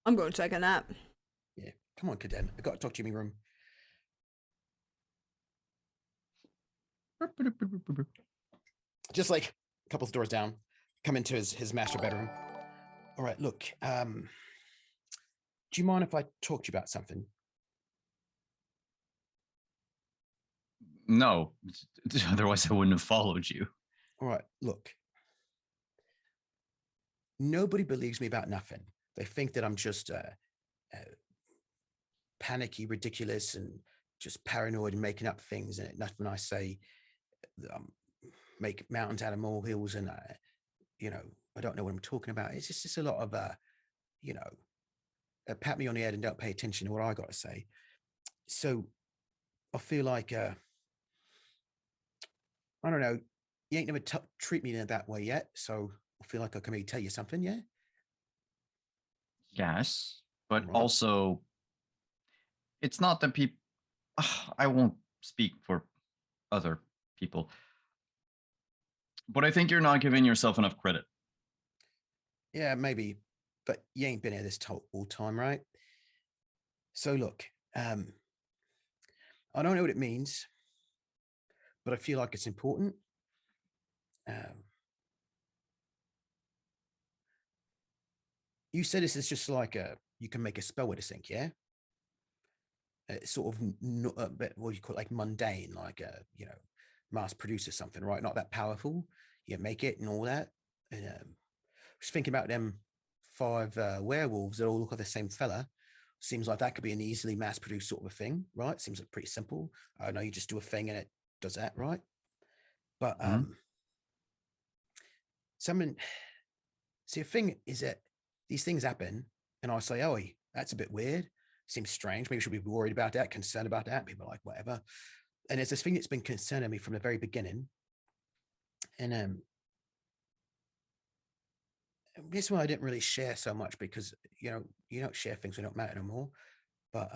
A: I'm going to take a nap.
B: Yeah. Come on, Caden. I got to talk to you in my room. Just like a couple of doors down, come into his master bedroom. All right. Look. Do you mind if I talk to you about something?
C: No, otherwise I wouldn't have followed you.
B: All right. Look. Nobody believes me about nothing. They think that I'm just panicky, ridiculous, and just paranoid and making up things. And nothing I say make mountains out of molehills, and I don't know what I'm talking about. It's just a lot of pat me on the head and don't pay attention to what I got to say. So I feel like I don't know. You ain't never treat me in that way yet, so I feel like I can maybe tell you something. Yeah.
C: Yes, but
B: Right.
C: also, it's not that people. I won't speak for other people, but I think you're not giving yourself enough credit.
B: Yeah, maybe, but you ain't been here this whole time, right? So look, I don't know what it means, but I feel like it's important. You said this is just like you can make a spell with a sync, yeah? It's sort of not a bit, what do you call it, like mundane, like mass produce or something, right? Not that powerful. You make it and all that. And just thinking about them 5 werewolves that all look like the same fella. Seems like that could be an easily mass produced sort of a thing, right? Seems like pretty simple. I know you just do a thing and it does that, right? But someone, see, a thing is that these things happen, and I say, "Oh, that's a bit weird. Seems strange. Maybe we should be worried about that, concerned about that." People are like, "Whatever." And it's this thing that's been concerning me from the very beginning. And this one I didn't really share so much because you don't share things that don't matter no more. But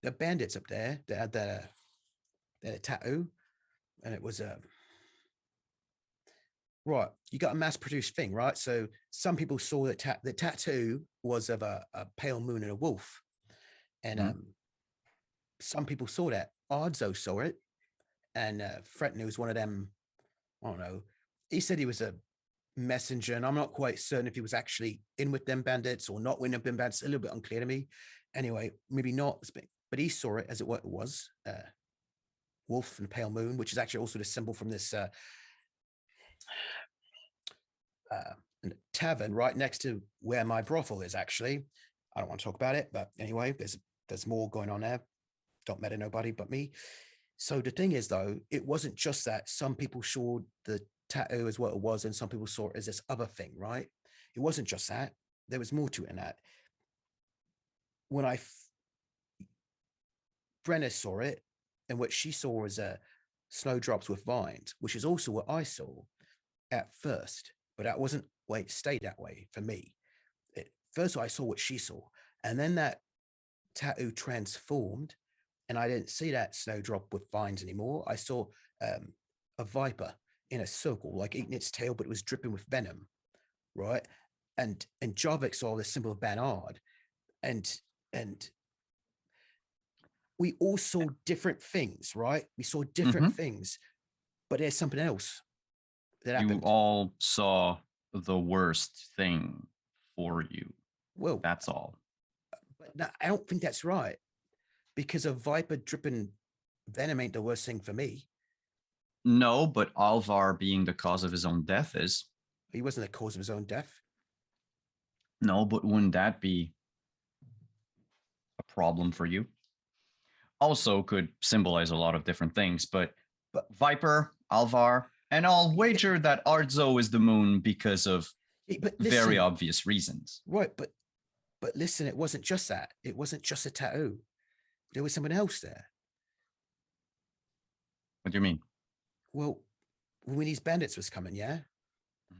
B: the bandits up there, they had their tattoo, and it was right. You got a mass-produced thing, right? So some people saw that the tattoo was of a pale moon and a wolf, and some people saw that. Ardzo saw it, and Fretton was one of them. I don't know. He said he was a messenger, and I'm not quite certain if he was actually in with them bandits or not with them bandits. A little bit unclear to me. Anyway, maybe not, but he saw it as what it was. Wolf and pale moon, which is actually also the symbol from this tavern right next to where my brothel is. Actually, I don't want to talk about it, but anyway, there's more going on there. Don't matter nobody but me. So the thing is, though, it wasn't just that. Some people saw the tattoo as what it was, and some people saw it as this other thing, right? It wasn't just that. There was more to it than that. When Brenna saw it, and what she saw was snowdrops with vines, which is also what I saw at first, but that wasn't way it stayed that way for me. First, I saw what she saw, and then that tattoo transformed, and I didn't see that snowdrop with vines anymore. I saw a viper in a circle, like eating its tail, but it was dripping with venom, right? And Jarvik saw the symbol of Banard, and we all saw different things, right? We saw different things, but there's something else that happened.
C: You all saw the worst thing for you.
B: Well,
C: that's all.
B: But no, I don't think that's right, because a viper dripping venom ain't the worst thing for me.
C: No, but Alvar being the cause of his own death is.
B: He wasn't the cause of his own death.
C: No, but wouldn't that be a problem for you? Also could symbolize a lot of different things, but Viper, Alvar, and I'll wager that Ardzo is the moon because of very obvious reasons.
B: Right, but listen, it wasn't just that. It wasn't just a tattoo. There was someone else there.
C: What do you mean?
B: Well, when these bandits was coming, yeah,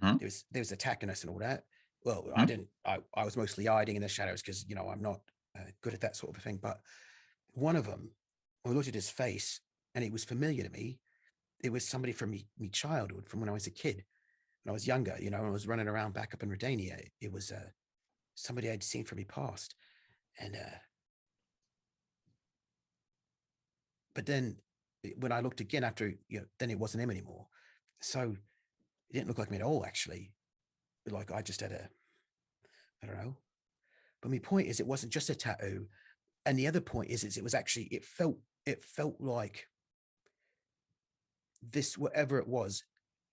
B: they was attacking us and all that. Well, I didn't. I was mostly hiding in the shadows because I'm not good at that sort of thing. But one of them, I looked at his face and it was familiar to me. It was somebody from me childhood, from when I was a kid, when I was younger, when I was running around back up in Redania. It was somebody I'd seen from me past. And but then when I looked again after, then it wasn't him anymore. So it didn't look like me at all, actually. Like I just had I don't know. But my point is, it wasn't just a tattoo. And the other point is it was actually, it felt like this, whatever it was,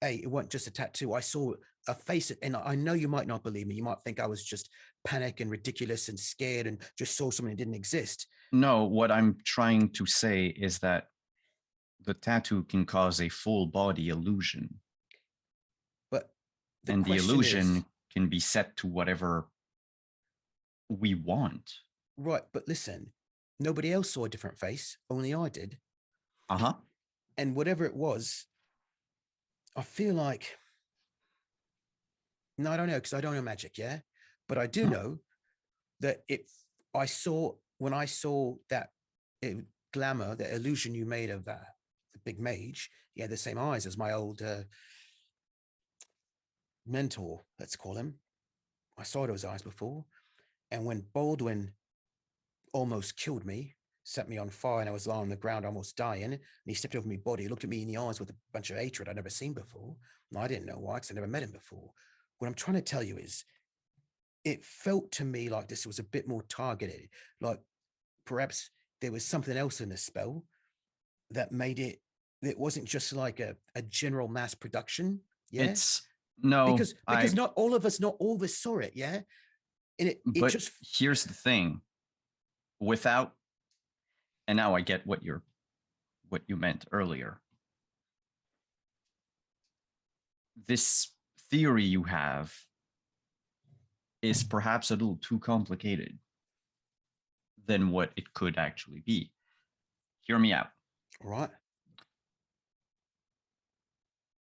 B: it wasn't just a tattoo. I saw a face, and I know you might not believe me. You might think I was just panic and ridiculous and scared and just saw something that didn't exist.
C: No, what I'm trying to say is that the tattoo can cause a full body illusion.
B: But
C: the illusion can be set to whatever we want.
B: Right, but listen, nobody else saw a different face, only I did.
C: Uh-huh.
B: And whatever it was, I feel like, no, I don't know, because I don't know magic, yeah? But I do know that when I saw that glamour, that illusion you made of the big mage, he had the same eyes as my old mentor, let's call him. I saw those eyes before. And when Baldwin almost killed me, set me on fire, and I was lying on the ground almost dying, and he stepped over my body, looked at me in the eyes with a bunch of hatred I'd never seen before. And I didn't know why, because I never met him before. What I'm trying to tell you is, it felt to me like this was a bit more targeted, like perhaps there was something else in the spell that made it wasn't just like a general mass production. Yeah,
C: it's no,
B: because not all of us saw it. Yeah, and it just,
C: here's the thing, without, and now I get what you meant earlier. This theory you have is perhaps a little too complicated than what it could actually be. Hear me out.
B: All right.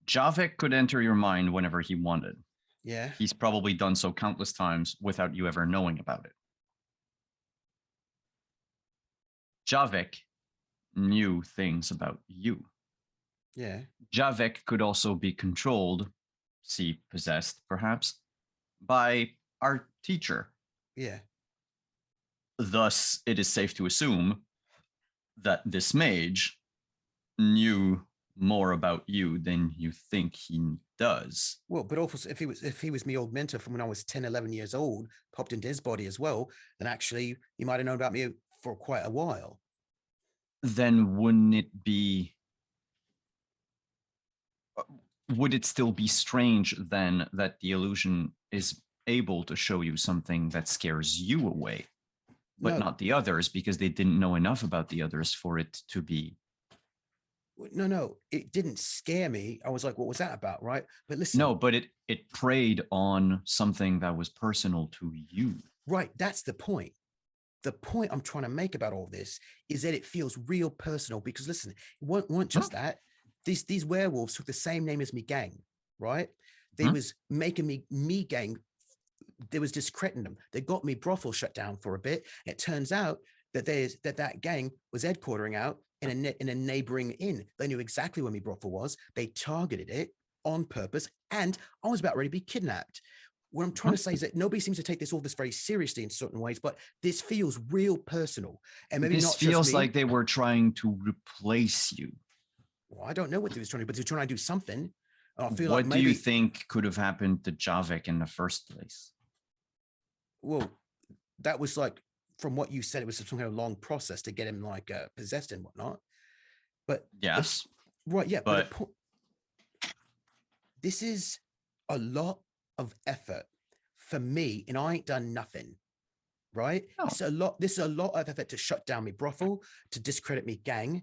C: Javik could enter your mind whenever he wanted.
B: Yeah.
C: He's probably done so countless times without you ever knowing about it. Javik knew things about you.
B: Yeah.
C: Javik could also be controlled, see, possessed perhaps, by our teacher.
B: Yeah.
C: Thus, it is safe to assume that this mage knew more about you than you think he does.
B: Well, but also if he was my old mentor from when I was 10, 11 years old, popped into his body as well, then actually he might have known about me for quite a while.
C: Then wouldn't it be, would it still be strange then that the illusion is able to show you something that scares you away, but not the others, because they didn't know enough about the others for it to be?
B: No, it didn't scare me. I was like, what was that about, right? But listen.
C: No, but it preyed on something that was personal to you.
B: Right, that's the point. The point I'm trying to make about all this is that it feels real personal, because listen, it weren't just that. These werewolves took the same name as me gang, right? They was making me gang. They was discrediting them. They got me brothel shut down for a bit. It turns out that that gang was headquartering out in a neighboring inn. They knew exactly where me brothel was. They targeted it on purpose, and I was about ready to be kidnapped. What I'm trying to say is that nobody seems to take all this very seriously in certain ways, but this feels real personal. And maybe
C: this
B: not
C: feels
B: just me.
C: Like they were trying to replace you.
B: Well, I don't know what they was trying to do, but they're trying to do something. I feel
C: what
B: like maybe,
C: do you think could have happened to Javik in the first place?
B: Well, that was like, from what you said, it was some kind of long process to get him like possessed and whatnot. But
C: yes,
B: right, yeah, but this is a lot of effort for me, and I ain't done nothing. Right?
C: Oh.
B: This is a lot of effort to shut down me brothel, to discredit me gang.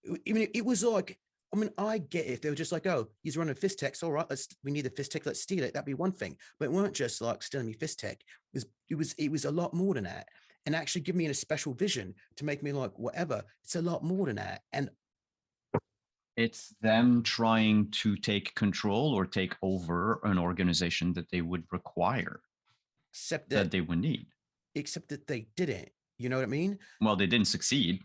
B: It was like, I mean, I get it. If they were just like, oh, he's running fist techs. All right, we need the fist tech. Let's steal it. That'd be one thing. But it weren't just like stealing me fist tech. It was a lot more than that. And actually give me a special vision to make me like, whatever. It's a lot more than that. And
C: it's them trying to take control or take over an organization that they would require,
B: except
C: that they would need.
B: Except that they didn't. You know what I mean?
C: Well, they didn't succeed.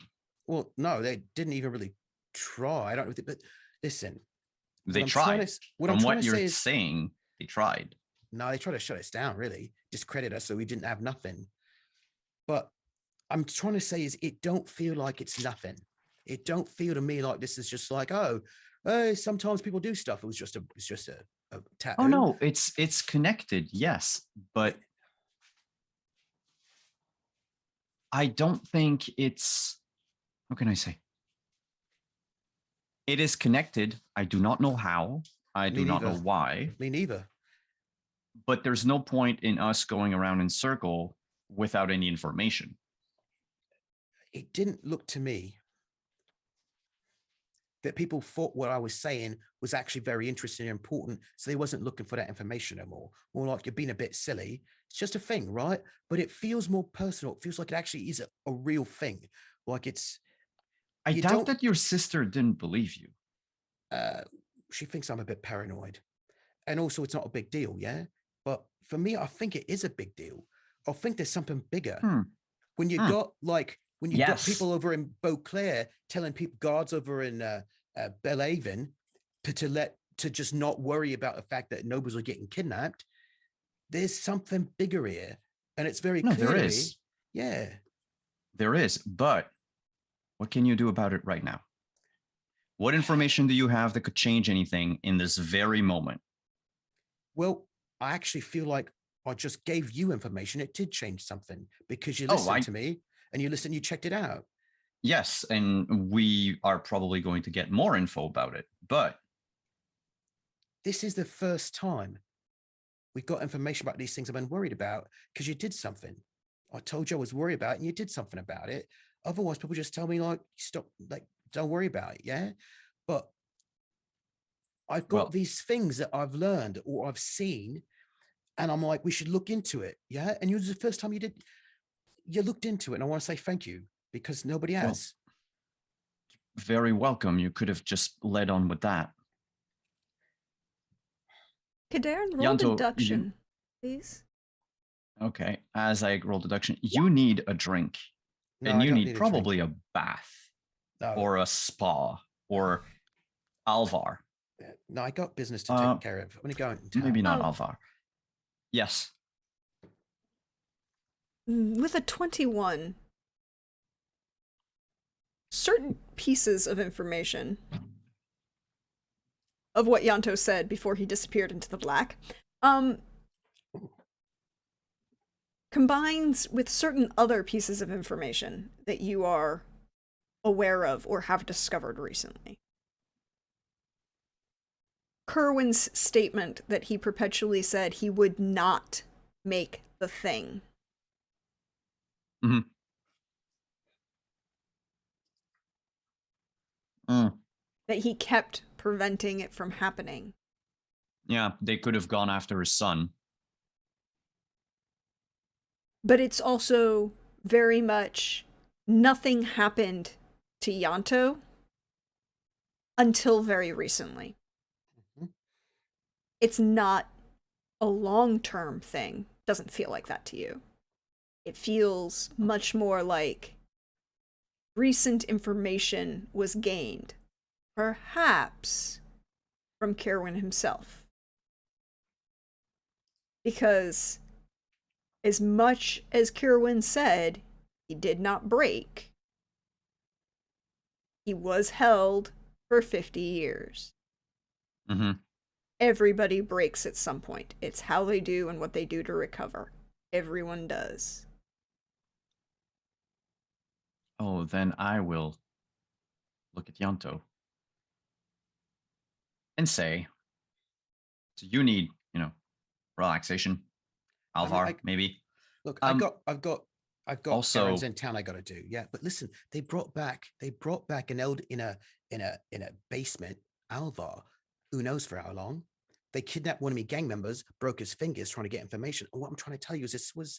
B: Well, no, they didn't even really try. I don't know, but listen,
C: They
B: I'm
C: tried.
B: what
C: From
B: I'm trying
C: what
B: to
C: you're
B: say is,
C: saying, they tried.
B: no, they tried to shut us down, really, discredit us, so we didn't have nothing. But I'm trying to say is, it don't feel like it's nothing. It don't feel to me like this is just like, oh, sometimes people do stuff. It's just a tattoo.
C: Oh no, it's connected, yes, but I don't think it's, how can I say? It is connected. I do not know how. I
B: Me
C: do not know
B: neither.
C: why.
B: Me neither.
C: But there's no point in us going around in circle without any information.
B: It didn't look to me that people thought what I was saying was actually very interesting and important. So they wasn't looking for that information anymore. More like, you're being a bit silly. It's just a thing, right? But it feels more personal. It feels like it actually is a real thing. Like it's,
C: I
B: you
C: doubt
B: don't,
C: that your sister didn't believe you.
B: she thinks I'm a bit paranoid. And also, it's not a big deal, yeah? But for me, I think it is a big deal. I think there's something bigger. When you got when you got
C: Yes.
B: people over in Beauclair telling people, guards over in Belhaven, to just not worry about the fact that nobles are getting kidnapped. There's something bigger here, and it's very
C: No,
B: clear
C: there
B: to
C: is.
B: me. Yeah,
C: There is, but what can you do about it right now? What information do you have that could change anything in this very moment?
B: well, I actually feel like I just gave you information. It did change something because you
C: Oh,
B: listened to me and you checked it out.
C: Yes, and we are probably going to get more info about it, but
B: This is the first time we got information about these things I've been worried about because you did something. I told you I was worried about it and you did something about it. Otherwise, people just tell me, like, stop, like, don't worry about it. Yeah. But I've got
C: well,
B: these things that I've learned or I've seen, and I'm like, we should look into it. Yeah. And you was the first time you looked into it. And I want to say thank you because nobody
C: well,
B: has.
C: very welcome. You could have just led on with that.
A: Kadarn, roll
C: Yanto,
A: deduction, please.
C: Okay, as I roll deduction, you need a drink.
B: No,
C: And
B: I
C: you
B: don't
C: need
B: need a
C: probably
B: drink.
C: a bath
B: No.
C: or a spa or Alvar.
B: No, I got business to take care of. I'm going to go in town.
C: Maybe not
A: Oh.
C: Alvar. Yes.
A: With a 21, certain pieces of information of what Yanto said before he disappeared into the black combines with certain other pieces of information that you are aware of or have discovered recently. Kerwin's statement that he perpetually said he would not make the thing.
C: Mm-hmm.
A: That he kept preventing it from happening.
C: Yeah, they could have gone after his son.
A: But it's also very much nothing happened to Yanto until very recently.
B: Mhm.
A: It's not a long-term thing. Doesn't feel like that to you. It feels much more like recent information was gained, perhaps from Kerwin himself. Because as much as Kerwin said he did not break, he was held for 50 years.
C: Mm-hmm.
A: Everybody breaks at some point. It's how they do and what they do to recover. Everyone does.
C: Oh, then I will look at Yanto and say, so you need, relaxation. Alvar, maybe.
B: Look, I've got
C: also
B: errands in town I got to do. Yeah, but listen, they brought back an old in a basement Alvar, who knows for how long. They kidnapped one of me gang members, broke his fingers trying to get information. And what I'm trying to tell you is this was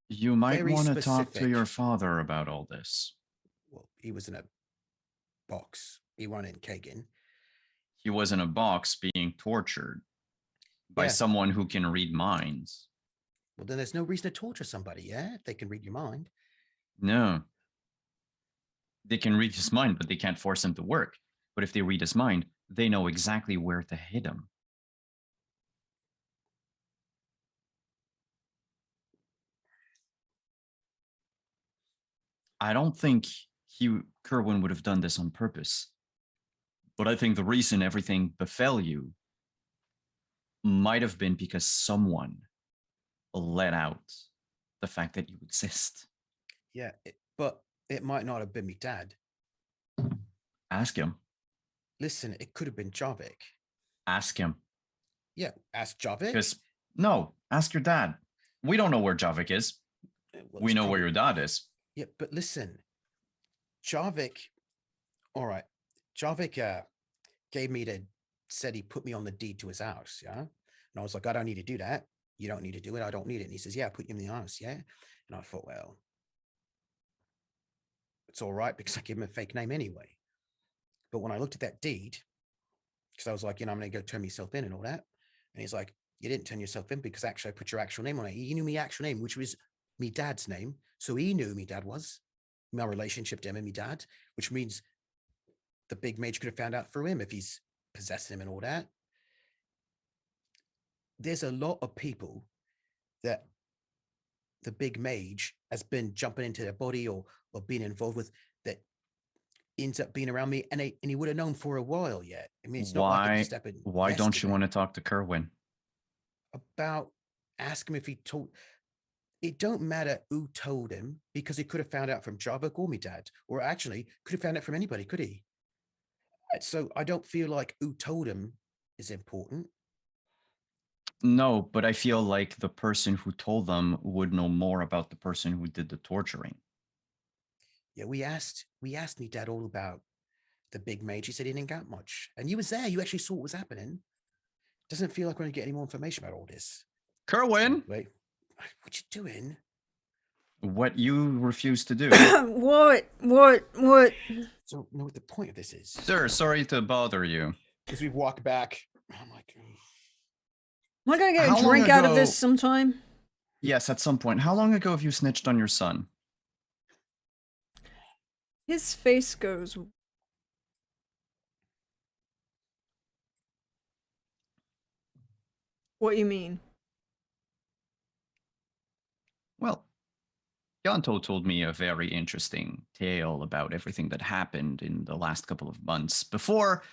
C: you might
B: very
C: want to talk to
B: specific.
C: your father about all this.
B: Well, he was in a box. He wasn't in Kagan.
C: He was in a box being tortured by someone who can read minds.
B: Well, then there's no reason to torture somebody, yeah? If they can read your mind.
C: No. They can read his mind, but they can't force him to work. But if they read his mind, they know exactly where to hit him. I don't think Kerwin would have done this on purpose. But I think the reason everything befell you might have been because someone let out the fact that you exist.
B: Yeah, but it might not have been me dad.
C: Ask him.
B: Listen, it could have been Javik.
C: Ask him.
B: Yeah, ask Javik.
C: Because no, ask your dad. We don't know where Javik is.
B: Well,
C: We
B: it's
C: know
B: probably-
C: where your dad is.
B: Yeah, but listen, Javik. All right, Javik gave me said he put me on the deed to his house. Yeah, and I was like, I don't need to do that. You don't need to do it. I don't need it. And he says, yeah, I put you in the house. Yeah, and I thought, well, it's all right because I gave him a fake name anyway. But when I looked at that deed, because I was like, I'm going to go turn myself in and all that. And he's like, you didn't turn yourself in because actually I put your actual name on it. He knew my actual name, which was me dad's name. So he knew who me dad was, my relationship to him and me dad, which means the big mage could have found out through him if he's possessing him and all that. There's a lot of people that the big mage has been jumping into their body or being involved with that ends up being around me, and he would have known for a while yet. I mean, it's not like it just happened.
C: Why don't you
B: yesterday.
C: want to talk to Kerwin?
B: About ask him if he told. It don't matter who told him because he could have found out from Javik or me dad, or actually could have found out from anybody, could he? So I don't feel like who told him is important.
C: No, but I feel like the person who told them would know more about the person who did the torturing.
B: Yeah, we asked me dad all about the big mage. He said he didn't got much, and you was there. You actually saw what was happening. Doesn't feel like we're gonna get any more information about all this.
C: Kerwin,
B: Wait, what you doing?
C: what you refuse to do.
A: What?
B: So know what the point of this is?
C: Sir, sorry to bother you.
B: As we walk back, I'm like,
A: Am I gonna get
C: How
A: a
C: long
A: drink out of
C: ago-
A: this sometime?
C: Yes, at some point. How long ago have you snitched on your son?
A: His face goes. What you mean?
C: Well, Yanto told me a very interesting tale about everything that happened in the last couple of months before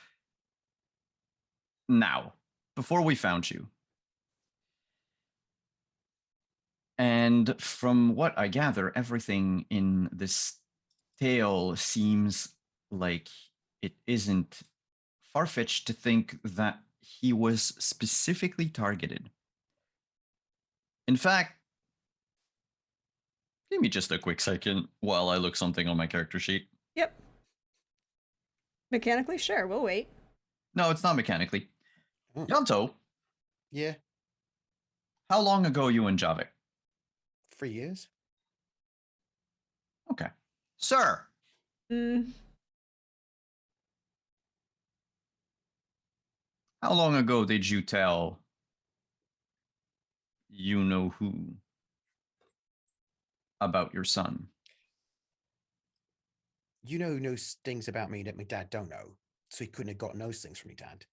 C: we found you. And from what I gather, everything in this tale seems like it isn't far-fetched to think that he was specifically targeted. In fact, give me just a quick second while I look something on my character sheet.
A: Yep. Mechanically, sure. We'll wait.
C: No, it's not mechanically.
B: Oh.
C: Yanto,
B: yeah,
C: how long ago you and Javik?
B: 3 years.
C: Okay. Sir, how long ago did you tell you know who about your son?
B: You know who knows things about me that my dad don't know, so he couldn't have gotten those things from me dad.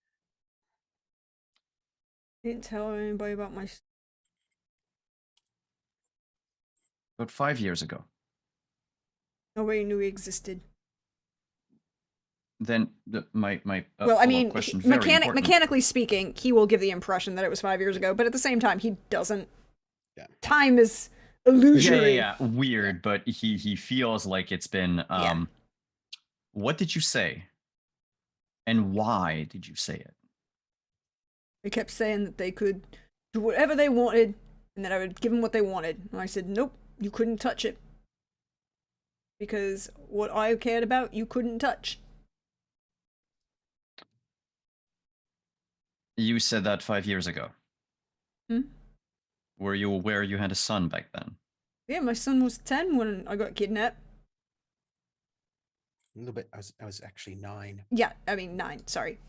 A: Didn't tell anybody about my.
C: About 5 years ago.
A: Nobody knew he existed.
C: Then my
A: Well, I
C: follow-up
A: mean,
C: question, very important.
A: mechanically speaking, he will give the impression that it was 5 years ago, but at the same time, he doesn't.
B: Yeah.
A: Time is illusory.
C: Yeah. Weird, but he feels like it's been.
A: Yeah.
C: What did you say? And why did you say it?
A: They kept saying that they could do whatever they wanted, and that I would give them what they wanted. And I said, nope, you couldn't touch it. Because what I cared about, you couldn't touch.
C: You said that 5 years ago.
A: Hmm?
C: Were you aware you had a son back then?
A: Yeah, my son was 10 when I got kidnapped.
B: A little bit. I was actually 9.
A: Yeah, I mean 9, sorry.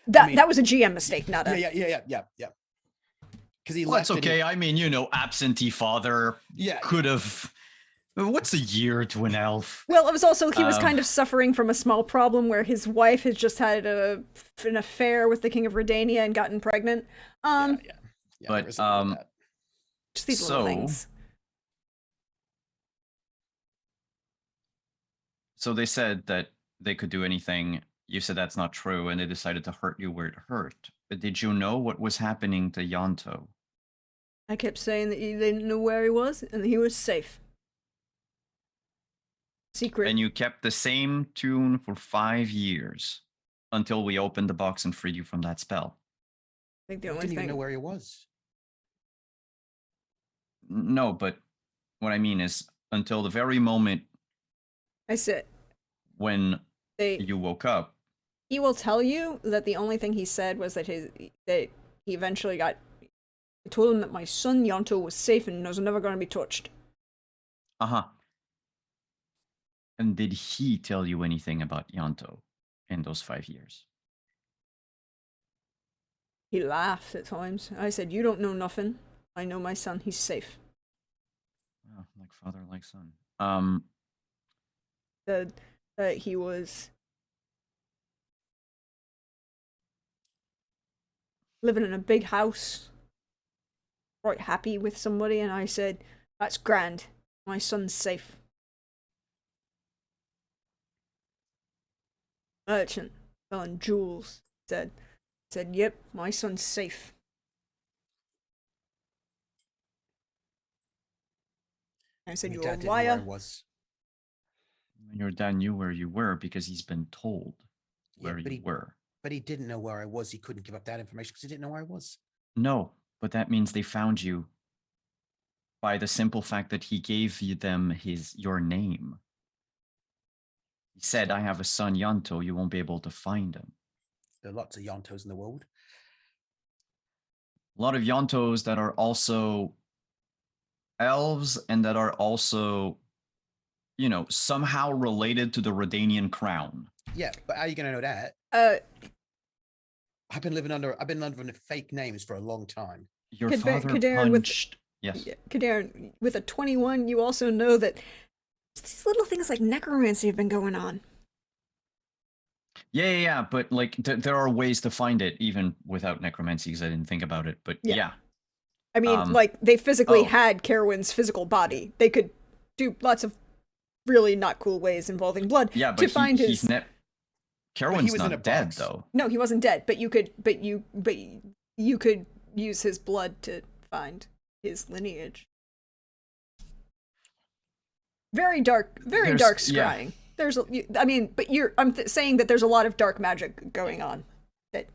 A: That was a GM mistake, not a...
B: Yeah. Because he
C: Well,
B: left.
C: that's okay. I mean, absentee father
B: Yeah.
C: could have What's a year to an elf?
A: Well, it was also he was
C: Um,
A: kind of suffering from a small problem where his wife has just had an affair with the king of Redania and gotten pregnant.
B: Yeah, yeah. Yeah, there
C: But,
B: is something with that.
A: Just these little things.
C: So they said that they could do anything. You said that's not true, and they decided to hurt you where it hurt. But did you know what was happening to Yanto?
A: I kept saying that they didn't know where he was and that he was safe. Secret.
C: And you kept the same tune for 5 years until we opened the box and freed you from that spell.
A: I think the
B: I
A: only
B: didn't even
A: thing.
B: know where he was.
C: No, but what I mean is until the very moment
A: I said
C: when
A: they.
C: you woke up.
A: He will tell you that the only thing he said was that he eventually got. I told him that my son Yanto was safe and was never going to be touched.
C: Uh-huh. And did he tell you anything about Yanto in those 5 years?
A: He laughed at times. I said, "You don't know nothing. I know my son. He's safe."
C: Oh, like father, like son.
A: That he was living in a big house, quite happy with somebody, and I said, "That's grand. My son's safe." Merchant selling jewels said, "Yep, my son's safe." I said,
B: My
A: "You're a
B: dad didn't know where I
A: liar."
B: was.
C: your dad knew where you were because he's been told
B: Yeah,
C: where you were.
B: but he didn't know where I was. He couldn't give up that information because he didn't know where I was.
C: No, but that means they found you by the simple fact that he gave them your name. He said, "I have a son, Yanto. You won't be able to find him."
B: There are lots of Yontos in the world.
C: A lot of Yantos that are also elves and that are also, somehow related to the Redanian crown.
B: Yeah, but how are you going to know that?
A: Uh,
B: I've been under fake names for a long time.
C: Your
A: Kadar-
C: father
A: Kadar with-
C: punched. Yes.
A: yeah, Kadar, with a 21, you also know that these little things like necromancy have been going on.
C: Yeah. But like, there are ways to find it even without necromancy. Because I didn't think about it. But yeah.
A: I mean, like, they physically
C: oh.
A: had Carowin's physical body. They could do lots of really not cool ways involving blood
C: Yeah,
A: to
C: but
A: find his.
C: Carowin's
B: was in a
C: not dead
B: box.
C: though.
A: No, he wasn't dead, but you could use his blood to find his lineage. Very dark scrying.
C: Yeah.
A: There's, I mean, but I'm saying that there's a lot of dark magic going on. That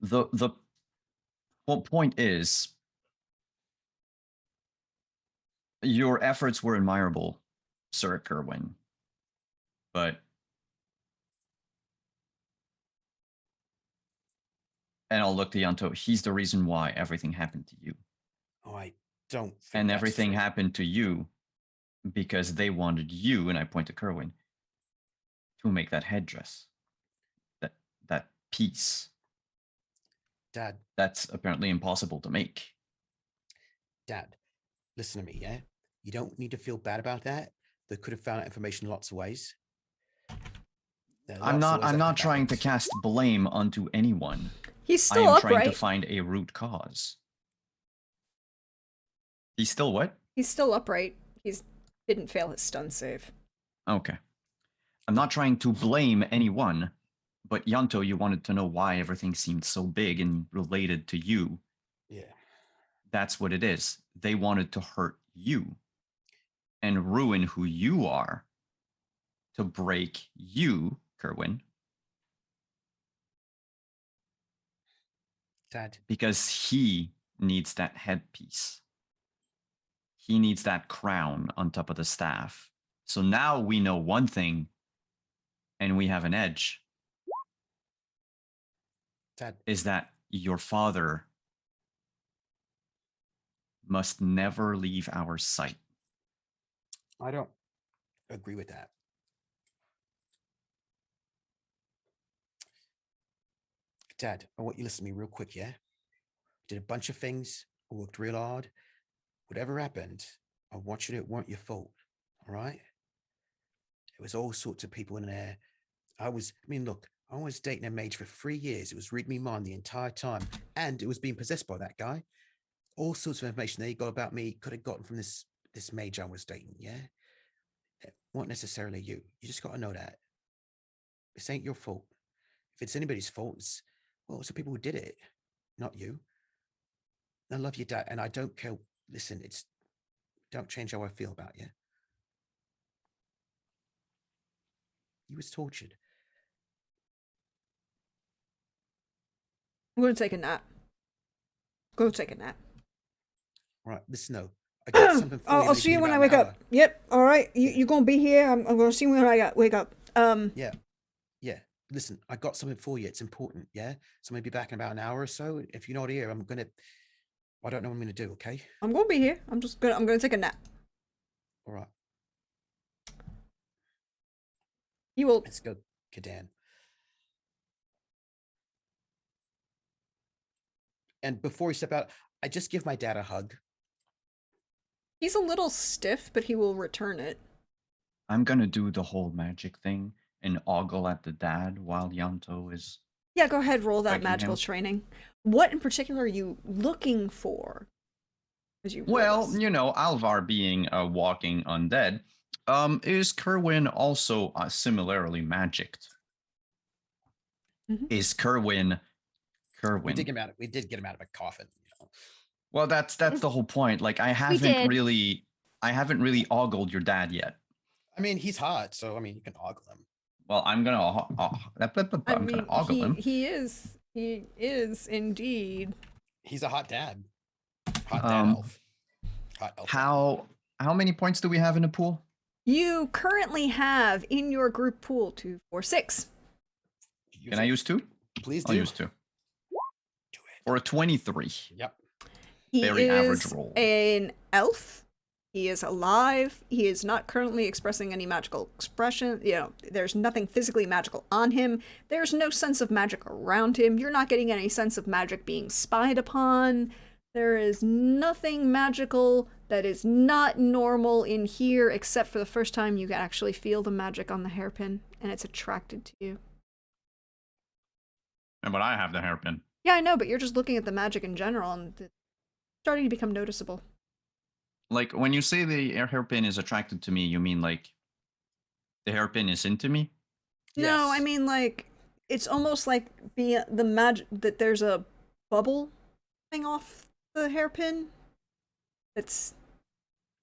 C: The whole point is your efforts were admirable, Sir Kerwin, but and I'll look to Yanto. He's the reason why everything happened to you.
B: Oh, I don't think
C: And
B: that's
C: everything
B: true.
C: happened to you because they wanted you, and I point to Kerwin, to make that headdress. That piece.
B: Dad,
C: That's apparently impossible to make.
B: Dad, listen to me, yeah? You don't need to feel bad about that. They could have found that information lots of ways.
C: I'm not trying to cast blame onto anyone.
A: he's
C: I
A: still
C: am trying to
A: upright.
C: find a root cause. He's still what?
A: He's still upright. He's didn't fail his stun save.
C: Okay. I'm not trying to blame anyone, but Yanto, you wanted to know why everything seemed so big and related to you.
B: Yeah.
C: That's what it is. They wanted to hurt you and ruin who you are to break you, Kerwin.
B: Dad.
C: Because he needs that headpiece. He needs that crown on top of the staff. So now we know one thing and we have an edge.
B: Dad.
C: Is that your father must never leave our sight.
B: I don't agree with that. Dad, I want you to listen to me real quick, yeah? Did a bunch of things, worked real hard. Whatever happened, I want you to, it weren't your fault. All right. There was all sorts of people in there. Look, I was dating a mage for 3 years. It was reading me mind the entire time. And it was being possessed by that guy. All sorts of information that he got about me could have gotten from this mage I was dating, yeah? It wasn't necessarily you. You just got to know that. This ain't your fault. If it's anybody's fault, it's the people who did it, not you. I love you, Dad, and I don't care. Listen, don't change how I feel about you. You was tortured.
A: I'm gonna take a nap. Go take a nap.
B: All right, listen, though. I got something for you.
A: I'll see you when I wake up. Yep. All right. You're gonna be here. I'm gonna see you when I wake up.
B: Yeah. Listen, I got something for you. It's important. Yeah. So maybe back in about an hour or so. If you're not here, I don't know what I'm gonna do. Okay.
A: I'm gonna be here. I'm gonna take a nap.
B: All right.
A: You will.
B: Let's go, Kadan. And before we step out, I just give my dad a hug.
A: He's a little stiff, but he will return it.
C: I'm gonna do the whole magic thing and ogle at the dad while Yanto is.
A: Yeah, go ahead. Roll that
C: Striking
A: magical
C: him.
A: training. What in particular are you looking for? As you roll
C: Well,
A: this?
C: Alvar being a walking undead, is Kerwin also similarly magicked?
A: Mhm.
C: Is Kerwin?
B: We did get him out of a coffin.
C: Well, that's the whole point. Like, I haven't
D: did.
C: really ogled your dad yet.
B: I mean, he's hot, so I mean, you can ogle him.
C: Well, I'm gonna ogle him.
A: He is indeed.
B: He's a hot dad. Hot dad elf. Hot elf.
C: How many points do we have in the pool?
A: You currently have in your group pool 2, 4, 6.
C: Can I use 2?
B: Please do.
C: I'll use 2.
B: Do it.
C: For a 23.
B: Yep.
A: He
C: Very
A: is
C: average roll.
A: an elf. He is alive. He is not currently expressing any magical expression. There's nothing physically magical on him. There's no sense of magic around him. You're not getting any sense of magic being spied upon. There is nothing magical that is not normal in here, except for the first time you actually feel the magic on the hairpin, and it's attracted to you.
C: Yeah, but I have the hairpin.
A: Yeah, I know, but you're just looking at the magic in general, and it's starting to become noticeable.
C: Like, when you say the hairpin is attracted to me, you mean like the hairpin is into me?
A: No,
B: Yes.
A: I mean, like, it's almost like the magic that there's a bubble coming off the hairpin that's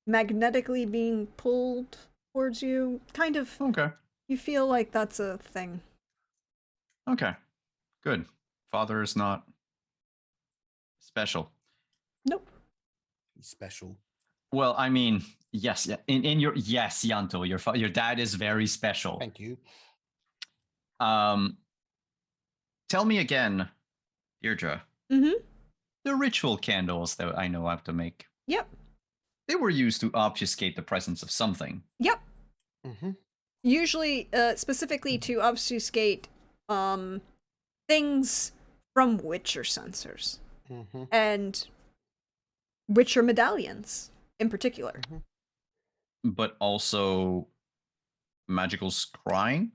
A: magnetically being pulled towards you. Kind of,
C: Okay.
A: you feel like that's a thing.
C: Okay. Good. Father is not special.
A: Nope.
B: He's special.
C: Well, I mean, yes. In your yes, Yanto, your dad is very special.
B: Thank you.
C: Tell me again, Deirdre.
A: Mm-hmm.
C: The ritual candles that I know how to make.
A: Yep.
C: They were used to obfuscate the presence of something.
A: Yep.
B: Mm-hmm.
A: Usually, specifically to obfuscate things from Witcher sensors
B: Mm-hmm.
A: and Witcher medallions in particular.
B: Mm-hmm.
C: But also magical scrying?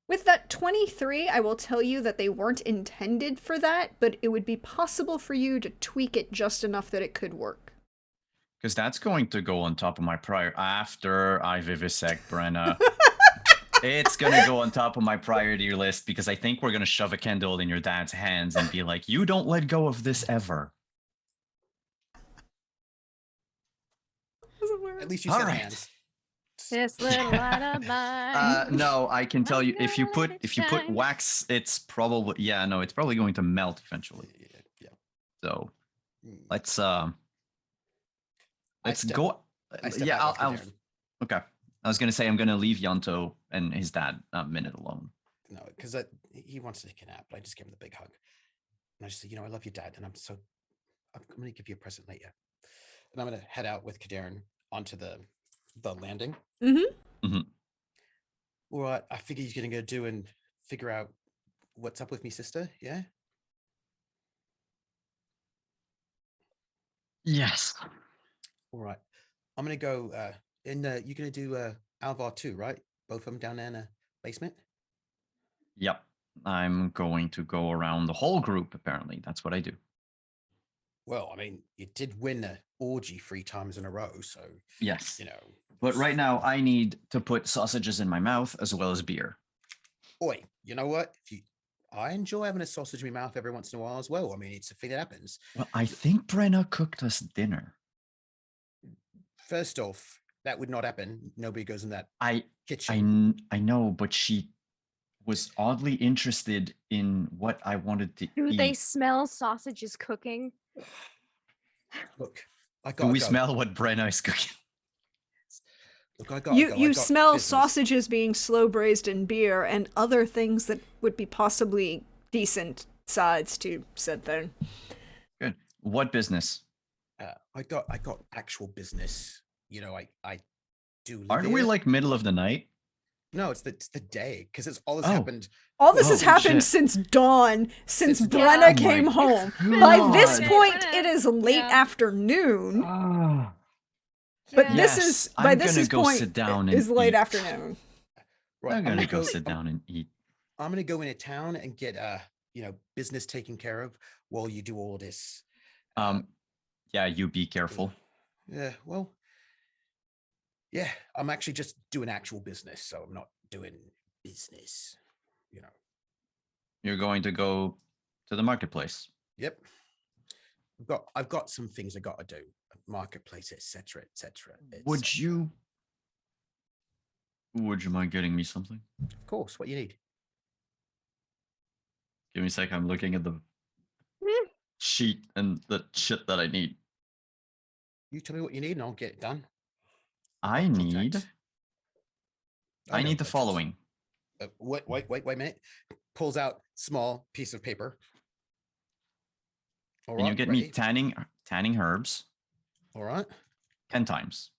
A: With that 23, I will tell you that they weren't intended for that, but it would be possible for you to tweak it just enough that it could work.
C: Because that's going to go on top of my prior after I vivisect Brenna. It's going to go on top of my priority list because I think we're going to shove a candle in your dad's hands and be like, you don't let go of this ever.
B: At least you
C: All
B: said
C: right.
B: hands.
D: This little light of mine.
C: No, I can tell you
D: I'm
C: if you
D: gonna
C: put
D: let it shine.
C: wax, it's probably it's probably going to melt eventually.
B: Yeah.
C: So
B: Mm.
C: let's
B: I step-
C: go.
B: I step
C: Yeah,
B: back
C: I'll
B: with Kadarn.
C: okay. I was gonna say I'm gonna leave Yanto and his dad a minute alone.
B: No, because he wants to take a nap, but I just give him the big hug. And I just say, I love you, Dad, and I'm going to give you a present later. And I'm going to head out with Kadarn onto the landing.
A: Mm-hmm.
B: All right, I figure he's going to go do and figure out what's up with me sister, yeah?
C: Yes.
B: All right. I'm gonna go you're gonna do Alvar too, right? Both of them down there in the basement?
C: Yep. I'm going to go around the whole group, apparently. That's what I do.
B: Well, I mean, you did win the orgy 3 times in a row, so
C: Yes.
B: you know.
C: But right now, I need to put sausages in my mouth as well as beer.
B: Oi, you know what? I enjoy having a sausage in my mouth every once in a while as well. I mean, it's a thing that happens.
C: Well, I think Brenna cooked us dinner.
B: First off, that would not happen. Nobody goes in that
C: I
B: kitchen.
C: I know, but she was oddly interested in what I wanted to
E: Do
C: eat.
E: they smell sausages cooking?
B: Look, I
C: Do
B: gotta
C: we
B: go.
C: smell what Brenna is cooking?
B: Look, I gotta
A: You
B: go. I
A: you
B: got
A: smell
B: business.
A: sausages being slow braised in beer and other things that would be possibly decent sides to said thing.
C: Good. What business?
B: I got actual business. You know, I do live
C: Aren't we
B: here.
C: like middle of the night?
B: No, it's the day because it's all this
C: Oh.
B: happened.
A: All this
C: Oh,
A: has happened
C: shit.
A: since dawn, since
B: Since dawn.
A: Brenna
C: Oh
A: came
C: my
A: home.
E: been
A: By
E: a
A: this
E: minute.
A: point, it is late
D: Yeah.
A: afternoon.
C: Ah.
A: But
E: Yeah.
A: this
C: Yes,
A: is by
C: I'm
A: this
C: gonna
A: is
C: go
A: point
C: sit down
A: is
C: and
A: late
C: eat.
A: afternoon.
B: Right,
C: I'm gonna go sit down and eat.
B: I'm gonna go into town and get business taken care of while you do all this.
C: Yeah, you be careful.
B: Yeah, well, yeah, I'm actually just doing actual business, so I'm not doing business. You know.
C: You're going to go to the marketplace.
B: Yep. I've got some things I got to do. Marketplace, etc., etc.
C: Would you mind getting me something?
B: Of course. What you need?
C: Give me a sec. I'm looking at the sheet and the shit that I need.
B: You tell me what you need, and I'll get it done.
C: I
B: Got
C: need
B: contacts.
C: I
B: know,
C: need the
B: I trust.
C: following.
B: Wait a minute. Pulls out small piece of paper. All
C: Can you
B: right,
C: get
B: ready?
C: me tanning herbs
B: All right.
C: 10 times?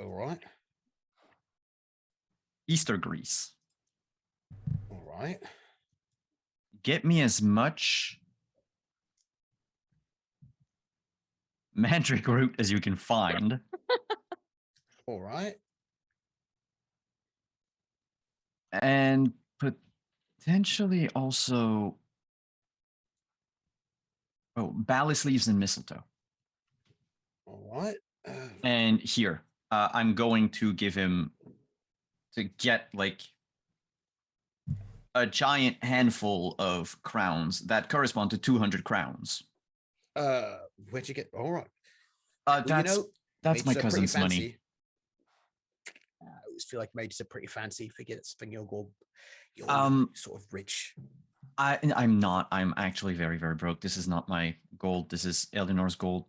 B: All right.
C: Easter grease.
B: All right.
C: Get me as much mandrake root as you can find.
B: All right.
C: And potentially also ballast leaves and mistletoe.
B: All right.
C: And here, I'm going to give him to get like a giant handful of crowns that correspond to 200 crowns.
B: Where'd you get? All right.
C: That's
B: maids
C: my
B: are pretty
C: cousin's money.
B: fancy. I always feel like maids are pretty fancy. Forget it's thing you're sort of rich.
C: I'm not. I'm actually very, very broke. This is not my gold. This is Eleanor's gold.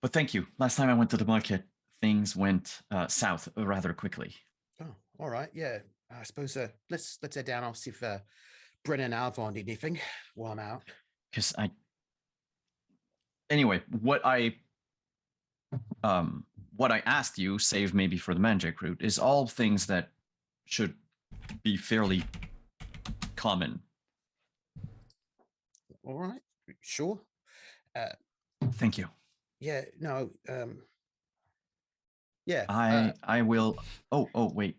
C: But thank you. Last time I went to the market, things went south rather quickly.
B: Oh, all right. Yeah. I suppose let's head down. I'll see if Brennan and Alvon need anything while I'm out.
C: Because anyway, what I asked you, save maybe for the magic root, is all things that should be fairly common.
B: All right. Sure.
C: Thank you.
B: Yeah. No. Yeah.
C: I will. Oh, wait.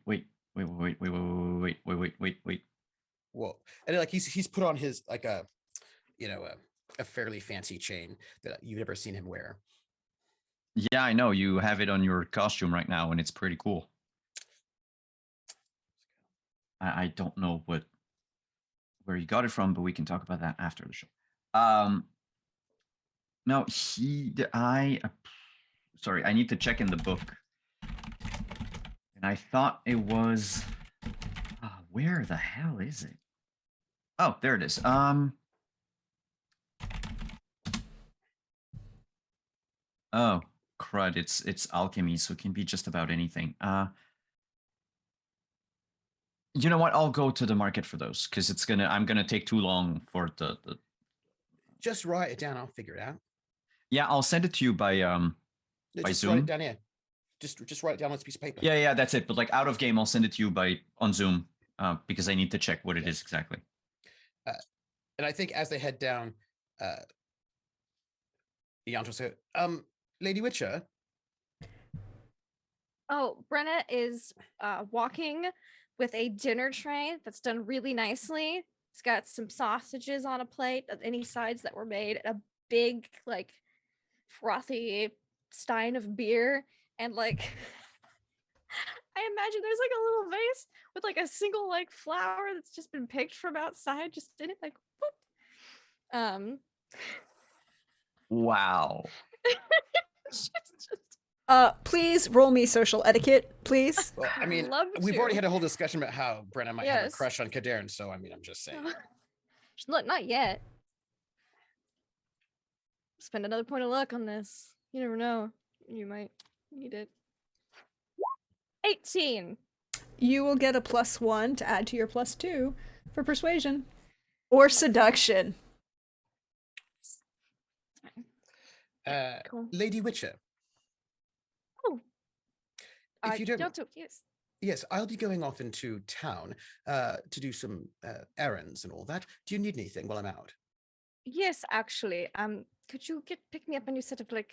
C: What?
B: And like he's put on his like a fairly fancy chain that you've never seen him wear.
C: Yeah, I know. You have it on your costume right now, and it's pretty cool. I don't know where you got it from, but we can talk about that after the show. No, sorry, I need to check in the book. And I thought it was, where the hell is it? Oh, there it is. Oh, crud, it's alchemy, so it can be just about anything. You know what? I'll go to the market for those because I'm gonna take too long for the.
B: Just write it down. I'll figure it out.
C: Yeah, I'll send it to you by
B: Just
C: Zoom.
B: write it down here. Just write it down on this piece of paper.
C: Yeah, that's it. But like out of game, I'll send it to you on Zoom because I need to check what it is exactly.
B: And I think as they head down, Yant will say, Lady Witcher,
D: Oh, Brenna is walking with a dinner tray that's done really nicely. It's got some sausages on a plate of any sides that were made, a big, like, frothy stein of beer, and like I imagine there's like a little vase with like a single like flower that's just been picked from outside, just in it, like whoop.
C: Wow.
A: Please roll me social etiquette, please.
B: well, I mean,
D: love
B: we've already
D: to.
B: had a whole discussion about how Brenna might have a
D: Yes.
B: crush on Kadern, so I mean, I'm just saying.
D: Look, not yet. Spend another point of luck on this. You never know. You might need it. 18.
A: You will get a +1 to add to your +2 for persuasion or seduction.
D: Cool.
B: Lady Witcher,
D: Oh.
B: if you don't,
D: Yes.
B: yes, I'll be going off into town to do some errands and all that. Do you need anything while I'm out?
D: Yes, actually. Could you pick me up a new set of like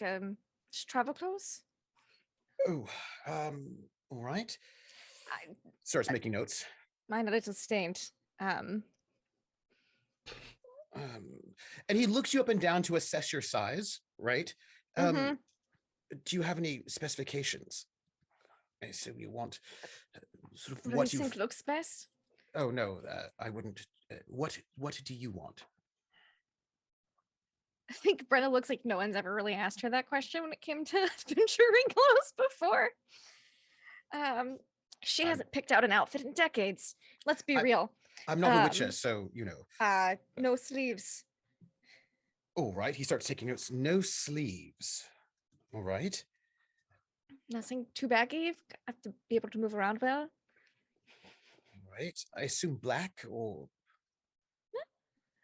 D: just travel clothes?
B: Oh, all right.
D: I,
B: Starts making notes.
D: mine a little stained.
B: And he looks you up and down to assess your size, right?
D: Mhm.
B: Do you have any specifications? I assume you want sort of
D: What do you
B: what you
D: think looks best?
B: Oh no, I wouldn't. What do you want?
D: I think Brenna looks like no one's ever really asked her that question when it came to adventuring clothes before. She
B: I'm-
D: hasn't picked out an outfit in decades. Let's be
B: I-
D: real.
B: I'm not a witcher, so you know.
D: No sleeves.
B: All right, he starts taking notes. No sleeves. All right.
D: Nothing too baggy. Have to be able to move around well.
B: All right. I assume black, or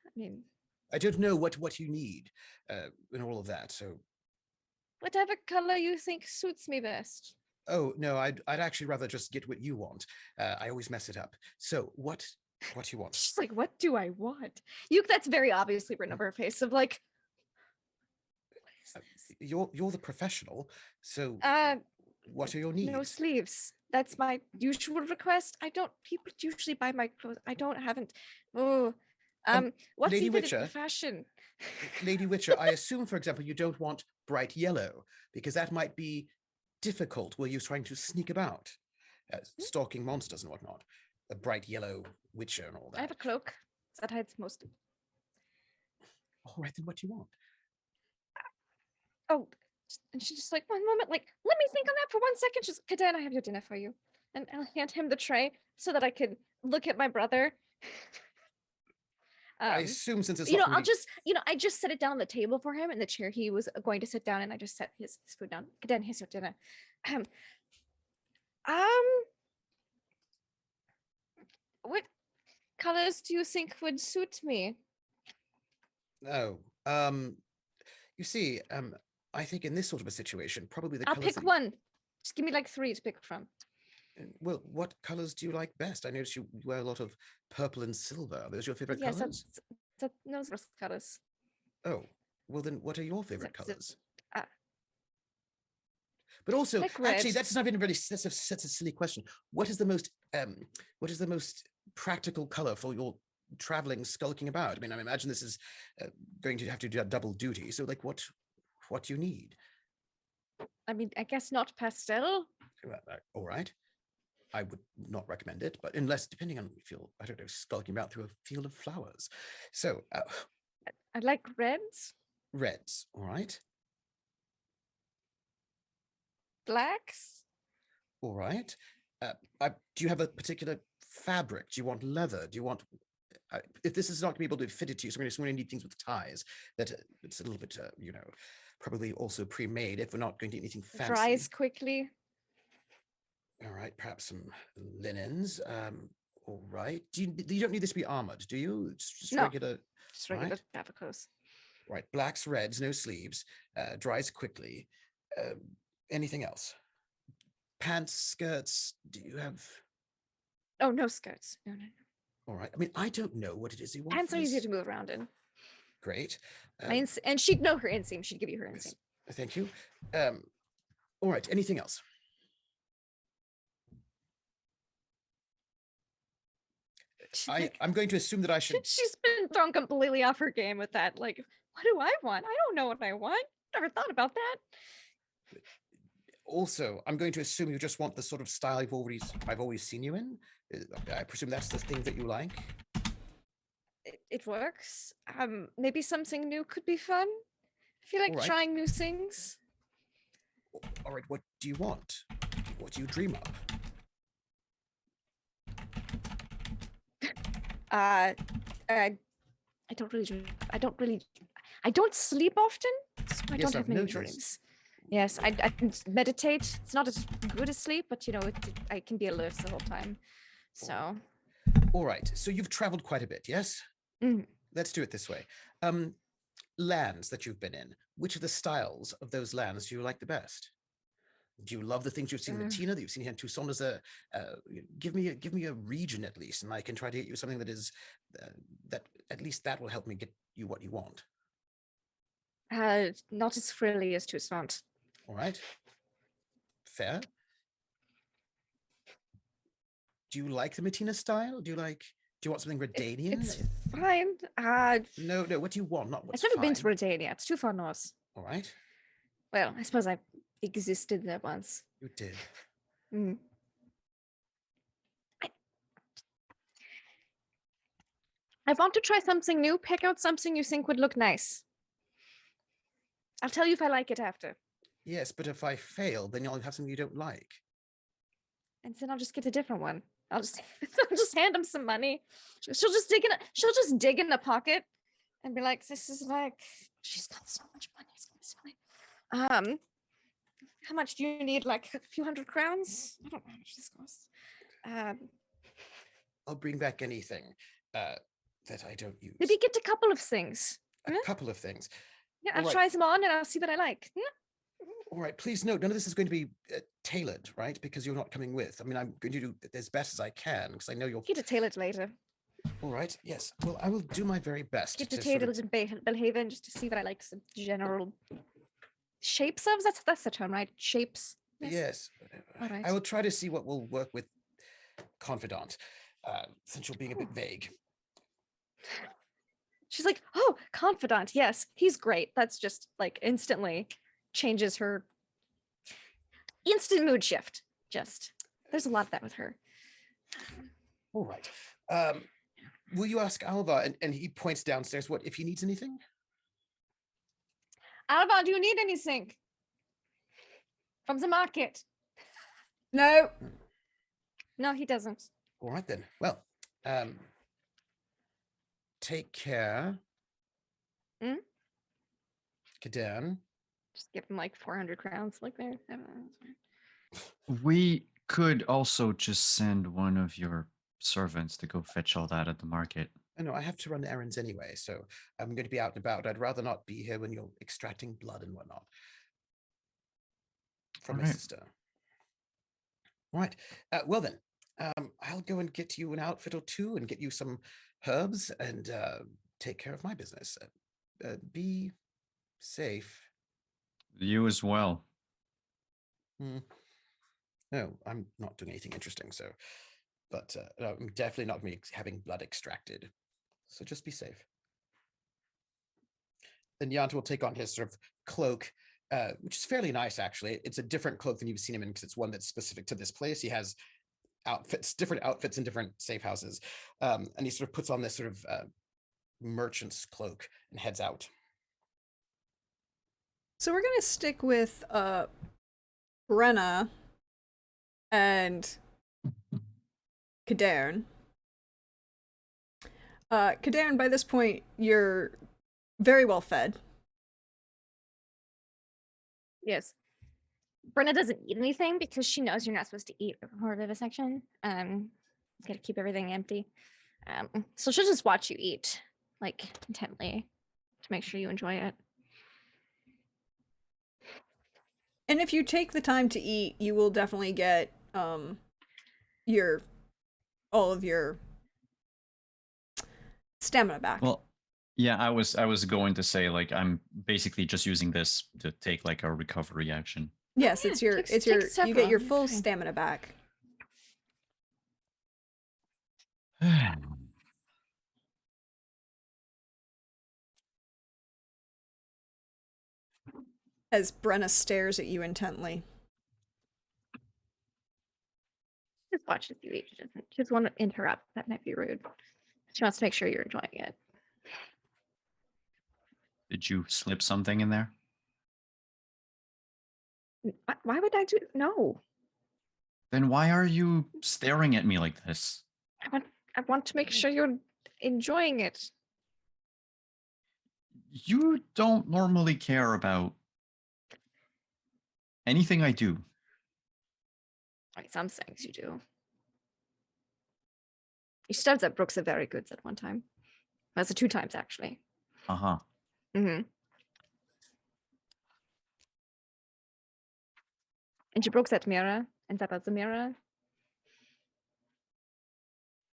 D: I mean,
B: I don't know what you need and all of that. So,
D: whatever color you think suits me best.
B: oh no, I'd actually rather just get what you want. I always mess it up. So what you want?
D: She's like, what do I want? That's very obviously written over her face of like, what is this?
B: You're the professional. So what are your needs?
D: No sleeves. That's my usual request. People usually buy my clothes. Haven't. Oh, what's
B: Lady
D: even in
B: Witcher?
D: the fashion?
B: Lady Witcher, I assume, for example, you don't want bright yellow because that might be difficult where you're trying to sneak about, stalking monsters and whatnot. A bright yellow Witcher and all that.
D: I have a cloak that hides most of.
B: All right, then what do you want?
D: Oh, and she's just like, one moment, like, let me think on that for 1 second. She's, Kaden, I have your dinner for you. And I'll hand him the tray so that I can look at my brother.
B: I assume since it's
D: you know,
B: not
D: I'll
B: really-
D: just, I just set it down on the table for him in the chair he was going to sit down, and I just set his food down. Kaden, here's your dinner. What colors do you think would suit me?
B: Oh, you see, I think in this sort of a situation, probably the
D: I'll
B: colors
D: pick one. Just give me like 3 to pick from.
B: Well, what colors do you like best? I notice you wear a lot of purple and silver. Are those your favorite
D: Yes,
B: colors?
D: those are colors.
B: Oh, well then what are your favorite
D: Zip, zip.
B: colors?
D: Uh,
B: But also,
D: like
B: actually,
D: red.
B: that's not even really that's a silly question. What is the most practical color for your traveling, skulking about? I mean, I imagine this is going to have to do a double duty. So, like, what do you need?
D: I mean, I guess not pastel.
B: All right. I would not recommend it, but unless, depending on if you're, I don't know, skulking about through a field of flowers. So,
D: I like reds,
B: reds, all right.
D: blacks.
B: All right. Do you have a particular fabric? Do you want leather? Do you want? If this is not going to be able to fit it to you, so we're going to need things with ties. That it's a little bit, probably also pre-made. If we're not going to need anything fancy.
D: Dries quickly.
B: All right, perhaps some linens. All right. You don't need this to be armored, do you? It's just
D: No.
B: regular.
D: Just regular
B: Right.
D: Java clothes.
B: Right. Blacks, reds, no sleeves. Dries quickly. Anything else? Pants, skirts. Do you have?
D: Oh, no skirts. No.
B: All right. I mean, I don't know what it is you want.
D: Pants
B: for
D: are easier
B: this.
D: to move around in.
B: Great.
D: And she'd know her inseam. She'd give you her
B: Yes,
D: inseam.
B: thank you. All right. Anything else? I'm going to assume that I should.
D: She's been thrown completely off her game with that. Like, what do I want? I don't know what I want. Never thought about that.
B: Also, I'm going to assume you just want the sort of style I've always seen you in. I presume that's the thing that you like.
D: It works. Maybe something new could be fun. I feel like
B: Alright.
D: trying new things.
B: All right. What do you want? What do you dream of?
D: I don't really. I don't sleep often, so I
B: Yes,
D: don't have
B: I've
D: many
B: noticed.
D: dreams. Yes, I can meditate. It's not as good as sleep, but I can be alert the whole time. So
B: All right. So you've traveled quite a bit, yes?
D: Mhm.
B: Let's do it this way. Lands that you've been in. Which of the styles of those lands do you like the best? Do you love the things you've seen in Matina, that you've seen here in Tucson? Give me a region at least, and I can try to get you something that is that at least that will help me get you what you want.
D: Not as frilly as Tucson.
B: All right. Fair. Do you like the Matina style? Do you want something Redanian?
D: It's fine.
B: No. What do you want? Not what's
D: I've never been to
B: fine.
D: Rodania. It's too far north.
B: All right.
D: Well, I suppose I existed there once.
B: You did.
D: Mm. I want to try something new. Pick out something you think would look nice. I'll tell you if I like it after.
B: Yes, but if I fail, then you'll have something you don't like.
D: And then I'll just get a different one. I'll just hand him some money. She'll just dig in a pocket and be like, "This is like she's got so much money. It's gonna be silly." How much do you need? Like a few hundred crowns? I don't know how much this costs.
B: I'll bring back anything that I don't use.
D: Maybe get a couple of things.
B: A couple of things.
D: Yeah,
B: All
D: I'll
B: right.
D: try them on and I'll see what I like.
B: All right, please note, none of this is going to be tailored, right? Because you're not coming with. I mean, I'm going to do as best as I can because I know you'll.
D: Get it tailored later.
B: All right, yes. Well, I will do my very best.
D: Get
B: to
D: it
B: sort of-
D: tailored and Belhaven just to see what I like. Some general shapes of that's the term, right? Shapes.
B: Yes.
D: All right.
B: I will try to see what will work with Confidant, since you're being a bit vague.
D: She's like, "Oh, confidant. Yes, he's great." That's just like instantly changes her. Instant mood shift. Just there's a lot of that with her.
B: All right. Will you ask Alva? And he points downstairs. What if he needs anything?
D: Alba, do you need anything from the market?
A: No.
D: No, he doesn't.
B: All right then. Well, take care.
D: Mm?
B: Kadan.
D: Just give him like 400 crowns. Like there. That's fine.
C: We could also just send one of your servants to go fetch all that at the market.
B: I know I have to run errands anyway, so I'm going to be out and about. I'd rather not be here when you're extracting blood and whatnot from my
C: Alright.
B: sister. All right. Well then, I'll go and get you an outfit or two and get you some herbs and take care of my business. Be safe.
C: You as well.
B: No, I'm not doing anything interesting. So, but no, I'm definitely not going to be having blood extracted. So just be safe. Then Yanta will take on his sort of cloak, which is fairly nice, actually. It's a different cloak than you've seen him in because it's one that's specific to this place. He has different outfits in different safe houses. And he sort of puts on this sort of merchant's cloak and heads out.
A: So we're gonna stick with Brenna and Kadern. Kadern, by this point, you're very well fed.
D: Yes. Brenna doesn't eat anything because she knows you're not supposed to eat before vivisection. Gotta keep everything empty. So she'll just watch you eat, like intently, to make sure you enjoy it.
A: And if you take the time to eat, you will definitely get all of your stamina back.
C: Well, Yeah, I was going to say like I'm basically just using this to take like a recovery action.
A: Yes,
D: Yeah,
A: it's your
D: take
A: you get
D: several,
A: your
D: you're
A: full
D: fine.
A: stamina back. As Brenna stares at you intently.
D: Just watches you eat. She doesn't want to interrupt. That might be rude. She wants to make sure you're enjoying it.
C: Did you slip something in there?
D: Why would I do? No,
C: Then why are you staring at me like this?
D: I want to make sure you're enjoying it.
C: You don't normally care about anything I do.
D: I mean, some things you do. You stubbed at Brooks at Very Goods at one time. That's 2 times actually.
C: Uh-huh.
D: Mm-hmm. And she broke that mirror and that was the mirror.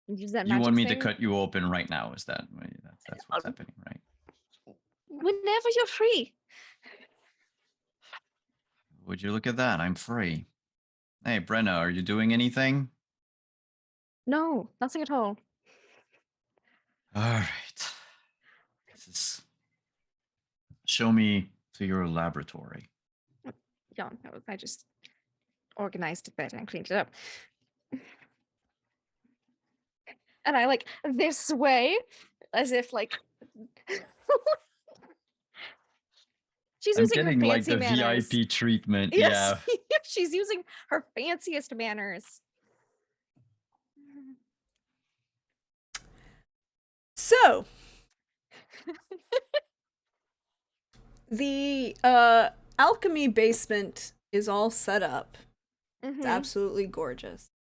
D: And use that
C: You
D: magic
C: want me to
D: thing.
C: cut you open right now? Is that that's what's
D: Um,
C: happening, right?
D: Whenever you're free.
C: Would you look at that? I'm free. Hey, Brenna, are you doing anything?
D: No, nothing at all.
C: All right. This is... Show me to your laboratory.
D: Yeah, no, I just organized it better and cleaned it up. And I like this way, as if like she's
C: I'm
D: using her
C: getting like
D: fancy
C: the
D: manners.
C: VIP treatment.
D: Yes,
C: Yeah.
D: she's using her fanciest manners.
A: So, the alchemy basement is all set up. It's
D: Mhm.
A: absolutely gorgeous.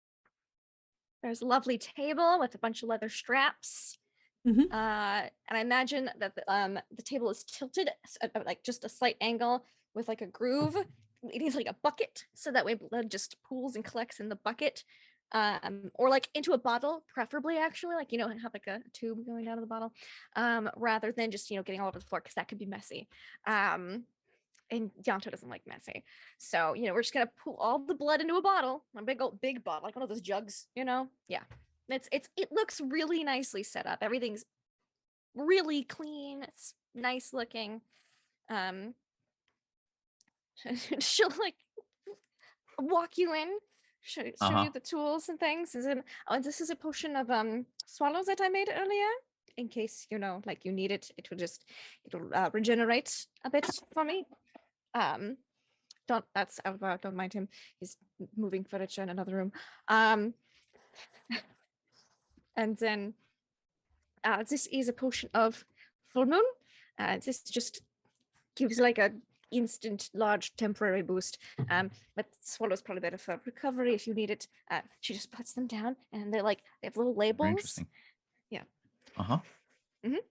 D: There's a lovely table with a bunch of leather straps.
A: Mhm.
D: And I imagine that the table is tilted at like just a slight angle with like a groove. It needs like a bucket, so that way blood just pools and collects in the bucket. Or like into a bottle, preferably actually, like have like a tube going down to the bottle, rather than just getting all over the floor because that could be messy. And Yanto doesn't like messy, so we're just gonna pool all the blood into a bottle, a big bottle, like one of those jugs, yeah. It looks really nicely set up. Everything's really clean. It's nice looking. Um, she'll like walk you in, show
C: Uh-huh.
D: you the tools and things. And this is a potion of swallows that I made earlier, in case like you need it. It'll regenerate a bit for me. Don't mind him. He's moving furniture in another room. And then this is a potion of full moon. This just gives like a instant large temporary boost. But swallow's probably better for recovery if you need it. She just puts them down and they have little
C: Very
D: labels.
C: interesting.
D: Yeah.
C: Uh-huh.
D: Mhm.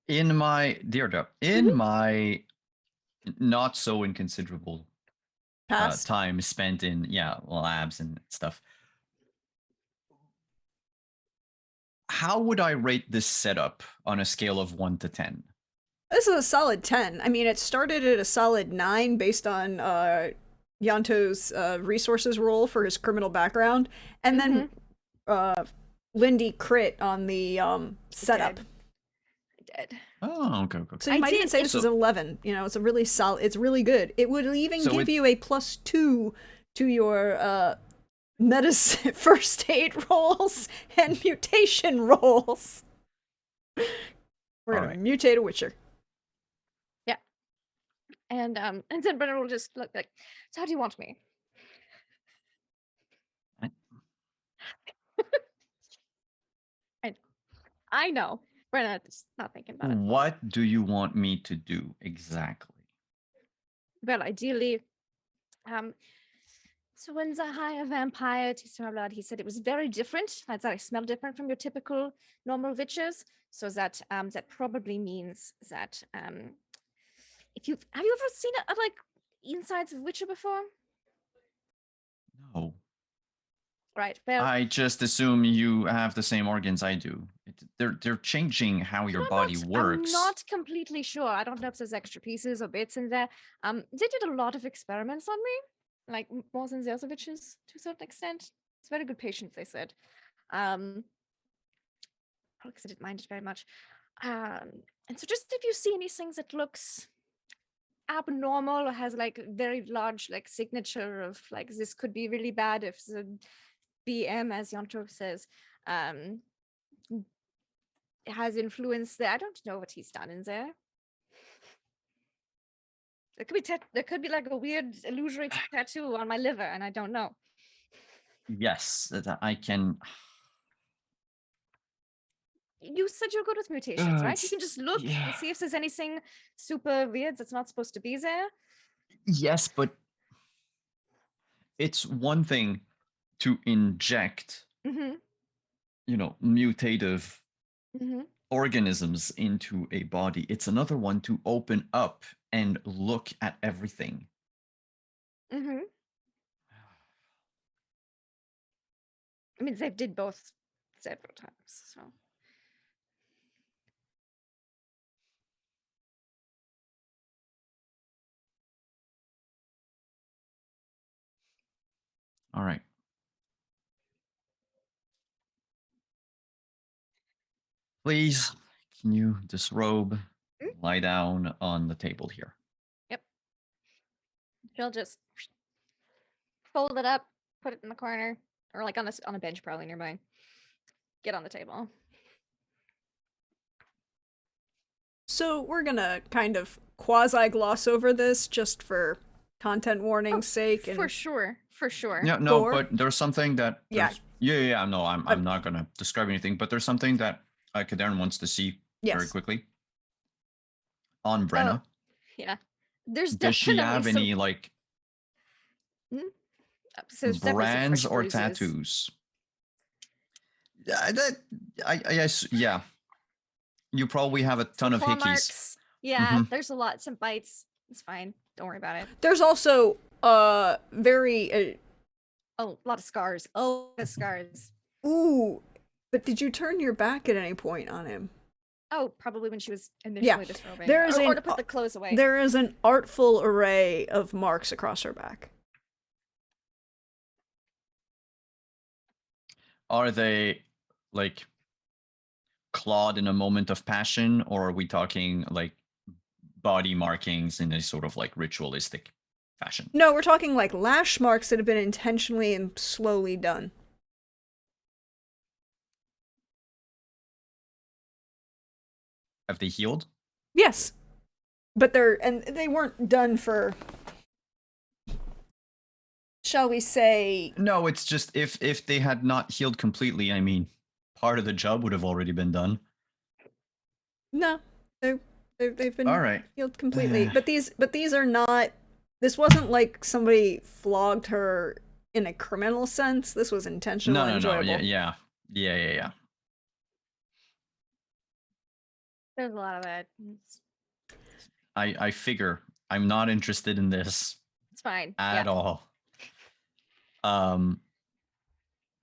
C: In my dear Joe, in my not so inconsiderable
A: Past.
C: time spent in labs and stuff, how would I rate this setup on a scale of 1 to 10?
A: This is a solid 10. I mean, it started at a solid 9 based on Yanto's resources roll for his criminal background, and then Lindy crit on the setup.
D: Dead.
C: Oh, okay.
A: So you
D: I
A: might even
D: did-
A: say this is 11. It's a really solid. It's really good. It would even
C: So
A: give
C: it-
A: you a +2 to your medicine, first aid rolls, and mutation rolls. We're gonna
C: Alright.
A: mutate a Witcher.
D: And then Brennan will just look like, so how do you want me?
C: What?
D: I know. Brennan is not thinking about it.
C: What do you want me to do exactly?
D: Well, ideally, so when Zahaya vampire tasted my blood, he said it was very different. That I smell different from your typical normal witches. So that probably means that have you ever seen like insides of Witcher before?
C: No.
D: Right. Well,
C: I just assume you have the same organs I do. They're changing how your body works.
D: I'm not completely sure. I don't know if there's extra pieces or bits in there. They did a lot of experiments on me, like more than the other witches to a certain extent. It's very good patients, they said. Probably because I didn't mind it very much. And so just if you see anything that looks abnormal or has like very large like signature of like this could be really bad if the BM, as Yonto says, has influence there. I don't know what he's done in there. There could be there could be like a weird illusory tattoo on my liver, and I don't know.
C: Yes, I can.
D: You said you're good with mutations, right? You
C: It's-
D: can just look
C: yeah.
D: and see if there's anything super weird that's not supposed to be there.
C: Yes, but it's one thing to inject,
D: Mm-hmm.
C: mutative
D: Mm-hmm.
C: organisms into a body. It's another one to open up and look at everything.
D: Mm-hmm. I mean, they did both several times, so.
C: All right. Please, can you disrobe, lie down on the table here?
D: Yep. She'll just fold it up, put it in the corner, or like on a bench probably nearby. Get on the table.
A: So we're gonna kind of quasi-gloss over this just for content warning's sake. And
D: For sure. For sure.
C: Yeah, no,
A: Gore?
C: but there's something that.
A: Yeah.
C: Yeah. No, I'm not gonna describe anything, but there's something that Kadarn wants to see very
A: yes.
C: quickly. On Brenna,
D: Yeah. There's
C: does she
D: definitely
C: have any like
D: so there's definitely some
C: brands
D: fresh
C: or
D: bruises.
C: tattoos? I guess, yeah. You probably have a ton of
D: Claw
C: hickeys.
D: marks. Yeah,
C: Mhm.
D: there's a lot. Some bites. It's fine. Don't worry about it.
A: There's also very
D: A lot of scars. A lot of scars.
A: ooh. But did you turn your back at any point on him?
D: Oh, probably when she was initially disrobing.
A: There is
D: or
A: an-
D: to put the clothes away.
A: There is an artful array of marks across her back.
C: Are they like clawed in a moment of passion, or are we talking like body markings in a sort of like ritualistic fashion?
A: No, we're talking like lash marks that have been intentionally and slowly done.
C: Have they healed?
A: Yes. But they weren't done for, shall we say,
C: No, it's just if they had not healed completely, I mean, part of the job would have already been done.
A: no. They've been
C: All right.
A: healed completely. But these are not, this wasn't like somebody flogged her in a criminal sense. This was intentional and
C: No.
A: enjoyable.
C: Yeah.
D: There's a lot of it.
C: I figure I'm not interested in this
D: It's fine.
C: at all.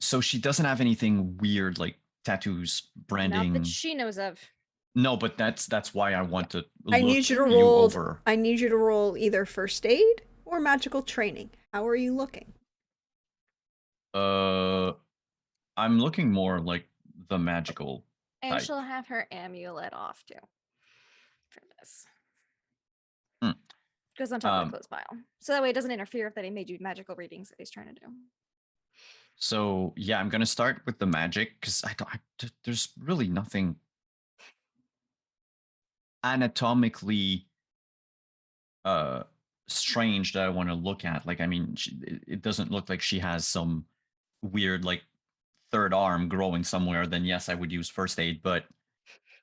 C: So she doesn't have anything weird like tattoos, branding.
D: Not that she knows of.
C: No, but that's why I want to
A: I
C: look
A: need you to
C: you
A: roll.
C: over.
A: I need you to roll either first aid or magical training. How are you looking?
C: I'm looking more like the magical
D: And
C: type.
D: she'll have her amulet off too. For this. Goes on top of the clothes pile. So that way it doesn't interfere with any major magical readings that he's trying to do.
C: So yeah, I'm gonna start with the magic because there's really nothing anatomically strange that I want to look at. Like, I mean, it doesn't look like she has some weird like third arm growing somewhere. Then yes, I would use first aid, but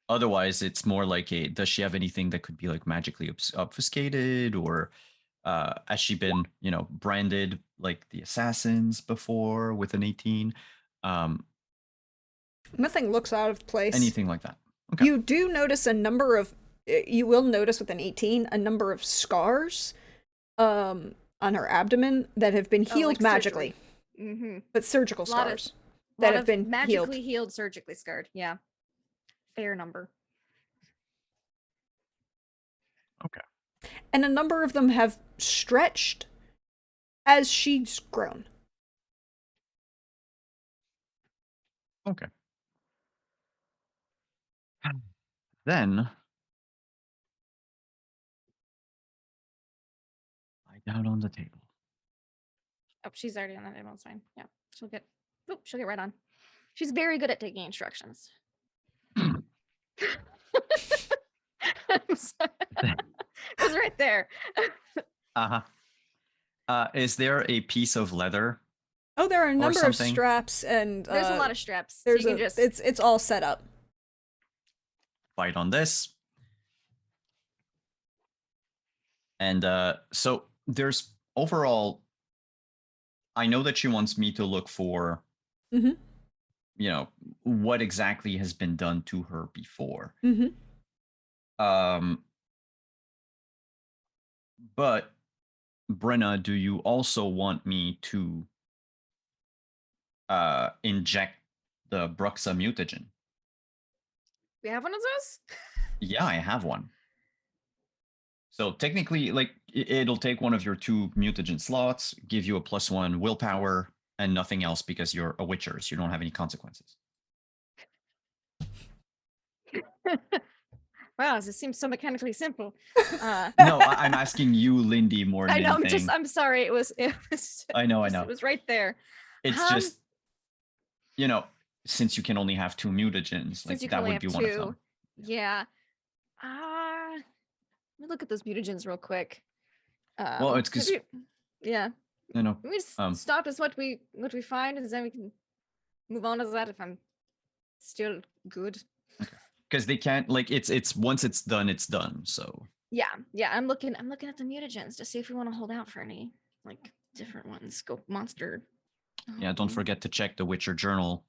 C: otherwise it's more like does she have anything that could be like magically obfuscated, or has she been branded like the assassins before with an 18?
A: Nothing looks out of place.
C: Anything like that. Okay.
A: You do notice you will notice with an 18 a number of scars on her abdomen that have been healed
D: like
A: magically.
D: surgery.
A: but surgical
D: Lot of-
A: scars
D: Lot
A: that have
D: of
A: been
D: magically
A: healed.
D: healed, surgically scarred. Yeah. Fair number.
A: And a number of them have stretched as she's grown.
C: Okay. Then lie down on the table.
D: Oh, she's already on that table. It's fine. Yeah. She'll get right on. She's very good at taking instructions. I'm sorry. It was right there.
C: Is there a piece of leather?
A: Oh, there are a number of
C: something?
A: straps, and
D: There's a lot of straps. So
A: there's
D: you can just
A: it's all set up.
C: Bite on this. And so there's overall, I know that she wants me to look for,
A: Mhm.
C: What exactly has been done to her before.
A: Mhm.
C: But Brenna, do you also want me to inject the Bruxa mutagen?
D: we have one of those?
C: Yeah, I have one. So technically, like, it'll take one of your 2 mutagen slots, give you a +1 willpower, and nothing else because you're a witcher, so you don't have any consequences.
D: Wow, this seems so mechanically simple.
C: No, I'm asking you, Lindy, more than
D: I know.
C: anything.
D: I'm sorry. It was.
C: I know.
D: It was right there.
C: It's just, since you can only have 2 mutagens, like
D: Since you can
C: that
D: only
C: would be
D: have
C: one of
D: two.
C: them.
D: Yeah. Let me look at those mutagens real quick.
C: Well, it's 'cause-
D: yeah.
C: You know,
D: Let me just stop as what we find, and then we can move on to that if I'm still good.
C: because they can't, like, it's once it's done. So
D: Yeah. I'm looking at the mutagens to see if we want to hold out for any like different ones. Go monster.
C: yeah, don't forget to check the Witcher journal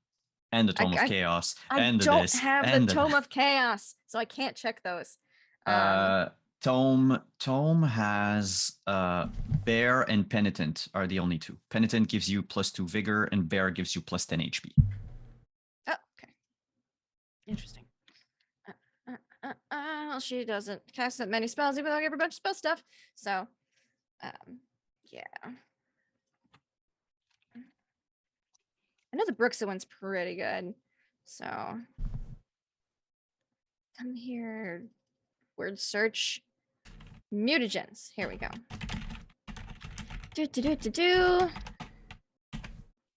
C: and the Tome of Chaos
D: I
C: and the
D: don't
C: this
D: have
C: and
D: the Tome of Chaos, so I can't check those.
C: Tome has Bear and Penitent are the only 2. Penitent gives you +2 vigor, and Bear gives you +10 HP.
D: Oh, okay. Interesting. Well, she doesn't cast that many spells, even though I give her a bunch of spell stuff. So, yeah. I know the Bruxa one's pretty good. So, come here. Word search. Mutagens. Here we go.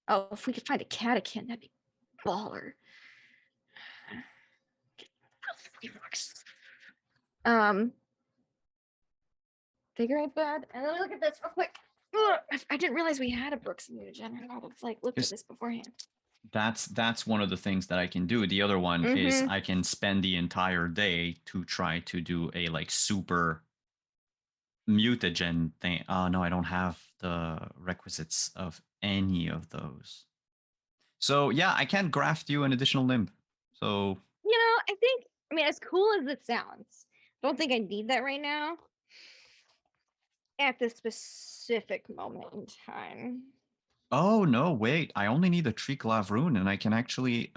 D: Oh, if we could find a catechin, that'd be baller. Figure ain't bad. And let me look at this real quick. Ugh, I didn't realize we had a Brooks mutagen. I would have like looked at this beforehand.
C: That's one of the things that I can do. The other one is I can spend the entire day to try to do a like super mutagen thing. Oh no, I don't have the requisites of any of those. So yeah, I can't graft you an additional limb. So
D: I mean, as cool as it sounds, I don't think I need that right now. At this specific moment in time.
C: oh no, wait! I only need a Triclav rune, and I can actually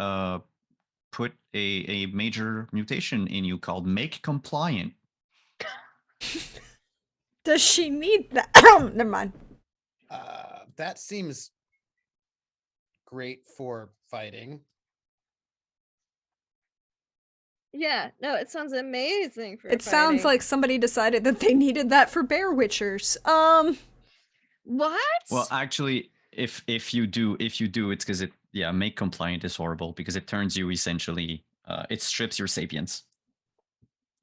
C: put a major mutation in you called Make Compliant.
A: Does she need that? Never mind.
B: That seems great for fighting.
D: Yeah, no, it sounds amazing for
A: It sounds like somebody decided that they needed that for bear witchers.
D: What?
C: Well, actually, if you do, it's because Make Compliant is horrible because it turns you essentially, it strips your sapience.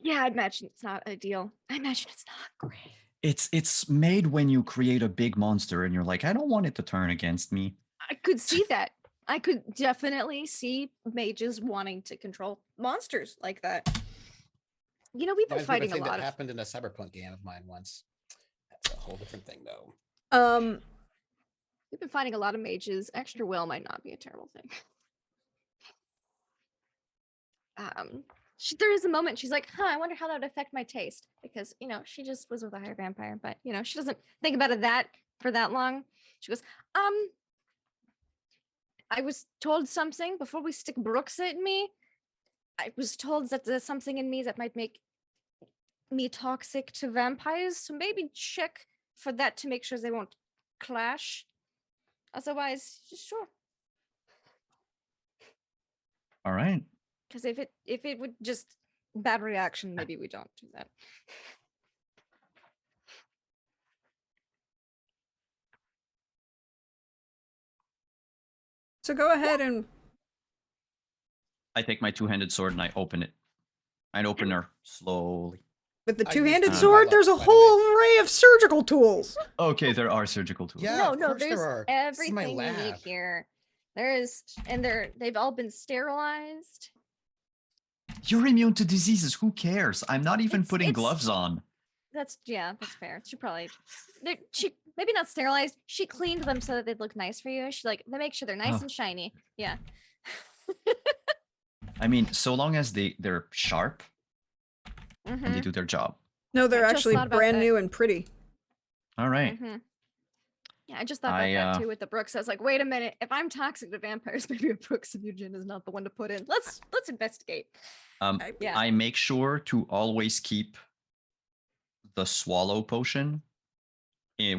D: Yeah, I imagine it's not ideal. I imagine it's not great.
C: It's made when you create a big monster and you're like, I don't want it to turn against me.
D: I could see that. I could definitely see mages wanting to control monsters like that. You know, we've been fighting a lot.
B: That happened in a cyberpunk game of mine once. That's a whole different thing, though.
D: We've been fighting a lot of mages. Extra will might not be a terrible thing. There is a moment she's like, I wonder how that would affect my taste, because she just was with a higher vampire, but she doesn't think about it for that long. She goes, I was told something before we stick Brooks in me. I was told that there's something in me that might make me toxic to vampires. So maybe check for that to make sure they won't clash. Otherwise, sure.
C: All right.
D: Because if it would just bad reaction, maybe we don't do that.
A: So go ahead and
C: I take my two-handed sword and I open it. I'd open her slowly.
A: with the
B: I
A: two-handed
B: used
C: to
A: sword,
B: my
A: there's a
B: luck, by the way.
A: whole array of surgical tools.
C: Okay, there are surgical tools.
B: Yeah,
D: No,
B: of
D: no,
B: course
D: there's
B: there are. This is my
D: everything you need
B: lab.
D: here. There is, and they've all been sterilized.
C: You're immune to diseases. Who cares? I'm not even putting
D: It's-
C: gloves on.
D: That's fair. She probably she maybe not sterilized. She cleaned them so that they'd look nice for you. They make sure they're nice
C: Oh.
D: and shiny. Yeah.
C: I mean, so long as they're sharp and they
D: Mm-hmm.
C: do their job.
A: No, they're
D: I just
A: actually
D: thought about
A: brand
D: that.
A: new and pretty.
C: All right.
D: Mm-hmm. Yeah, I just thought about that too with the Brooks. I was like, wait a minute, if I'm toxic to vampires, maybe a Brooks Fusion is not the one to put in. Let's investigate. Yeah.
C: I make sure to always keep the swallow potion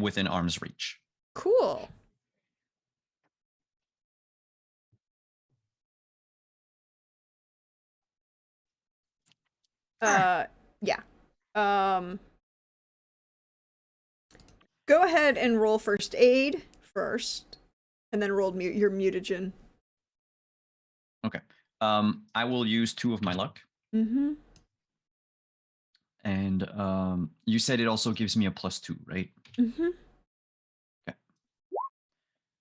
C: within arm's reach.
A: Cool. Yeah. Go ahead and roll first aid first, and then roll your mutagen.
C: Okay. I will use 2 of my luck.
A: Mm-hmm.
C: And you said it also gives me a +2, right?
A: Mm-hmm.
C: Okay.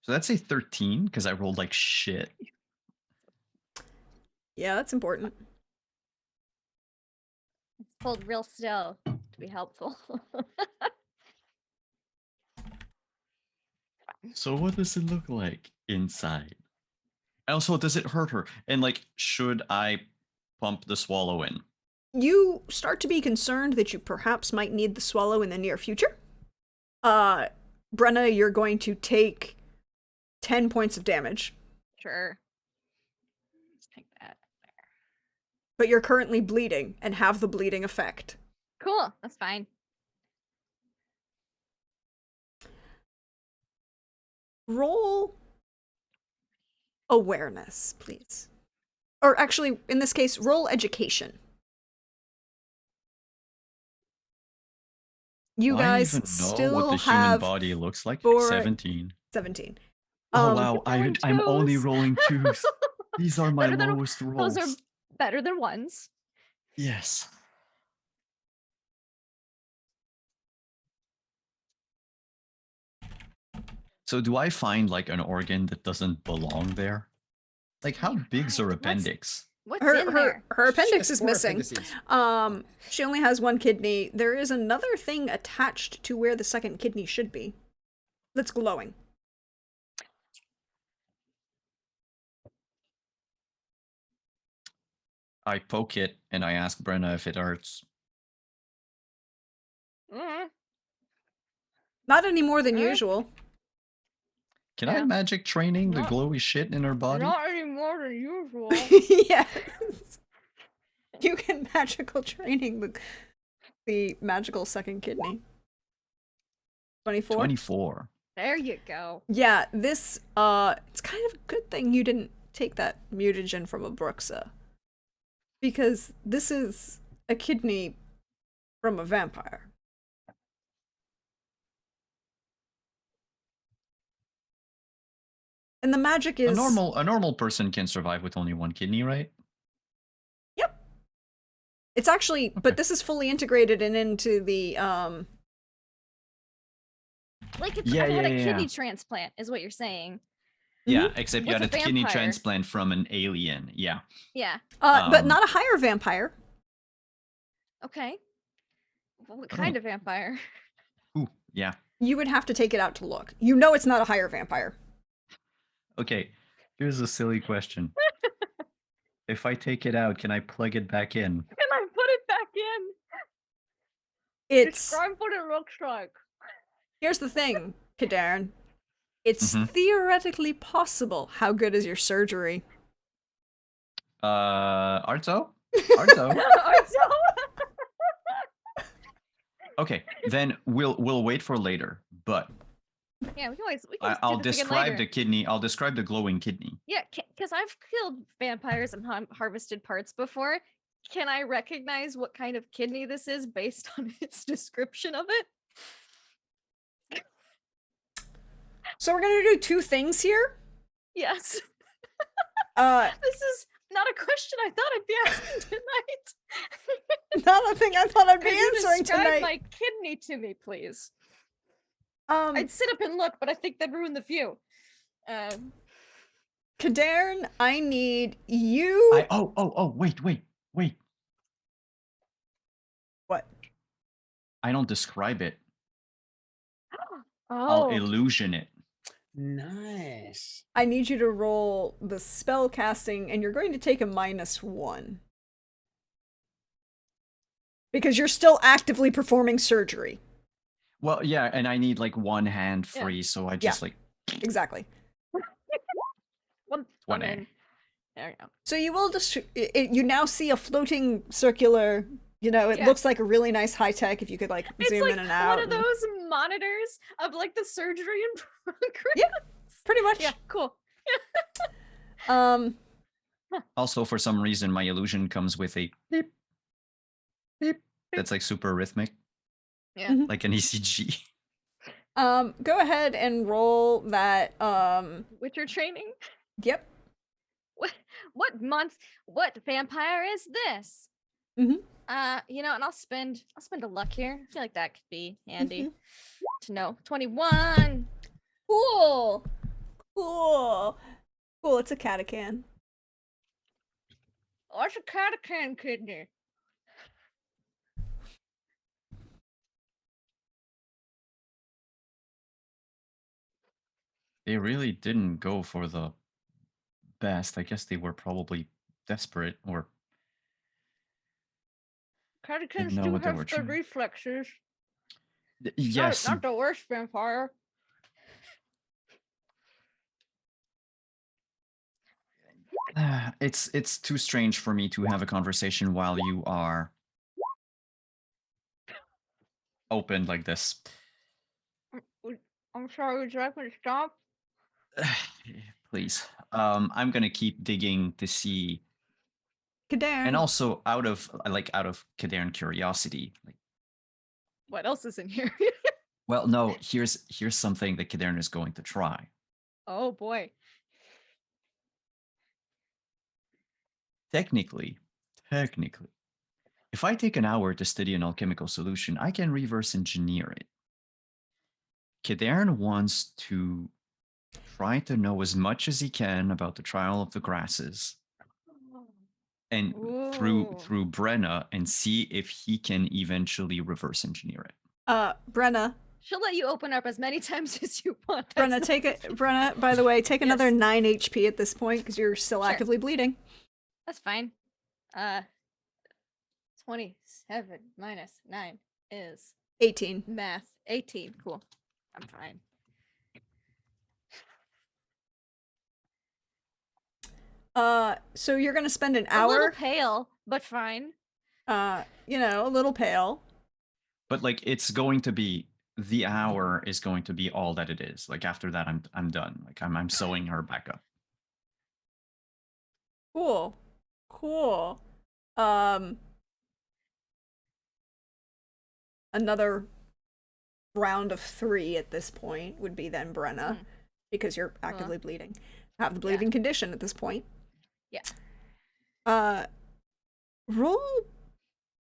C: So that's a 13 because I rolled like shit.
A: Yeah, that's important.
D: It's pulled real still to be helpful.
C: So what does it look like inside? Also, does it hurt her? And like, should I pump the swallow in?
A: You start to be concerned that you perhaps might need the swallow in the near future. Brenna, you're going to take 10 points of damage,
D: Sure. Let's take that.
A: but you're currently bleeding and have the bleeding effect.
D: Cool. That's fine.
A: Roll awareness, please. Or actually, in this case, roll education. You
C: Do I
A: guys
C: even know
A: still
C: what the human
A: have
C: body looks like?
A: for-
C: 17.
A: 17.
C: Oh wow,
D: rolling
C: I'm only
D: twos.
C: rolling 2s. These are my
D: Better than-
C: lowest rolls.
D: Those are better than ones.
C: Yes. So do I find like an organ that doesn't belong there? Like how big's her
D: What's-
C: appendix?
D: What's
A: Her
D: in there?
A: her appendix
B: She has
A: is
B: 4
A: missing.
B: appendices.
A: She only has 1 kidney. There is another thing attached to where the second kidney should be. That's glowing.
C: I poke it and I ask Brenna if it hurts.
D: Mhm.
A: Not any more than
D: Eh?
A: usual.
C: Can I
D: Yeah.
C: magic training the
D: Not-
C: glowy shit in her body?
D: Not any more than usual.
A: Yes. You can magical training the magical second kidney. 24?
C: 24.
D: There you go.
A: Yeah, this, it's kind of a good thing you didn't take that mutagen from a Bruxa. Because this is a kidney from a vampire. And the magic is...
C: A normal person can survive with only 1 kidney, right?
A: Yep. It's actually,
C: Okay.
A: but this is fully integrated and into the,
D: Like if
C: Yeah,
D: I had
C: yeah,
D: a
C: yeah.
D: kidney transplant, is what you're saying.
C: Yeah, except you
D: With
C: had
D: a
C: a kidney
D: vampire.
C: transplant from an alien. Yeah.
D: Yeah.
A: but not a higher vampire.
D: Okay. What
C: Oh.
D: kind of vampire?
C: Ooh, yeah.
A: You would have to take it out to look. You know it's not a higher vampire.
C: Okay, here's a silly question. If I take it out, can I plug it back in?
D: Can I put it back in?
A: It's...
D: Describe what it looks like.
A: Here's the thing, Kadarn. It's
C: Mhm.
A: theoretically possible. How good is your surgery?
C: Arto? Arto? Okay, then we'll wait for later. But
D: Yeah, we can always do
C: I'll
D: this again
C: describe
D: later.
C: the kidney. I'll describe the glowing kidney.
D: Yeah, because I've killed vampires and harvested parts before. Can I recognize what kind of kidney this is based on its description of it?
A: So we're gonna do two things here.
D: Yes.
A: Uh,
D: This is not a question I thought I'd be asking tonight.
A: not a thing I thought I'd be
D: Could you
A: answering
D: describe
A: tonight.
D: my kidney to me, please? I'd sit up and look, but I think that'd ruin the view.
A: Cadarn, I need you.
C: Wait.
A: What?
C: I don't describe it.
D: Oh,
C: I'll illusion it.
B: Nice.
A: I need you to roll the spell casting, and you're going to take a -1. Because you're still actively performing surgery.
C: Well, yeah, and I need like one hand
D: Yeah.
C: free, so I just like
A: Exactly.
D: one
C: 20.
D: in. There you go.
A: So you will just, you now see a floating circular, you know, it
D: Yeah.
A: looks like a really nice high tech if you could like
D: It's
A: zoom
D: like
A: in and out.
D: one of those monitors of like the surgery in progress.
A: Yeah. Pretty much.
D: Yeah, cool.
C: Also, for some reason, my illusion comes with a beep, beep. That's like super rhythmic,
D: Yeah.
A: Mhm.
C: like an ECG.
A: Go ahead and roll that,
D: Witcher training?
A: yep.
D: What vampire is this?
A: Mhm.
D: You know, and I'll spend a luck here. I feel like that could be handy to know. 21.
A: Cool. Cool. Cool, it's a catachan.
D: What's a catachan kidney?
C: They really didn't go for the best. I guess they were probably desperate or
D: Catachans
C: know
D: do
C: what they
D: have
C: were
D: the
C: trying.
D: reflexes.
C: Yes,
D: Not the worst vampire.
C: it's too strange for me to have a conversation while you are open like this.
D: I'm sorry, would you like me to stop?
C: Please. I'm gonna keep digging to see,
A: Cadarn.
C: and also out of Cadarn curiosity. Like,
D: What else is in here?
C: well, no, here's something that Cadarn is going to try.
D: Oh boy.
C: Technically, if I take an hour to study an alchemical solution, I can reverse engineer it. Cadarn wants to try to know as much as he can about the trial of the grasses, and through
D: Ooh.
C: Brenna, and see if he can eventually reverse engineer it.
A: Brenna.
D: She'll let you open up as many times as you want.
A: Brenna, Brenna, by the way, take another
D: Yes.
A: 9 HP at this point because you're still
D: Sure.
A: actively bleeding.
D: That's fine. 27 minus 9 is
A: 18.
D: math. 18. Cool. I'm fine.
A: So you're gonna spend an
D: A little
A: hour,
D: pale, but fine.
A: you know, a little pale.
C: But like, it's going to be, the hour is going to be all that it is. Like, after that, I'm done. Like, I'm sewing her back up.
A: Cool. Cool. Another round of 3 at this point would be then Brenna, because you're actively bleeding. Have the bleeding condition at this point.
D: Yeah.
A: Roll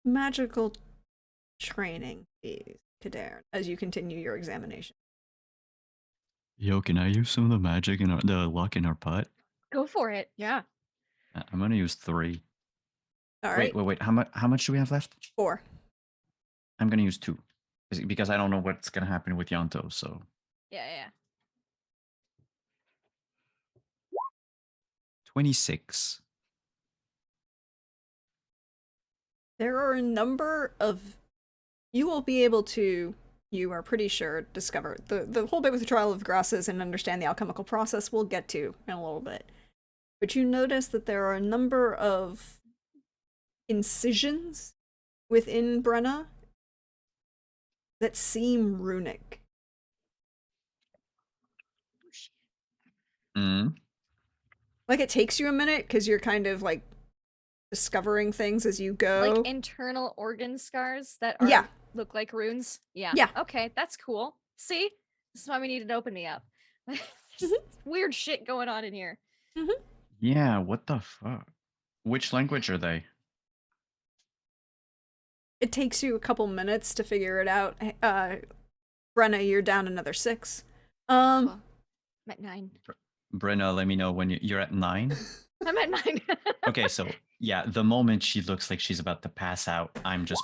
A: magical training, please, Cadarn, as you continue your examination.
C: Yo, can I use some of the magic and the luck in our putt?
D: Go for it. Yeah.
C: I'm gonna use 3.
A: All right.
C: Wait. How much do we have left?
A: 4.
C: I'm gonna use 2, because I don't know what's gonna happen with Yanto. So
D: Yeah.
C: 26.
A: There are a number of, you will be able to you are pretty sure discover the whole bit with the trial of grasses and understand the alchemical process we'll get to in a little bit. But you notice that there are a number of incisions within Brenna that seem runic.
C: Mm.
A: Like, it takes you a minute because you're kind of like discovering things as you go.
D: Like internal organ scars that are
A: Yeah.
D: look like runes. Yeah.
A: Yeah.
D: Okay, that's cool. See, this is why we needed to open me up. There's weird shit going on in here.
C: Yeah, what the fuck? Which language are they?
A: It takes you a couple minutes to figure it out. Brenna, you're down another 6.
D: Cool. I'm at 9.
C: Brenna, let me know when you're at 9.
D: I'm at 9.
C: Okay, so yeah, the moment she looks like she's about to pass out, I'm just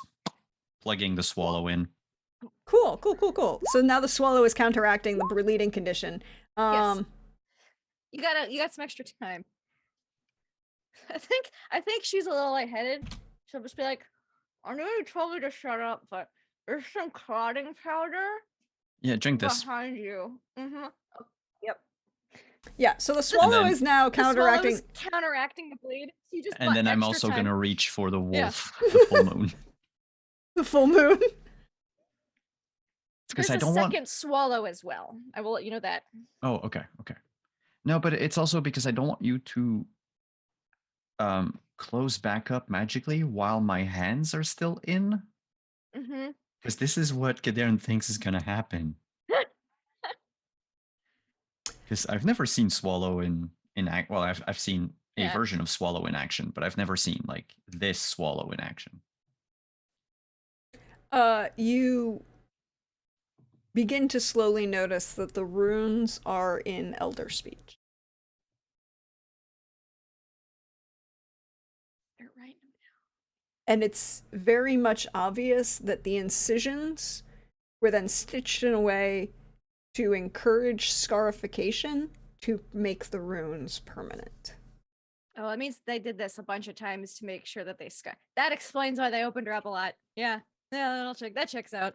C: plugging the swallow in.
A: Cool. So now the swallow is counteracting the bleeding condition.
D: Yes. You got some extra time. I think she's a little lightheaded. She'll just be like, I know you told me to shut up, but there's some clotting powder
C: Yeah, drink this.
D: behind you. Mm-hmm. Oh, yep.
A: Yeah, so the swallow
C: then-
A: is now counteracting.
D: The swallow's counteracting the bleed. So you just
C: And
D: bought
C: then I'm
D: extra
C: also
D: time.
C: gonna reach for the
D: Yeah.
C: wolf, the full moon.
A: The full moon.
C: Because
D: There's
C: I don't
D: a
C: want.
D: second swallow as well. I will let you know that.
C: Oh, okay. No, but it's also because I don't want you to close back up magically while my hands are still in.
D: Mm-hmm.
C: Because this is what Kaderin thinks is gonna happen. Because I've never seen Swallow in act. Well, I've seen a
D: Yeah.
C: version of Swallow in action, but I've never seen like this Swallow in action.
A: You begin to slowly notice that the runes are in Elder speech.
D: You're right.
A: And it's very much obvious that the incisions were then stitched in a way to encourage scarification to make the runes permanent.
D: Oh, it means they did this a bunch of times to make sure that they scar. That explains why they opened her up a lot. Yeah, that'll check. That checks out.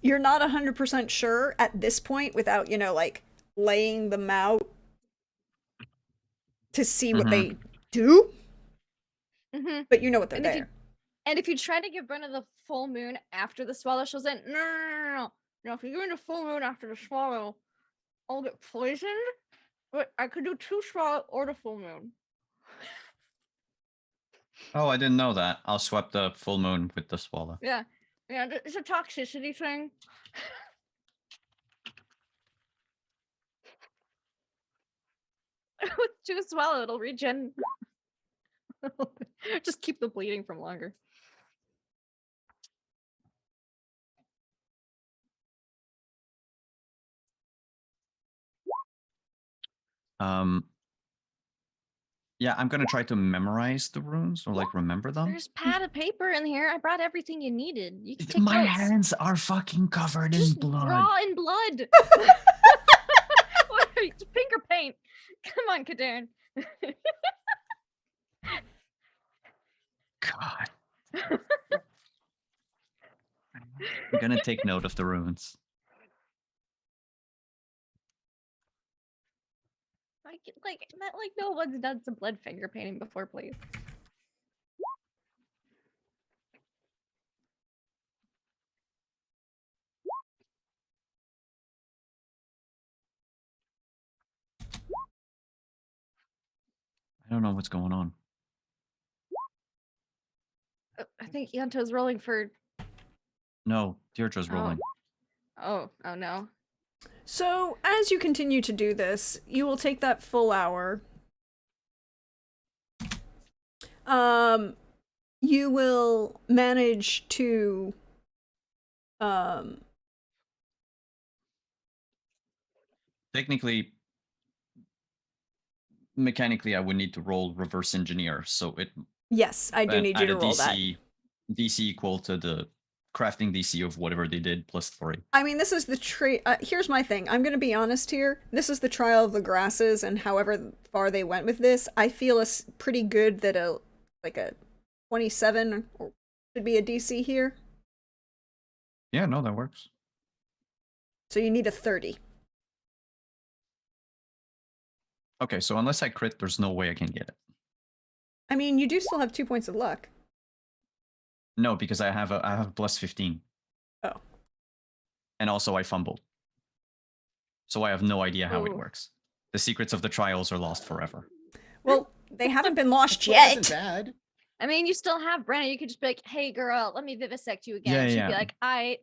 A: You're not 100% sure at this point without, like laying them out to see what they do,
D: Mm-hmm.
A: but you know what they're
D: And
A: there.
D: if you try to give Brenna the full moon after the swallow, she'll say, no. If you give me the full moon after the swallow, I'll get poisoned. But I could do 2 swallow or the full moon.
C: Oh, I didn't know that. I'll swap the full moon with the swallow.
D: Yeah, it's a toxicity thing. With 2 swallow, it'll regen. Just keep the bleeding from longer.
C: Yeah, I'm gonna try to memorize the runes or like remember them.
D: There's pad of paper in here. I brought everything you needed. You can take
C: My
D: notes.
C: hands are fucking covered
D: Just
C: in blood.
D: draw in blood. What are you, finger paint? Come on, Kadarn.
C: God. I'm gonna take note of the runes.
D: Like no one's done some blood finger painting before, please.
C: I don't know what's going on.
D: I think Yanto's rolling for.
C: No, Deirdre's rolling.
D: Oh no.
A: So, as you continue to do this, you will take that full hour. You will manage to
C: Technically, mechanically, I would need to roll reverse engineer, so it.
A: yes, I do
C: and
A: need you
C: add
A: to
C: a
A: roll that.
C: DC equal to the crafting DC of whatever they did plus 3.
A: I mean, this is the here's my thing. I'm going to be honest here. This is the trial of the grasses, and however far they went with this, I feel pretty good that a 27 or should be a DC here.
C: Yeah, no, that works.
A: So you need a 30.
C: Okay, so unless I crit, there's no way I can get it.
A: I mean, you do still have 2 points of luck.
C: No, because I have a plus 15.
A: Oh.
C: And also I fumbled. So I have no idea how it
D: Oh.
C: works. The secrets of the trials are lost forever.
A: Well, they haven't been lost
B: Well,
A: yet.
B: isn't bad.
D: I mean, you still have Brenna. You could just be like, "Hey, girl, let me vivisect you again."
C: Yeah,
D: And she'd
C: yeah.
D: be like, "I."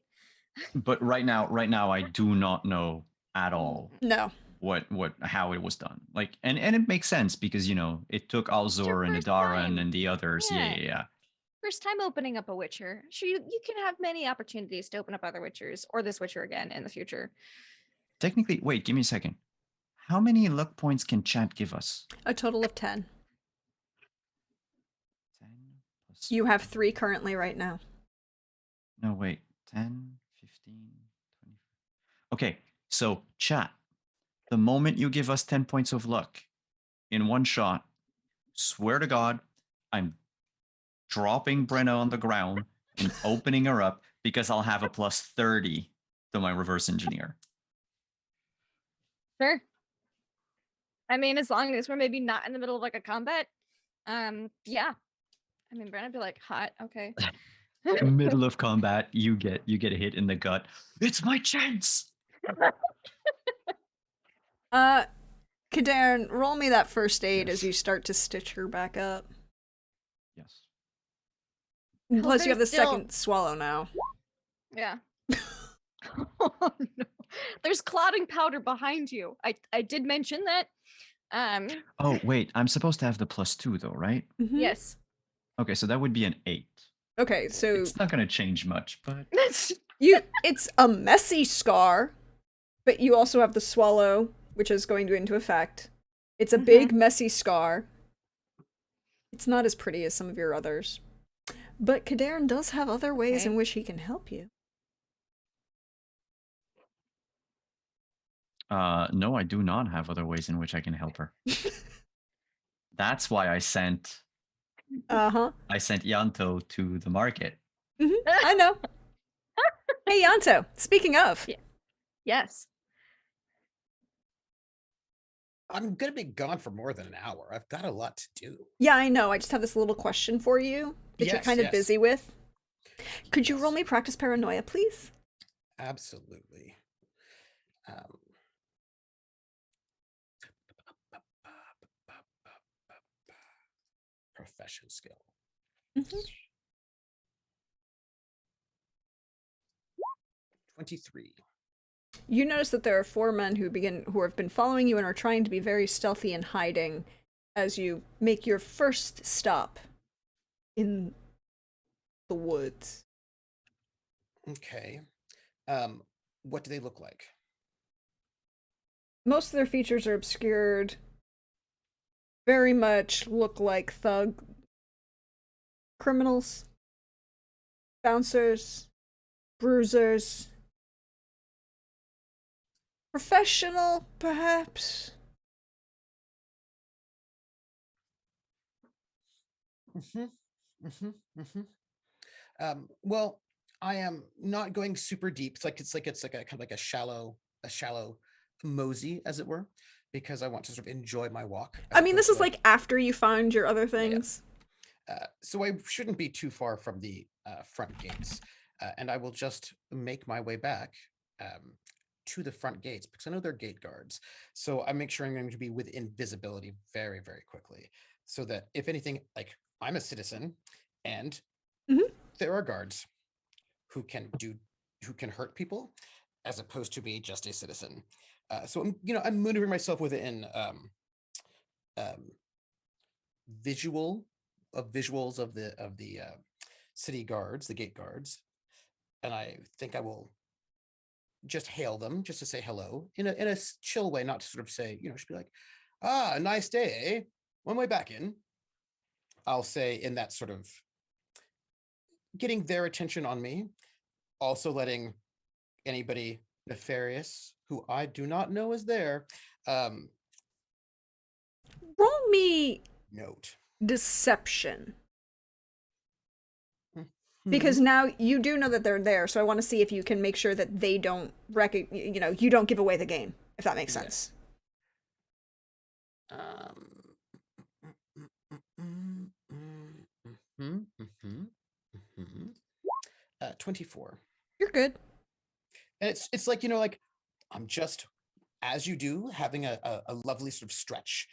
C: But right now I do not know at all
A: No.
C: how it was done. Like, and it makes sense because, you know, it took Alzor and
D: first
C: Adaran
D: time.
C: and the others.
D: Yeah.
C: Yeah.
D: First time opening up a Witcher. Sure, you can have many opportunities to open up other Witchers or this Witcher again in the future.
C: Technically, wait, give me a second. How many luck points can chat give us?
A: A total of 10.
C: 10 plus
A: You have
C: 5.
A: 3 currently right now.
C: No, wait. 10, 15, 20. Okay, so chat. The moment you give us 10 points of luck in one shot, swear to God, I'm dropping Brenna on the ground and opening her up because I'll have a plus 30 to my reverse engineer.
D: Sure. I mean, as long as we're maybe not in the middle of like a combat. Yeah. I mean, Brenna would be like, hot, okay.
C: Middle of combat, you get a hit in the gut. It's my chance.
A: Kadarin, roll me that first aid as
C: Yes.
A: you start to stitch her back up.
C: Yes.
A: Plus, you have the
D: there's still-
A: second swallow now.
D: Yeah. Oh, no. There's clotting powder behind you. I did mention that.
C: Oh, wait, I'm supposed to have the plus 2 though, right?
A: Mhm.
D: Yes.
C: Okay, so that would be an 8.
A: Okay, so
C: It's not going to change much, but
A: it's a messy scar, but you also have the swallow, which is going to into effect. It's a big, messy scar. It's not as pretty as some of your others. But Kadarin does have other ways in which he can help you.
C: no, I do not have other ways in which I can help her. That's why I sent Yanto to the market.
A: I know. Hey, Yanto, speaking of.
D: Yeah. Yes.
B: I'm gonna be gone for more than an hour. I've got a lot to do.
A: Yeah, I know. I just have this little question for you that you're
B: Yes,
A: kind of
B: yes.
A: busy with. Could you roll
B: Yes.
A: me practice paranoia, please?
B: Absolutely. Profession skill. 23.
A: You notice that there are 4 men who have been following you and are trying to be very stealthy and hiding as you make your first stop in the woods.
B: Okay. What do they look like?
A: Most of their features are obscured. Very much look like thug criminals, bouncers, bruisers, professional, perhaps.
B: Well, I am not going super deep. It's like a kind of like a shallow mosey, as it were, because I want to sort of enjoy my walk.
A: I mean, this is like after you find your other things.
B: So I shouldn't be too far from the front gates, and I will just make my way back to the front gates because I know they're gate guards. So I make sure I'm going to be within visibility very, very quickly, so that if anything, like I'm a citizen, and there are guards who can hurt people, as opposed to be just a citizen. So I'm maneuvering myself within visuals of the city guards, the gate guards, and I think I will just hail them just to say hello in a chill way, not to sort of say, just be like, "Ah, nice day, eh? One way back in." I'll say in that sort of getting their attention on me, also letting anybody nefarious who I do not know is there
A: Roll me
B: note.
A: deception. Because now you do know that they're there, so I want to see if you can make sure that they don't you don't give away the game, if that makes sense.
B: Mhm, mhm, mhm. 24.
A: You're good.
B: And it's like, like I'm just, as you do, having a lovely sort of stretch,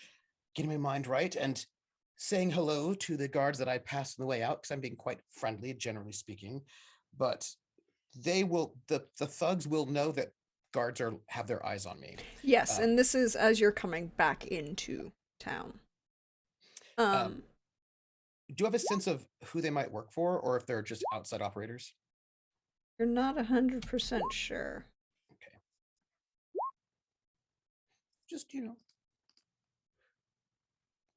B: getting my mind right, and saying hello to the guards that I passed on the way out, because I'm being quite friendly, generally speaking. But the thugs will know that guards have their eyes on me.
A: Yes,
B: Um,
A: and this is as you're coming back into town.
B: do you have a sense of who they might work for, or if they're just outside operators?
A: You're not 100% sure.
B: Okay. Just,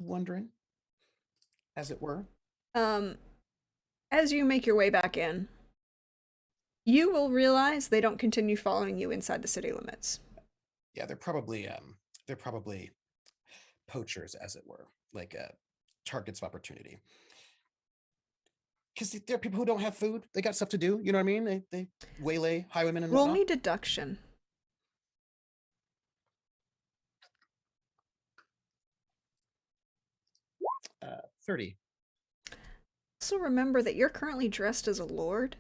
B: wondering, as it were.
A: As you make your way back in, you will realize they don't continue following you inside the city limits.
B: Yeah, they're probably poachers, as it were, like targets of opportunity. Because there are people who don't have food. They got stuff to do. You know what I mean? They waylay highwaymen and
A: Roll
B: whatnot.
A: me deduction.
B: 30.
A: Also remember that you're currently dressed as a lord,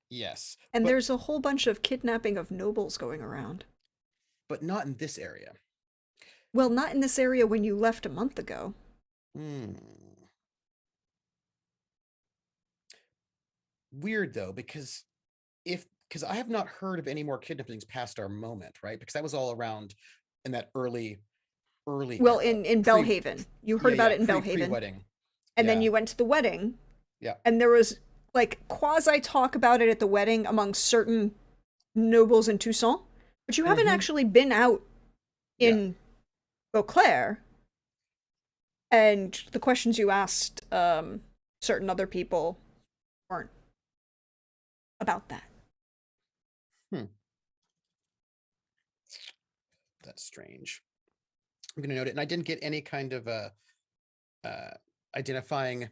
B: Yes.
A: and
B: but,
A: there's a whole bunch of kidnapping of nobles going around.
B: but not in this area.
A: Well, not in this area when you left a month ago.
B: Hmm. Weird though, because I have not heard of any more kidnappings past our moment, right? Because that was all around in that early
A: Well,
B: era.
A: in Belhaven. You heard about it in Belhaven.
B: Pre-wedding.
A: And then
B: Yeah.
A: you went to the wedding.
B: Yeah.
A: And there was like quasi talk about it at the wedding among certain nobles in Toussaint. But you haven't actually been out in Beauclair. And the questions you asked certain other people weren't about that.
B: That's strange. I'm gonna note it. And I didn't get any kind of identifying.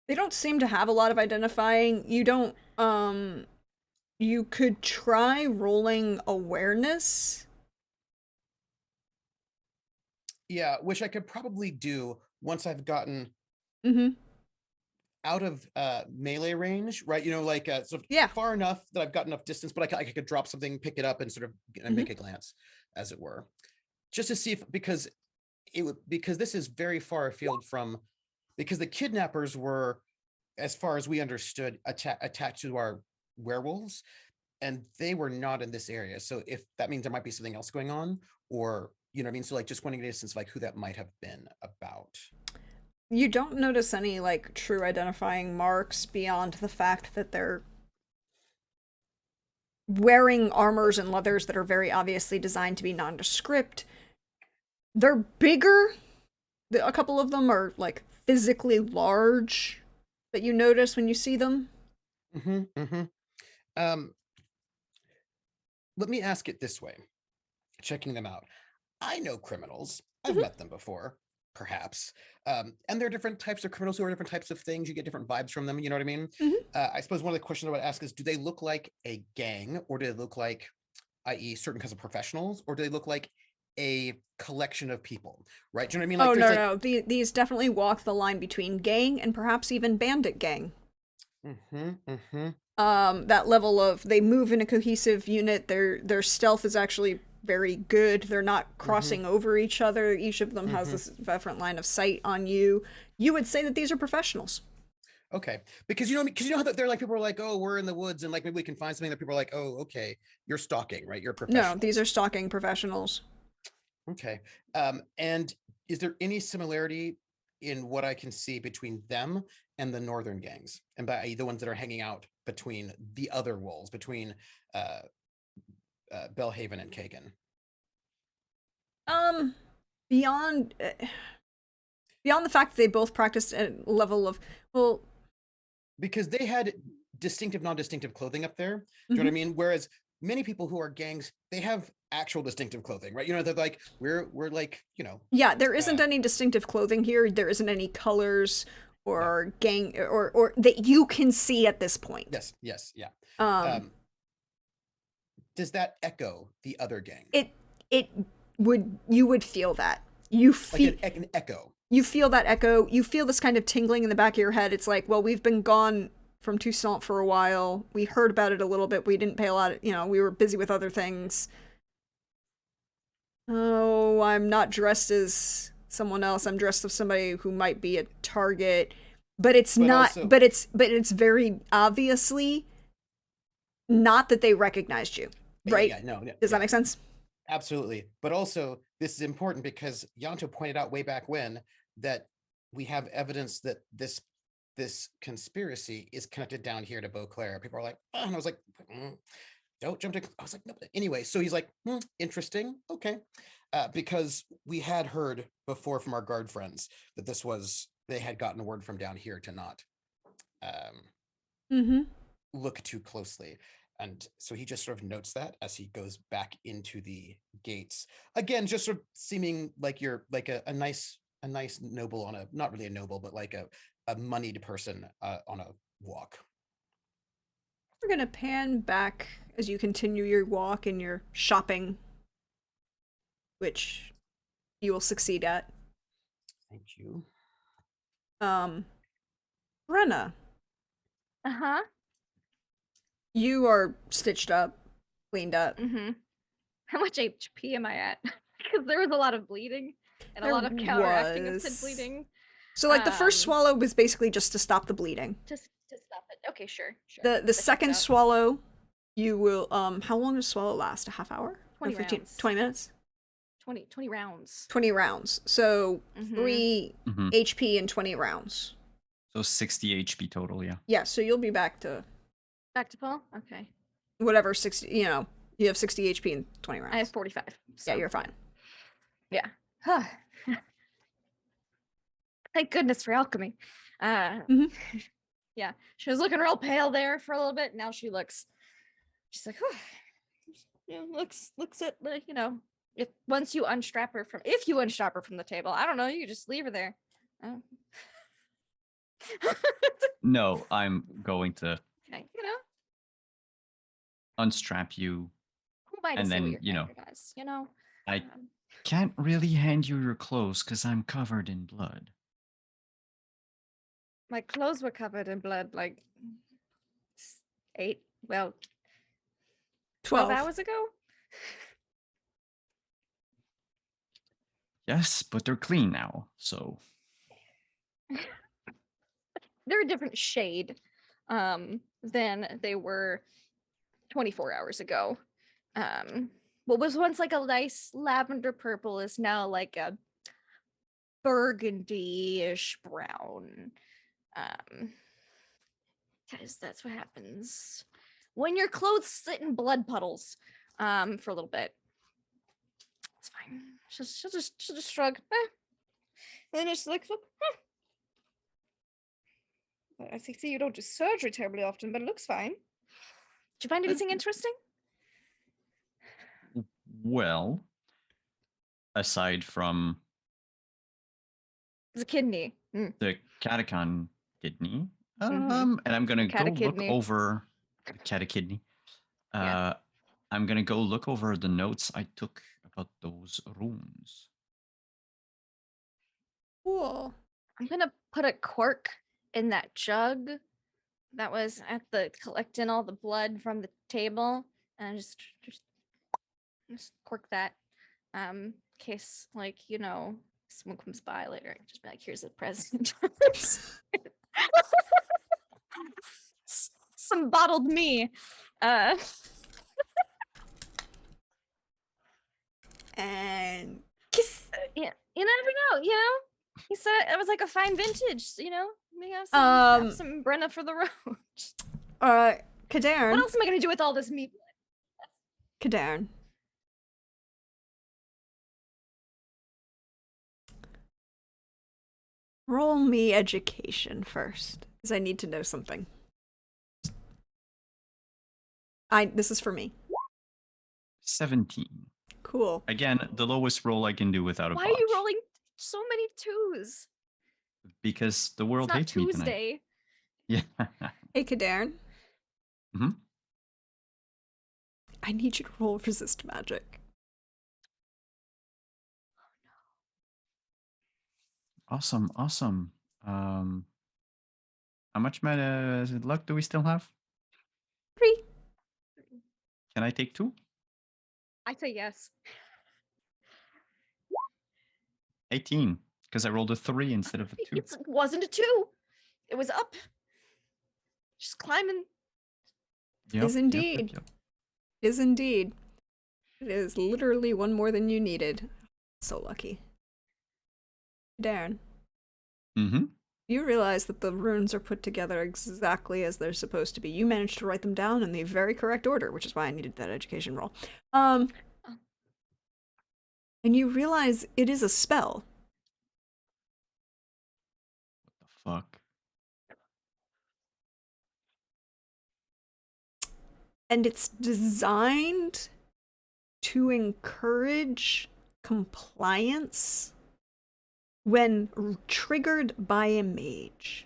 A: They don't seem to have a lot of identifying. You don't you could try rolling awareness.
B: Yeah, which I could probably do once I've gotten out of melee range, right? Like sort of far enough that I've got enough distance, but I could drop something, pick it up, and sort of make a glance, as it were, just to see if because this is very far afield from, because the kidnappers were, as far as we understood, attached to our werewolves, and they were not in this area. So if that means there might be something else going on, or you know what I mean, so like just wanting to get a sense of like who that might have been about.
A: You don't notice any like true identifying marks beyond the fact that they're wearing armors and leathers that are very obviously designed to be nondescript. They're bigger. A couple of them are like physically large that you notice when you see them.
B: Let me ask it this way, checking them out. I know criminals. I've met them before, perhaps. And there are different types of criminals who are different types of things. You get different vibes from them. You know what I mean? I suppose one of the questions I would ask is, do they look like a gang, or do they look like, i.e. certain kinds of professionals, or do they look like a collection of people, right? Do you know what I mean?
A: Like, no. These definitely walk the line between gang and perhaps even bandit gang. That level of, they move in a cohesive unit. Their stealth is actually very good. They're not crossing over each other. Each of them has this different line of sight on you. You would say that these are professionals.
B: Okay, because you know how they're like, people are like, oh, we're in the woods and like maybe we can find something, that people are like, oh, okay, you're stalking, right? You're a professional.
A: No, these are stalking professionals.
B: Okay, and is there any similarity in what I can see between them and the northern gangs, and by the ones that are hanging out between the other wolves, between Belhaven and Kagan?
A: Beyond the fact that they both practiced at a level of, well,
B: because they had distinctive, non-distinctive clothing up there. Do you know what I mean? Whereas many people who are gangs, they have actual distinctive clothing, right? They're like, we're like,
A: yeah, there isn't any distinctive clothing here. There isn't any colors or gang or that you can see at this point.
B: Yes, yes, yeah.
A: Um,
B: Does that echo the other gang?
A: it would, you would feel that. You feel
B: Like an echo.
A: You feel that echo. You feel this kind of tingling in the back of your head. It's like, well, we've been gone from Toussaint for a while. We heard about it a little bit. We didn't pay a lot of, we were busy with other things. Oh, I'm not dressed as someone else. I'm dressed as somebody who might be a target. But it's not,
B: also-
A: but it's very obviously not that they recognized you, right?
B: Yeah, no.
A: Does that make sense?
B: Absolutely. But also, this is important because Yanto pointed out way back when that we have evidence that this conspiracy is connected down here to Beauclair. People are like, oh, and I was like, don't jump to. I was like, no. Anyway, so he's like, interesting. Okay. Because we had heard before from our guard friends that they had gotten word from down here to not look too closely. And so he just sort of notes that as he goes back into the gates. Again, just sort of seeming like you're like a nice noble on a, not really a noble, but like a moneyed person on a walk.
A: We're gonna pan back as you continue your walk and your shopping, which you will succeed at.
B: Thank you.
A: Brenna,
D: Uh-huh.
A: you are stitched up, cleaned up.
D: Mm-hmm. How much HP am I at? Because there was a lot of bleeding and a lot of
A: There
D: counteracting of
A: was.
D: said bleeding.
A: So like the first
D: Um,
A: swallow was basically just to stop the bleeding.
D: Just to stop it. Okay, sure.
A: The
D: That checks
A: second
D: out.
A: swallow, you will how long does swallow last? A half hour?
D: 20
A: Or 15,
D: rounds.
A: 20 minutes?
D: 20 rounds.
A: 20 rounds. So
D: Mhm.
A: 3 HP in 20 rounds.
C: So 60 HP total, yeah.
A: Yeah, so you'll be back to
D: Back to Paul? Okay.
A: whatever 60, you have 60 HP in 20 rounds.
D: I have 45. So.
A: Yeah, you're fine.
D: Yeah. Thank goodness for alchemy.
A: Mhm.
D: Yeah, she was looking real pale there for a little bit. Now she's like, looks at the, if you unstrap her from the table, I don't know, you just leave her there. Oh.
C: No, I'm going to
D: Okay,
C: unstrap you.
D: who am I to
C: And
D: say what
C: then,
D: your character does,
C: I can't really hand you your clothes because I'm covered in blood.
D: My clothes were covered in blood like 12 hours ago.
C: Yes, but they're clean now, so.
D: They're a different shade than they were 24 hours ago. What was once like a nice lavender purple is now like a burgundy-ish brown. Because that's what happens when your clothes sit in blood puddles for a little bit. It's fine. She'll just shrug. And then just like, I see you don't do surgery terribly often, but it looks fine. Did you find anything interesting?
C: Well, aside from
D: It's a kidney.
C: the catacon kidney, and I'm gonna go look
D: Catechidney.
C: over the catechidney.
D: Yeah.
C: I'm gonna go look over the notes I took about those runes.
A: Cool.
D: I'm gonna put a cork in that jug that was at the collecting all the blood from the table, and just cork that. In case someone comes by later, just be like, here's a present. Some bottled me.
A: And kiss.
D: Yeah, you never know, He said it was like a fine vintage, Maybe have some Brenna for the road.
A: Cadarn.
D: What else am I gonna do with all this meat?
A: Cadarn. Roll me education first, because I need to know something. This is for me.
C: 17.
A: Cool.
C: Again, the lowest roll I can do without a
D: Why
C: botch.
D: are you rolling so many twos?
C: because the
D: It's
C: world
D: not
C: hates me tonight.
D: Tuesday.
C: Yeah.
A: Hey, Kadarn.
C: Mhm.
A: I need you to roll resist magic.
C: Awesome. How much luck do we still have?
A: 3.
C: Can I take 2?
D: I say yes.
C: 18, because I rolled a 3 instead of a 2.
D: It wasn't a 2. It was up. Just climbing.
A: Is indeed. Is indeed. It is literally one more than you needed. So lucky. Darren.
C: Mm-hmm.
A: You realize that the runes are put together exactly as they're supposed to be. You managed to write them down in the very correct order, which is why I needed that education roll. And you realize it is a spell.
C: What the fuck?
A: And it's designed to encourage compliance when triggered by a mage.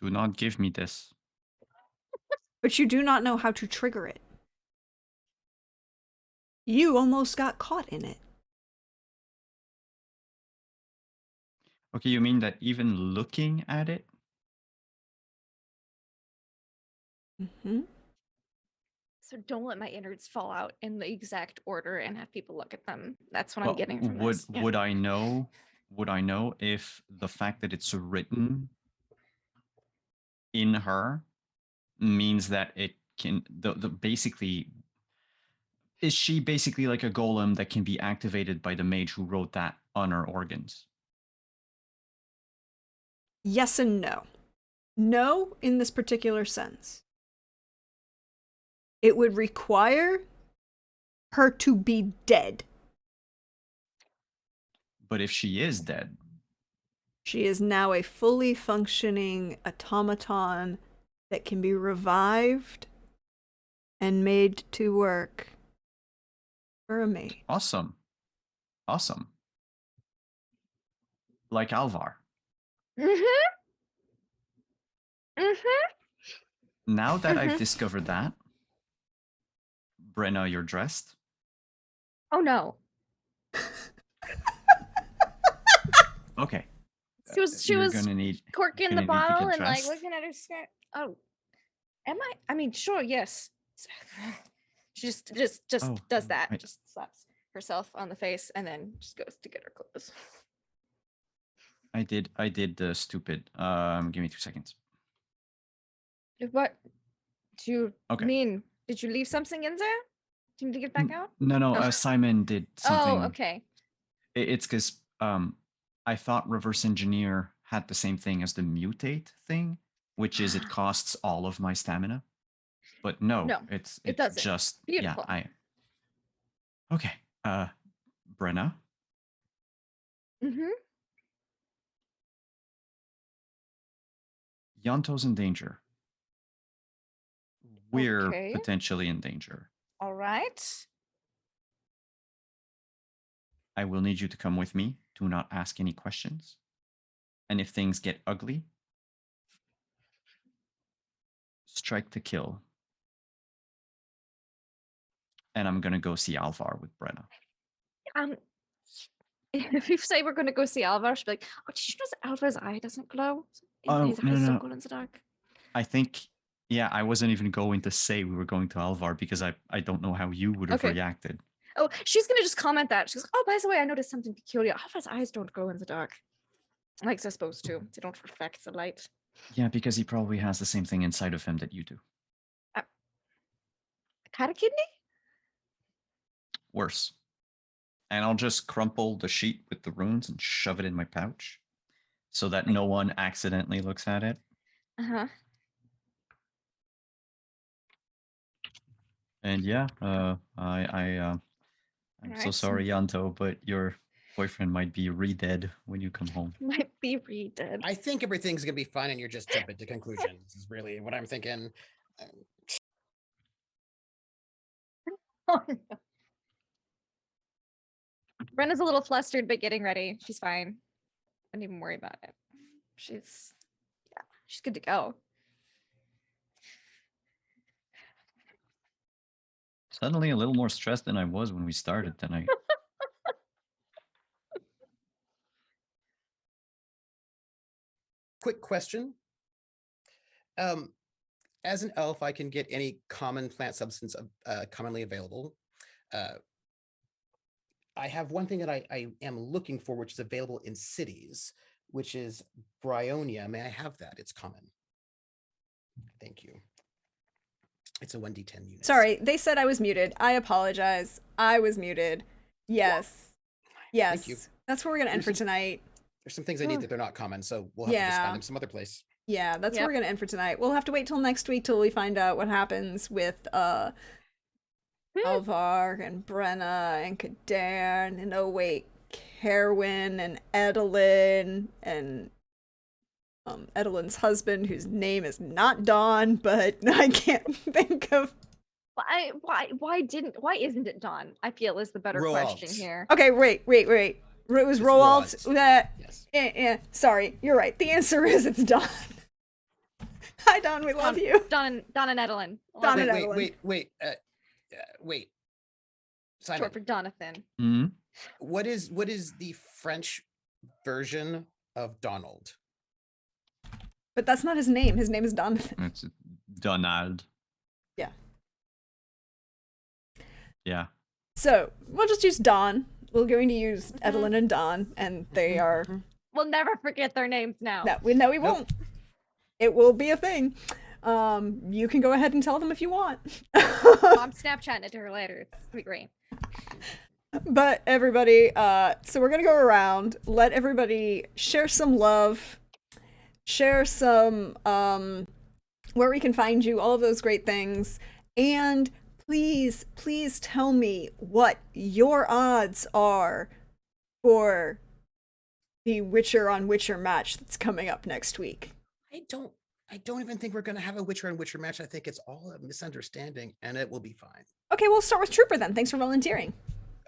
C: Do not give me this.
A: But you do not know how to trigger it. You almost got caught in it.
C: Okay, you mean that even looking at it?
A: Mm-hmm.
D: So don't let my innards fall out in the exact order and have people look at them. That's what I'm getting from
C: would
D: this. Yeah.
C: would I know? Would I know if the fact that it's written in her means that it can the basically is she basically like a golem that can be activated by the mage who wrote that on her organs?
A: Yes and no. No, in this particular sense. It would require her to be dead.
C: But if she is dead,
A: She is now a fully functioning automaton that can be revived and made to work for a mate.
C: awesome. Like Alvar.
D: Mm-hmm. Mm-hmm.
C: Now that I've
D: Mhm.
C: discovered that, Brenna, you're dressed.
D: Oh no.
C: Okay.
D: She
C: You're
D: was
C: gonna need
D: corking
C: gonna
D: the
C: need to
D: bottle
C: get
D: and like
C: dressed.
D: looking at her skirt. Oh, am I? I mean, sure, yes. She just
C: Oh,
D: does that.
C: right.
D: Just slaps herself on the face and then just goes to get her clothes.
C: I did the stupid. Give me 2 seconds.
D: What do you
C: Okay.
D: mean? Did you leave something in there? Do you need to get back out?
C: No,
D: Oh.
C: Simon did something.
D: Oh, okay.
C: It's because I thought reverse engineer had the same thing as the mutate thing, which is it costs all of my stamina. But no,
D: No,
C: it's
D: it doesn't.
C: just
D: Beautiful.
C: yeah, okay. Brenna,
D: Mm-hmm.
C: Yanto's in danger. We're
D: Okay.
C: potentially in danger.
D: All right.
C: I will need you to come with me. Do not ask any questions. And if things get ugly, strike to kill. And I'm gonna go see Alvar with Brenna.
D: If you say we're going to go see Alvar, she'll be like, "Oh, did you notice Alvar's eye doesn't glow?
C: Oh,
D: His
C: no,
D: eyes
C: no.
D: don't glow in the dark."
C: I think, yeah, I wasn't even going to say we were going to Alvar because I don't know how you would have
D: Okay.
C: reacted.
D: Oh, she's gonna just comment that. She's like, "Oh, by the way, I noticed something peculiar. Alvar's eyes don't glow in the dark, like they're supposed to. They don't reflect the light."
C: Yeah, because he probably has the same thing inside of him that you do.
D: Cat a kidney?
C: Worse. And I'll just crumple the sheet with the runes and shove it in my pouch so that no one accidentally looks at it.
D: Uh-huh.
C: And yeah, I'm so
D: Alright,
C: sorry, Yanto, but your boyfriend might be re-dead when you come home.
D: might be re-dead.
B: I think everything's gonna be fine, and you're just jumping to conclusions. Is really what I'm thinking.
D: Oh, no. Brenna's a little flustered, but getting ready. She's fine. Don't even worry about it. She's good to go.
C: Suddenly a little more stressed than I was when we started tonight.
B: Quick question. As an elf, I can get any common plant substance commonly available. I have one thing that I am looking for, which is available in cities, which is bryonia. May I have that? It's common. Thank you. It's a 1d10 unit.
A: Sorry, they said I was muted. I apologize. I was muted. Yes. Yes.
B: Thank you.
A: That's where we're going to end for tonight.
B: There's some things I need that they're not common, so we'll have to just
A: Yeah.
B: find them some other place.
A: Yeah, that's where we're going to end for tonight. We'll have to wait till next week till we find out what happens with Alvar and Brenna and Kadern and oh wait, Kerwin and Edelyn and Edelyn's husband, whose name is not Dawn, but I can't think of.
D: Why isn't it Dawn? I feel is the better question
B: Roald.
D: here.
A: Okay, wait. It was
B: It's
A: Roald.
B: Roald.
A: That.
B: Yes.
A: Sorry, you're right. The answer is it's Dawn. Hi, Dawn. We love you.
D: Dawn and Edelyn.
A: Dawn and
B: Wait,
A: Edelyn.
B: wait. Simon,
D: Short for Donathan.
C: Hmm?
B: what is the French version of Donald?
A: But that's not his name. His name is Donathan.
C: It's Donald.
A: Yeah.
C: Yeah.
A: So we'll just use Dawn. We're going to use Edelyn and Dawn, and they are.
D: We'll never forget their names now.
A: No, we won't. It will be a thing. You can go ahead and tell them if you want.
D: I'm Snapchatting it to her later. It's gonna be great.
A: But everybody, so we're gonna go around, let everybody share some love, share some where we can find you, all of those great things, and please tell me what your odds are for the Witcher on Witcher match that's coming up next week.
B: I don't even think we're going to have a Witcher on Witcher match. I think it's all a misunderstanding, and it will be fine.
A: Okay, we'll start with Trooper then. Thanks for volunteering.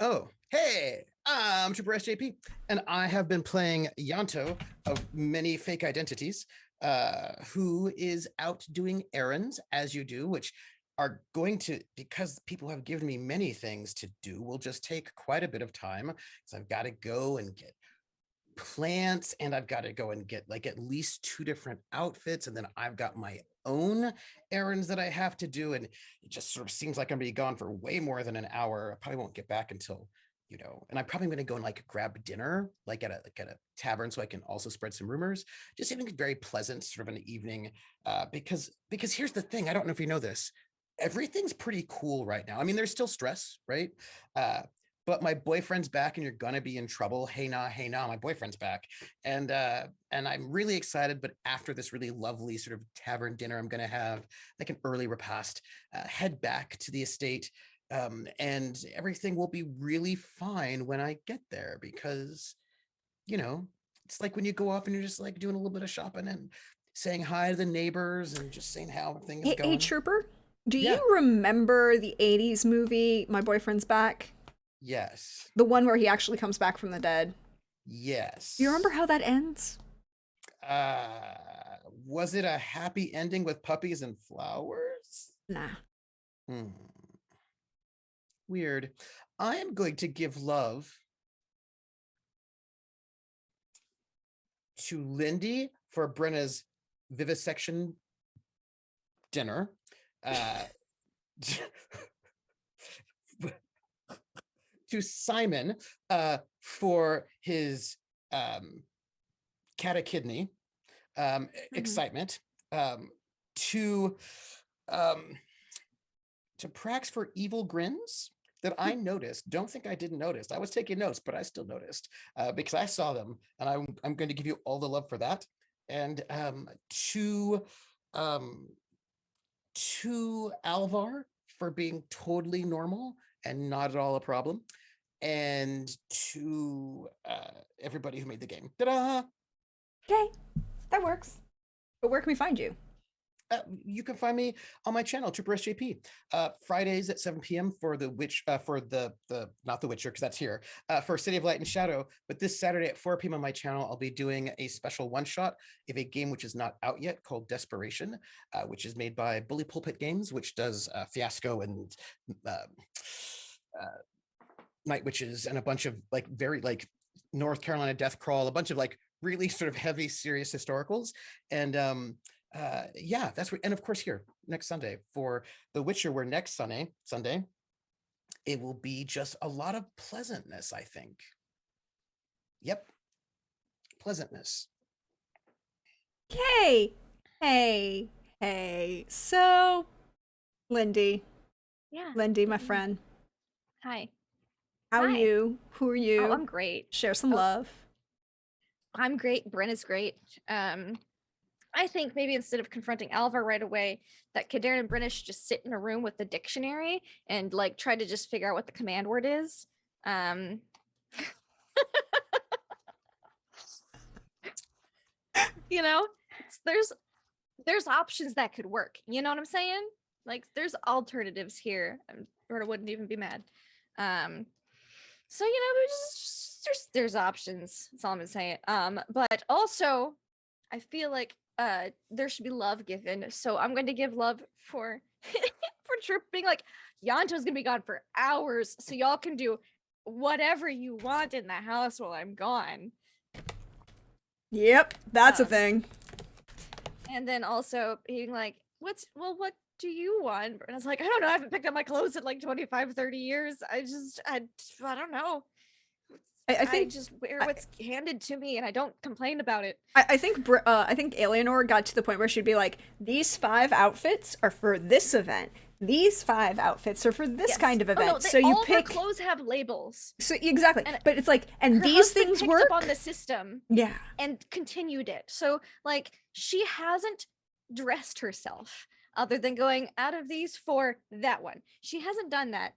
B: Oh, hey, I'm Trooper SJP, and I have been playing Yanto of many fake identities, who is out doing errands, as you do, which are going to, because people have given me many things to do, will just take quite a bit of time. So I've got to go and get plants, and I've got to go and get like at least 2 different outfits, and then I've got my own errands that I have to do, and it just sort of seems like I'm gonna be gone for way more than an hour. I probably won't get back until, and I'm probably gonna go and like grab dinner like at a tavern, so I can also spread some rumors. Just having a very pleasant sort of an evening, because here's the thing, I don't know if you know this, everything's pretty cool right now. I mean, there's still stress, right? But my boyfriend's back and you're gonna be in trouble. Hey nah, my boyfriend's back. And I'm really excited, but after this really lovely sort of tavern dinner, I'm gonna have like an early repast, head back to the estate, and everything will be really fine when I get there, because, it's like when you go off and you're just like doing a little bit of shopping and saying hi to the neighbors and just saying how things
A: Hey,
B: going.
A: hey, Trooper, do
B: Yeah.
A: you remember the 80s movie, My Boyfriend's Back?
B: Yes.
A: The one where he actually comes back from the dead.
B: Yes.
A: Do you remember how that ends?
B: Was it a happy ending with puppies and flowers?
A: Nah.
B: Weird. I am going to give love to Lindy for Brenna's vivisection dinner. To Simon for his catechidney excitement, to Prax for evil grins that I noticed. Don't think I didn't notice. I was taking notes, but I still noticed, because I saw them, and I'm going to give you all the love for that. And to Alvar for being totally normal and not at all a problem, and to everybody who made the game. Ta-da!
A: Okay, that works. But where can we find you?
B: You can find me on my channel, Trooper SJP. Fridays at 7 p.m. for the for the not the Witcher, because that's here, for City of Light and Shadow. But this Saturday at 4 p.m. on my channel, I'll be doing a special one-shot of a game which is not out yet called Desperation, which is made by Bully Pulpit Games, which does Fiasco and Night Witches and a bunch of like very like North Carolina Death Crawl, a bunch of like really sort of heavy, serious historicals. And yeah, that's what, and of course here next Sunday for The Witcher, where next Sunday it will be just a lot of pleasantness, I think. Yep, pleasantness.
A: Hey. So, Lindy,
D: Yeah.
A: my friend,
D: Hi.
A: how are
D: Hi.
A: you? Who are you?
D: Oh, I'm great.
A: Share some love.
D: I'm great. Brenna's great. I think maybe instead of confronting Alvar right away, that Kadern and Brenna should just sit in a room with the dictionary and like try to just figure out what the command word is. You know, there's options that could work. You know what I'm saying? Like there's alternatives here. Or wouldn't even be mad. So you know, there's options. That's all I'm gonna say. But also, I feel like there should be love given. So I'm going to give love for for Trip being like, Yanto's gonna be gone for hours, so y'all can do whatever you want in the house while I'm gone.
A: Yep, that's a thing.
D: And then also being like, what do you want? And I was like, I don't know, I haven't picked up my clothes in like 25, 30 years. I don't know.
A: I think
D: I just wear what's handed to me and I don't complain about it.
A: I think Eleanor got to the point where she'd be like, these 5 outfits are for this event. These 5 outfits are for this kind of event. So you
D: all
A: pick.
D: Her clothes have labels.
A: So exactly,
D: And
A: but it's like, and
D: her
A: these
D: husband
A: things
D: picked
A: work
D: up on the system.
A: Yeah.
D: And continued it. So like she hasn't dressed herself other than going out of these for that one. She hasn't done that.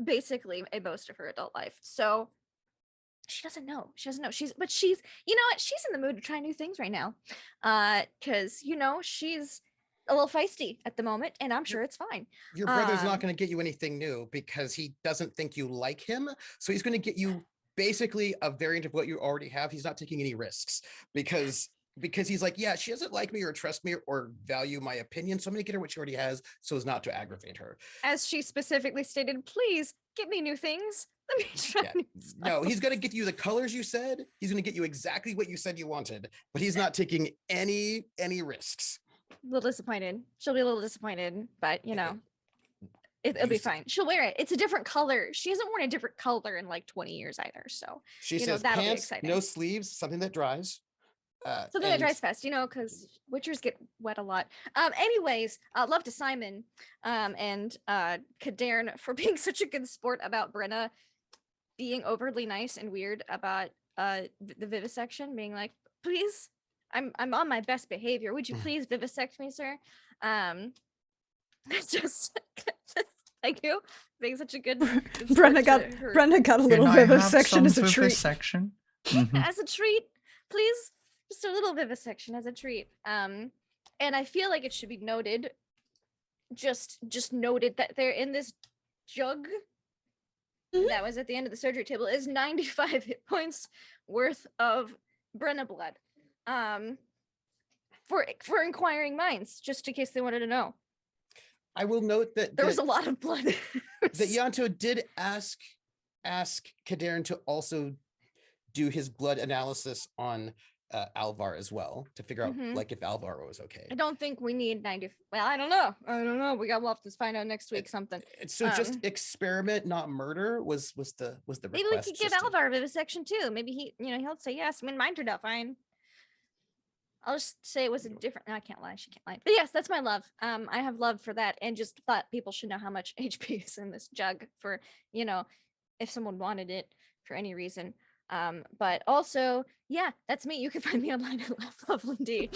D: Basically in most of her adult life. So she doesn't know. She's you know what? She's in the mood to try new things right now. Cause you know, she's a little feisty at the moment, and I'm sure it's fine.
B: Your brother's not going to get you anything new because he doesn't think you like him. So he's going to get you basically a variant of what you already have. He's not taking any risks because he's like, yeah, she doesn't like me or trust me or value my opinion. So I'm going to get her what she already has so as not to aggravate her.
D: As she specifically stated, please get me new things. Let me try new stuff.
B: No, he's going to get you the colors you said. He's going to get you exactly what you said you wanted, but he's not taking any risks.
D: A little disappointed. She'll be a little disappointed, but you know, it'll be fine. She'll wear it. It's a different color. She hasn't worn a different color in like 20 years either. So
B: she
D: you
B: says
D: know, that'll be
B: pants,
D: exciting.
B: no sleeves, something that dries.
D: Something that dries fast, you know, because Witchers get wet a lot. Anyways, love to Simon and Kadern for being such a good sport about Brenna being overly nice and weird about the vivisection, being like, please, I'm on my best behavior. Would you please vivisect me, sir? Just thank you. Being such a good
A: Brenna got a little vivisection as a treat.
D: As a treat, please. Just a little vivisection as a treat. And I feel like it should be noted, just noted that they're in this jug that was at the end of the surgery table is 95 hit points worth of Brenna blood. For inquiring minds, just in case they wanted to know.
B: I will note that
D: there was a lot of blood.
B: That Yanto did ask Kadern to also do his blood analysis on Alvar as well to figure out like if Alvar was okay.
D: I don't think we need 90. Well, I don't know. We'll have to find out next week something.
B: So just experiment, not murder was the request.
D: Maybe we could give Alvar vivisection too. Maybe he'll say yes. I mean, mine turned out fine. I'll just say it was a different. No, I can't lie. She can't lie. But yes, that's my love. I have love for that, and just thought people should know how much HP is in this jug for, you know, if someone wanted it for any reason. But also, yeah, that's me. You can find me online at Lovelindy.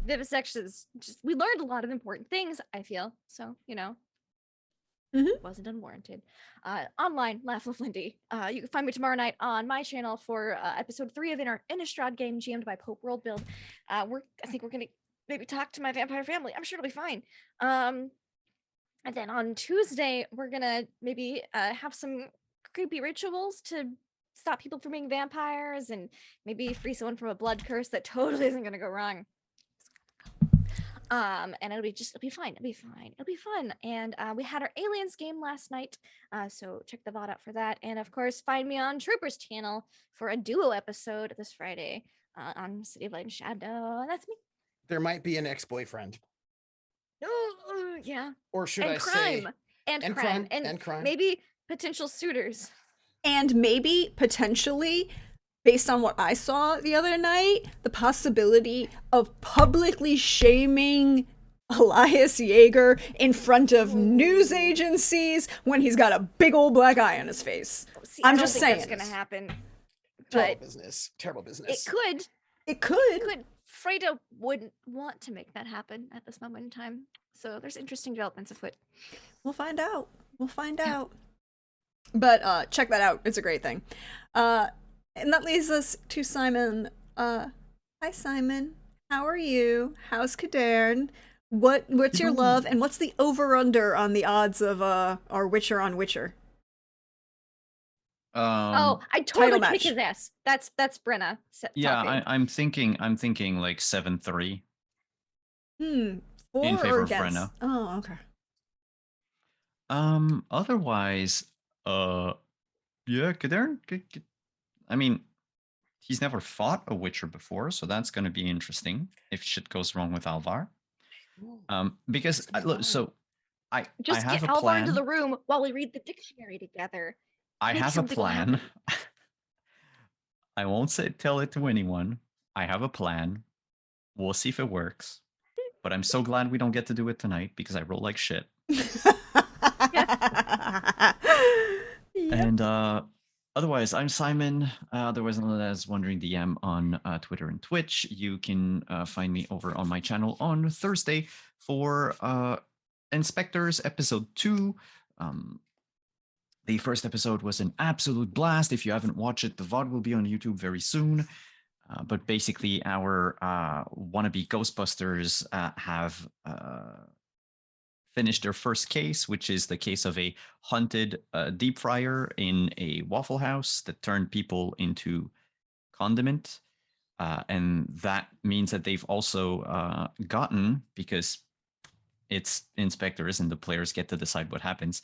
D: Vivisection is just, we learned a lot of important things, I feel. So, you know,
A: Mhm.
D: Wasn't unwarranted. Online, Laugh with Lindy. You can find me tomorrow night on my channel for episode 3 of our Innistrad game, GM'd by Pope World Build. I think we're gonna maybe talk to my vampire family. I'm sure it'll be fine. And then on Tuesday, we're gonna maybe have some creepy rituals to stop people from being vampires and maybe free someone from a blood curse that totally isn't gonna go wrong. And it'll be fine. It'll be fine. It'll be fun. And we had our aliens game last night. So check the VOD out for that. And of course, find me on Trooper's channel for a duo episode this Friday on City of Light and Shadow. That's me.
B: There might be an ex-boyfriend.
D: Oh, yeah.
B: Or should
D: And
B: I
D: crime.
B: say
D: And crime.
B: and crime.
D: Maybe potential suitors.
A: And maybe potentially, based on what I saw the other night, the possibility of publicly shaming Elias Yeager in front of news agencies when he's got a big old black eye on his face.
D: See,
A: I'm
D: I don't
A: just
D: think
A: saying.
D: that's gonna happen.
B: Terrible
D: But
B: business. Terrible
D: it
B: business.
D: could.
A: It could.
D: Fredo wouldn't want to make that happen at this moment in time. So there's interesting developments afoot.
A: We'll find out. We'll find out. But check that out. It's a great thing. And that leads us to Simon. Hi Simon. How are you? How's Cadarn? What's your love, and what's the over-under on the odds of our Witcher on Witcher?
D: Oh, I
A: title
D: totally kick
A: match.
D: his ass. That's Brenna.
C: Yeah,
D: talking.
C: I'm thinking like 7-3.
A: For
C: In
A: or
C: favor of
A: against?
C: Brenna.
A: Oh, okay.
C: Otherwise, yeah, Kadern. I mean, he's never fought a Witcher before, so that's going to be interesting if shit goes wrong with Alvar. Because look, so I
D: Just
C: have
D: get
C: a
D: Alvar
C: plan.
D: into the room while we read the dictionary together.
C: I
D: Make
C: have a
D: something will
C: plan.
D: happen.
C: I won't tell it to anyone. I have a plan. We'll see if it works. But I'm so glad we don't get to do it tonight because I roll like shit. And otherwise, I'm Simon. Otherwise known as Wandering DM on Twitter and Twitch. You can find me over on my channel on Thursday for Inspectors episode 2. The first episode was an absolute blast. If you haven't watched it, the VOD will be on YouTube very soon. But basically, our wannabe Ghostbusters have finished their first case, which is the case of a haunted deep fryer in a Waffle House that turned people into condiment. And that means that they've also gotten, because it's inspectors and the players get to decide what happens,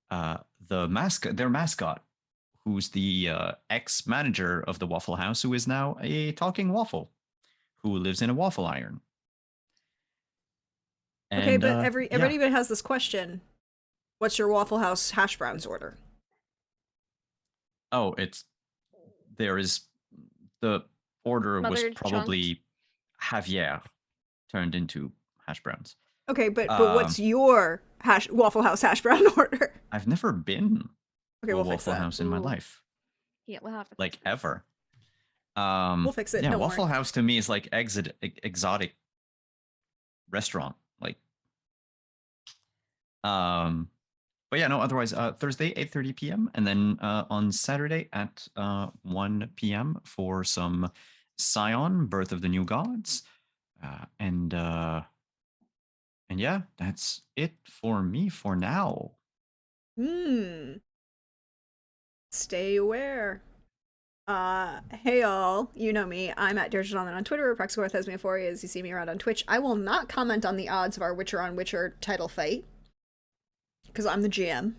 C: their mascot, who's the ex-manager of the Waffle House, who is now a talking waffle, who lives in a waffle iron.
A: Okay,
C: And,
A: but
C: yeah.
A: everybody has this question. What's your Waffle House hash browns order?
C: Oh, there is the order was
D: Smothered,
C: probably Javier turned into hash browns.
A: Okay, but what's your Waffle House hash brown order?
C: I've never been
A: Okay,
C: to a
A: we'll fix
C: Waffle
A: that.
C: House in my
D: Ooh.
C: life,
D: Yeah, we'll have to
C: like
D: fix that.
C: ever.
A: We'll fix it.
C: Yeah,
A: Don't
C: Waffle
A: worry.
C: House to me is like exotic restaurant. Like, but yeah, no. Otherwise, Thursday 8:30 p.m. and then on Saturday at 1 p.m. for some Scion, Birth of the New Gods, and yeah, that's it for me for now.
A: Stay aware. Hey y'all, you know me. I'm at Dirgeon on Twitter, Praxagorth has me as you see me around on Twitch. I will not comment on the odds of our Witcher on Witcher title fight, because I'm the GM.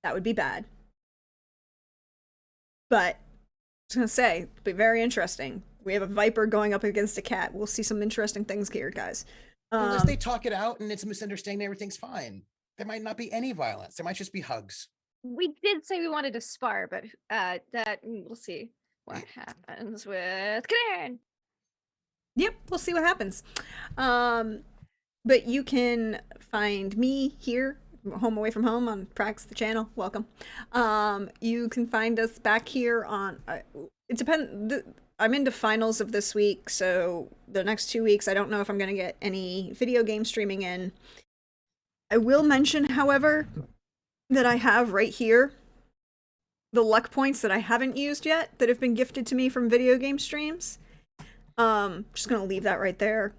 A: That would be bad. But, I was gonna say, it'll be very interesting. We have a viper going up against a cat. We'll see some interesting things here, guys.
B: Unless they talk it out and it's a misunderstanding, everything's fine. There might not be any violence. There might just be hugs.
D: We did say we wanted to spar, but we'll see what happens with Karen.
A: Yep, we'll see what happens. But you can find me here, home away from home, on Prax the channel. Welcome. You can find us back here on. It depends. I'm into finals of this week, so the next 2 weeks, I don't know if I'm gonna get any video game streaming in. I will mention, however, that I have right here the luck points that I haven't used yet that have been gifted to me from video game streams. Just gonna leave that right there.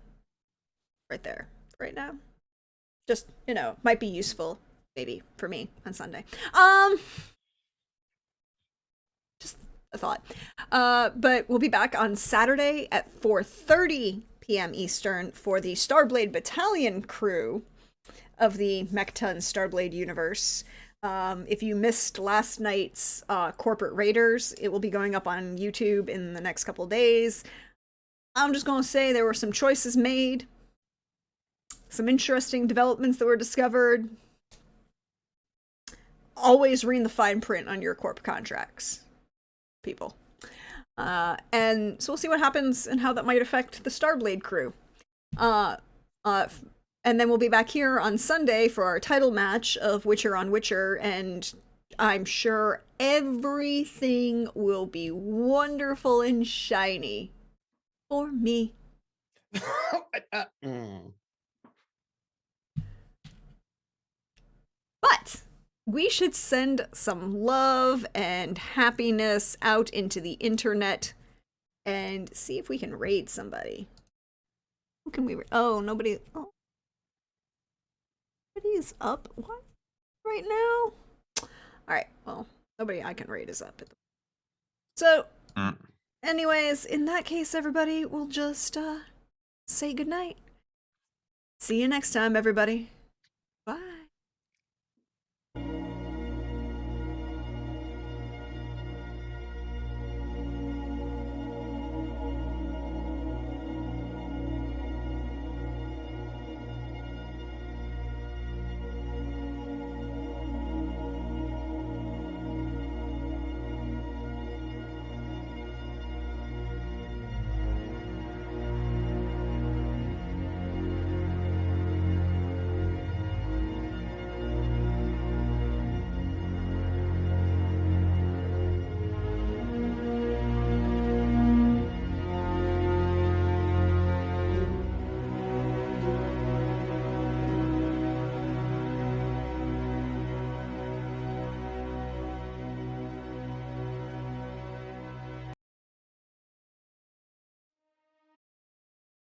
A: Right there. Right now. Just, might be useful, maybe, for me on Sunday. Just a thought. But we'll be back on Saturday at 4:30 p.m. Eastern for the Starblade Battalion crew of the Mechton Starblade universe. If you missed last night's Corporate Raiders, it will be going up on YouTube in the next couple days. I'm just going to say there were some choices made, some interesting developments that were discovered. Always read the fine print on your corp contracts, people. And so we'll see what happens and how that might affect the Starblade crew. And then we'll be back here on Sunday for our title match of Witcher on Witcher, and I'm sure everything will be wonderful and shiny for me. But we should send some love and happiness out into the internet and see if we can raid somebody. Who can we? Oh, nobody. Oh. Nobody's up. What? Right now? Alright, well, nobody I can raid is up. So, anyways, in that case, everybody, we'll just say goodnight. See you next time, everybody.